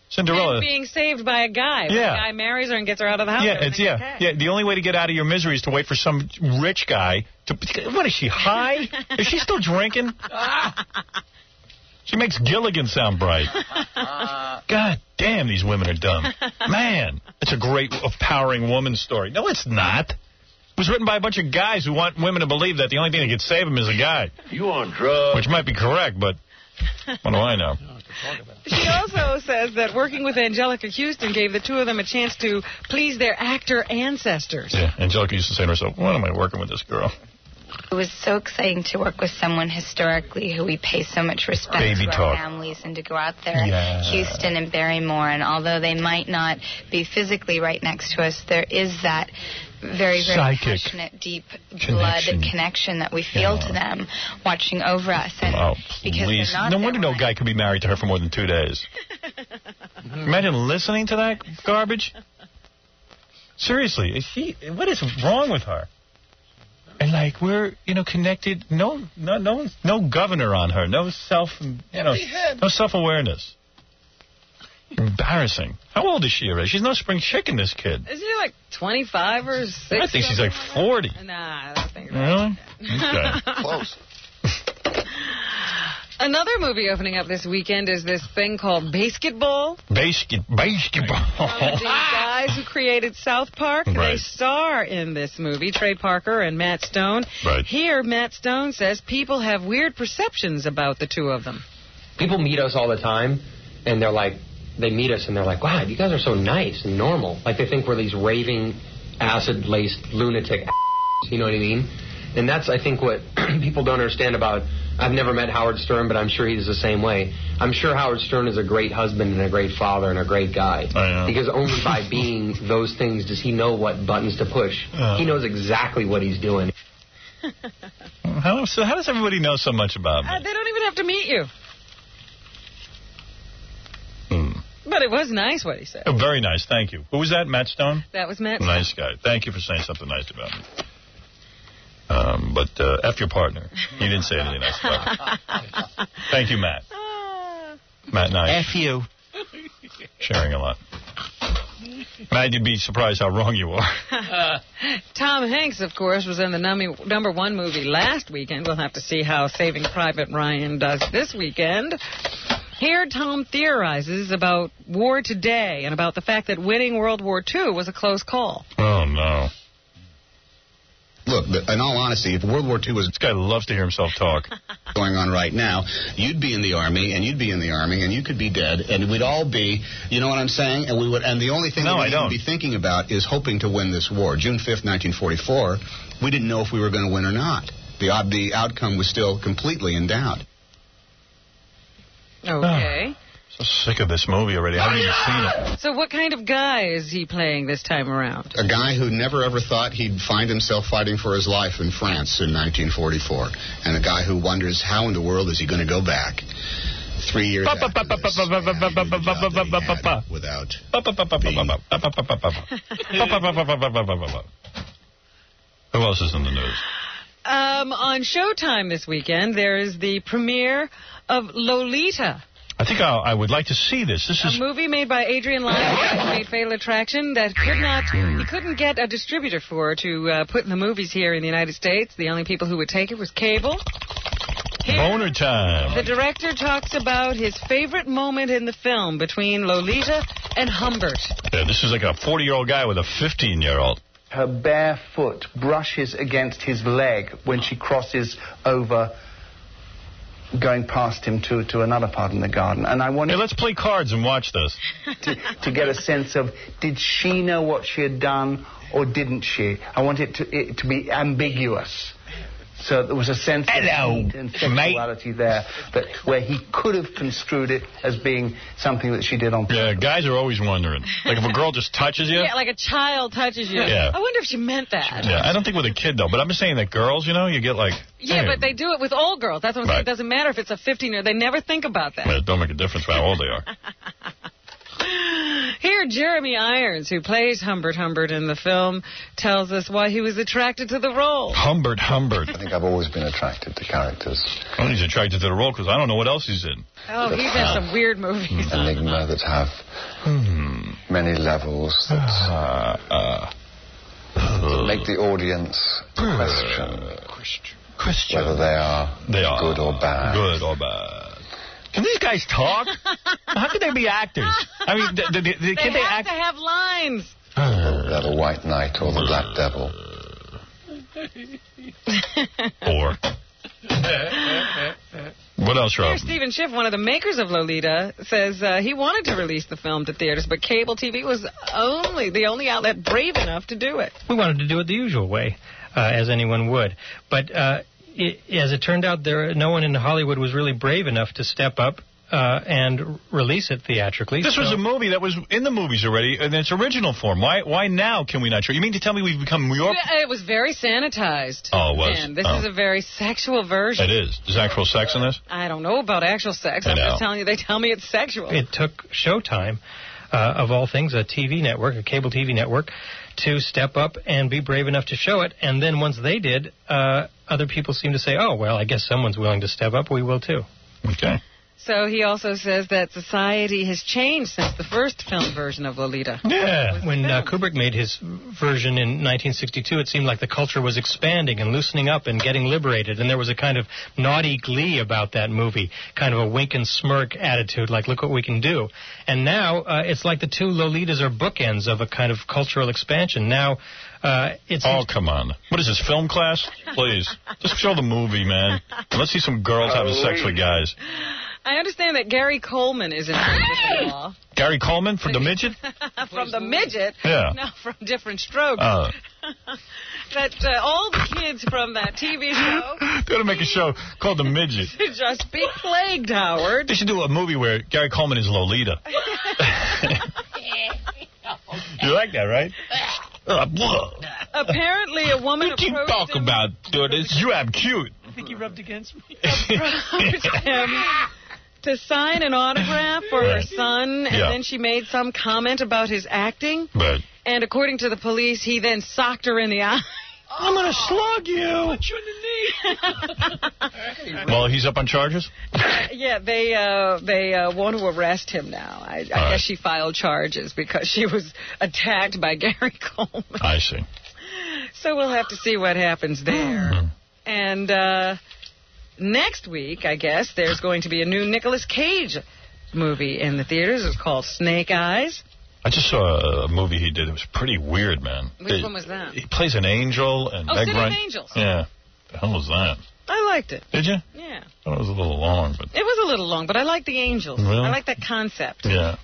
Cinderella. And being saved by a guy. Yeah. When a guy marries her and gets her out of the house. Yeah, the only way to get out of your misery is to wait for some rich guy to... What, is she high? Is she still drinking? She makes Gilligan sound bright. God damn, these women are dumb. Man, it's a great, empowering woman story. No, it's not. It was written by a bunch of guys who want women to believe that the only thing that could save them is a guy. You on drugs. Which might be correct, but what do I know? She also says that working with Angelica Houston gave the two of them a chance to please their actor ancestors. Yeah, Angelica used to say to herself, why am I working with this girl? It was so exciting to work with someone historically who we pay so much respect Baby to talk. our families and to go out there, Houston and Barrymore, and although they might not be physically right next to us, there is that very, very psychic passionate, deep blood connection that we feel to them watching over us. And because please. they're not No wonder no guy could be married to her for more than 2 days. Imagine listening to that garbage. Seriously, what is wrong with her? And like we're, connected. No governor on her. No self-awareness. Embarrassing. How old is she already? She's no spring chicken, this kid. Is she like 25 or 60? I think she's like 40. Nah, I don't think Really? Okay. Close. Another movie opening up this weekend is this thing called Basketball. Basketball. The guys who created South Park, they star in this movie, Trey Parker and Matt Stone. Right. Here, Matt Stone says people have weird perceptions about the two of them. People meet us all the time, and they meet us and they're like, wow, you guys are so nice and normal. Like they think we're these raving, acid-laced lunatic you know what I mean? And that's, I think, what people don't understand about... I've never met Howard Stern, but I'm sure he's the same way. I'm sure Howard Stern is a great husband and a great father and a great guy. Because only by being those things does he know what buttons to push. He knows exactly what he's doing. How does everybody know so much about me? They don't even have to meet you. But it was nice what he said. Oh, very nice. Thank you. Who was that? Matt Stone? That was Matt Stone. Nice guy. Thank you for saying something nice about me. But F your partner. He didn't say anything nice about me. Thank you, Matt. Matt, nice. F you. Sharing a lot. Matt, you'd be surprised how wrong you are. Tom Hanks, of course, was in the number one movie last weekend. We'll have to see how Saving Private Ryan does this weekend. Here, Tom theorizes about war today and about the fact that winning World War II was a close call. Oh, no. Look, in all honesty, if World War II was... This guy loves to hear himself talk. ...going on right now, you'd be in the Army, and you'd be in the Army, and you could be dead, and we'd all be... You know what I'm saying? And we would, and the only thing that we'd be thinking about is hoping to win this war. June 5th, 1944, we didn't know if we were going to win or not. The outcome was still completely in doubt. Okay. I'm sick of this movie already. I haven't even seen it. So what kind of guy is he playing this time around? A guy who never ever thought he'd find himself fighting for his life in France in 1944. And a guy who wonders how in the world is he going to go back 3 years after this, without Who else is in the news? On Showtime this weekend, there is the premiere of Lolita. I think I would like to see this. This is a movie made by Adrian Lyne, who made Fatal Attraction, that he couldn't get a distributor for to put in the movies here in the United States. The only people who would take it was cable. Boner time. The director talks about his favorite moment in the film between Lolita and Humbert. Yeah, this is like a 40-year-old guy with a 15-year-old. Her bare foot brushes against his leg when she crosses over, going past him to another part in the garden. And I wanted... Hey, let's play cards and watch this. to get a sense of, did she know what she had done or didn't she? I want it to be ambiguous. So there was a sense of heat and sexuality there, but where he could have construed it as being something that she did on purpose. Yeah, guys are always wondering. Like if a girl just touches you. Yeah, like a child touches you. Yeah. I wonder if she meant that. Yeah, I don't think with a kid, though. But I'm just saying that girls, you know, you get like... Yeah, but they do it with all girls. That's what I'm saying. It doesn't matter if it's a 15-year-old. They never think about that. Well, it don't make a difference how old they are. Here, Jeremy Irons, who plays Humbert in the film, tells us why he was attracted to the role. Humbert. I think I've always been attracted to characters. Well, he's attracted to the role because I don't know what else he's in. Oh, he's in some weird movies. Enigma that have many levels that make the audience question whether they are good or bad. Good or bad. Can these guys talk? How could they be actors? I mean, can they have to have lines. The Little White Knight or the Black Devil. Or... What else, Rob? Here, Stephen Schiff, one of the makers of Lolita, says he wanted to release the film to theaters, but cable TV was the only outlet brave enough to do it. We wanted to do it the usual way, as anyone would. But as it turned out, no one in Hollywood was really brave enough to step up and release it theatrically. This was a movie that was in the movies already in its original form. Why now can we not show? You mean to tell me we've become New York? It was very sanitized. Oh, it was? Man, this is a very sexual version. It is. There's actual sex in this? I don't know about actual sex. I'm just telling you, they tell me it's sexual. It took Showtime, of all things, a TV network, a cable TV network, to step up and be brave enough to show it. And then once they did, other people seemed to say, oh, well, I guess someone's willing to step up. We will, too. Okay. So he also says that society has changed since the first film version of Lolita. Yeah. When Kubrick made his version in 1962, it seemed like the culture was expanding and loosening up and getting liberated. And there was a kind of naughty glee about that movie, kind of a wink and smirk attitude, like, look what we can do. And now it's like the two Lolitas are bookends of a kind of cultural expansion. Now it's... Oh, come on. What is this, film class? Please. Just show the movie, man. Let's see some girls having sex with guys. I understand that Gary Coleman is in the law. Gary Coleman from The Midget? From The Midget? Yeah. No, from Different Strokes. That all the kids from that TV show... They're going to make a show called The Midget. Should just be plagued, Howard. They should do a movie where Gary Coleman is Lolita. You like that, right? Apparently, a woman approached him... What you talk about, this? You am cute. I think he rubbed against me. Approached him to sign an autograph for her son, and then she made some comment about his acting. Right. And according to the police, he then socked her in the eye. I'm going to slug you. Put you in the knee. Well, he's up on charges? Yeah, they want to arrest him now. I guess she filed charges because she was attacked by Gary Coleman. I see. So we'll have to see what happens there. And next week, I guess, there's going to be a new Nicolas Cage movie in the theaters. It's called Snake Eyes. I just saw a movie he did. It was pretty weird, man. Which one was that? He plays an angel. And City of Angels. Yeah. The hell was that? I liked it. Did you? Yeah. I thought it was a little long, but... It was a little long, but I like the angels. Really? I like that concept. Yeah.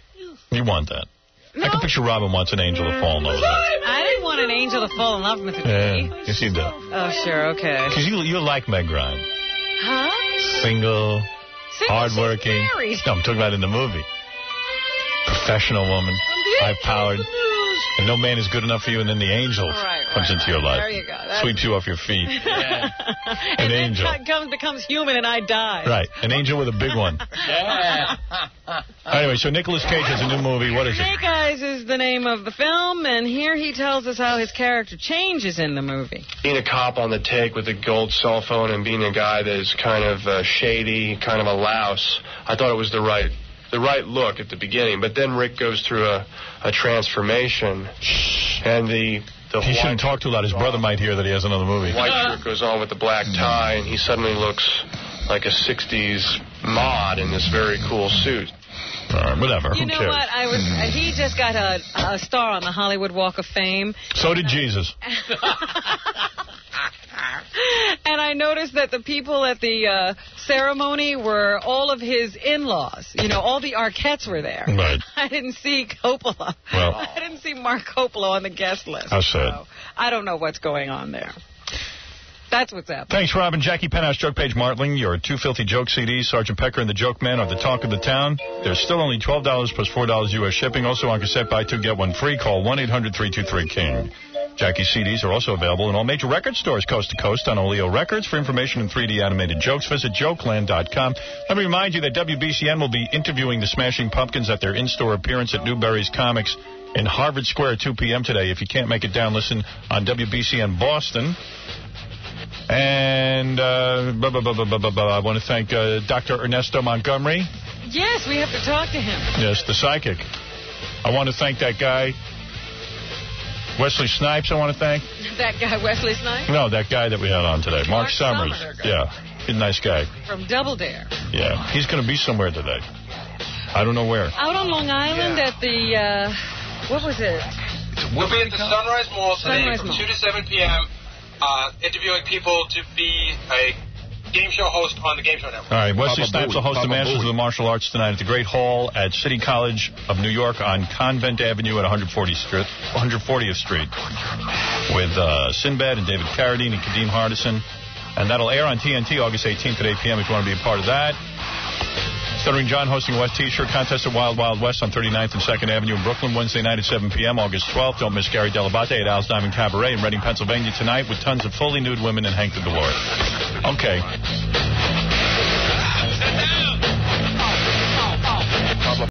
You want that. No. I can picture Robin wants an angel to fall in love with. I didn't want an angel to fall in love with me. Yeah. Yes, you do. Oh, sure, okay. Because you like Meg Ryan. Huh? Single hardworking. She's married. No, I'm talking about in the movie. Professional woman, high-powered. And no man is good enough for you, and then the angel comes into your life. There you go. Sweeps you off your feet. Yeah. An angel. Becomes human, and I die. Right. An angel with a big one. Yeah. Anyway, so Nicolas Cage has a new movie. What is it? Snake Eyes is the name of the film, and here he tells us how his character changes in the movie. Being a cop on the take with a gold cell phone and being a guy that is kind of shady, kind of a louse, I thought it was the right look at the beginning. But then Rick goes through a transformation, and he shouldn't talk too loud. His brother might hear that he has another movie. The white shirt goes on with the black tie, and he suddenly looks like a 60s mod in this very cool suit. All right, whatever. You know what? He just got a star on the Hollywood Walk of Fame. So did Jesus. And I noticed that the people at the ceremony were all of his in-laws. You know, all the Arquettes were there. Right. I didn't see Coppola. Well, I didn't see Mark Coppola on the guest list. How sad. So I don't know what's going on there. That's what's happening. Thanks, Robin. Jackie Penthouse, Joke Page Martling, your Two Filthy Joke CDs. Sergeant Pecker and the Joke Man are the talk of the town. There's still only $12 plus $4 U.S. shipping. Also on cassette, buy two, get one free. Call 1-800-323-KING. Jackie's CDs are also available in all major record stores coast to coast on Oleo Records. For information and 3D animated jokes, visit jokeland.com. Let me remind you that WBCN will be interviewing the Smashing Pumpkins at their in-store appearance at Newberry's Comics in Harvard Square at 2 p.m. today. If you can't make it down, listen on WBCN Boston. And I want to thank Dr. Ernesto Montgomery. Yes, we have to talk to him. Yes, the psychic. I want to thank that guy, Wesley Snipes, I want to thank. That guy, Wesley Snipes? No, that guy that we had on today, Mark Summers. Yeah, he's a nice guy. From Double Dare. Yeah, he's going to be somewhere today. I don't know where. Out on Long Island at the, what was it? We'll be at the Sunrise Mall today from 2 to 7 p.m., interviewing people to be a game show host on the Game Show Network. All right, Wesley Snipes will host the Masters of the Martial Arts tonight at the Great Hall at City College of New York on Convent Avenue at 140th Street with Sinbad and David Carradine and Kadeem Hardison. And that'll air on TNT August 18th at 8 p.m. if you want to be a part of that. Stuttering John hosting a West T-shirt contest at Wild Wild West on 39th and 2nd Avenue in Brooklyn Wednesday night at 7 p.m. August 12th. Don't miss Gary Delabate at Al's Diamond Cabaret in Reading, Pennsylvania tonight with tons of fully nude women and Hank the DeLore. Okay.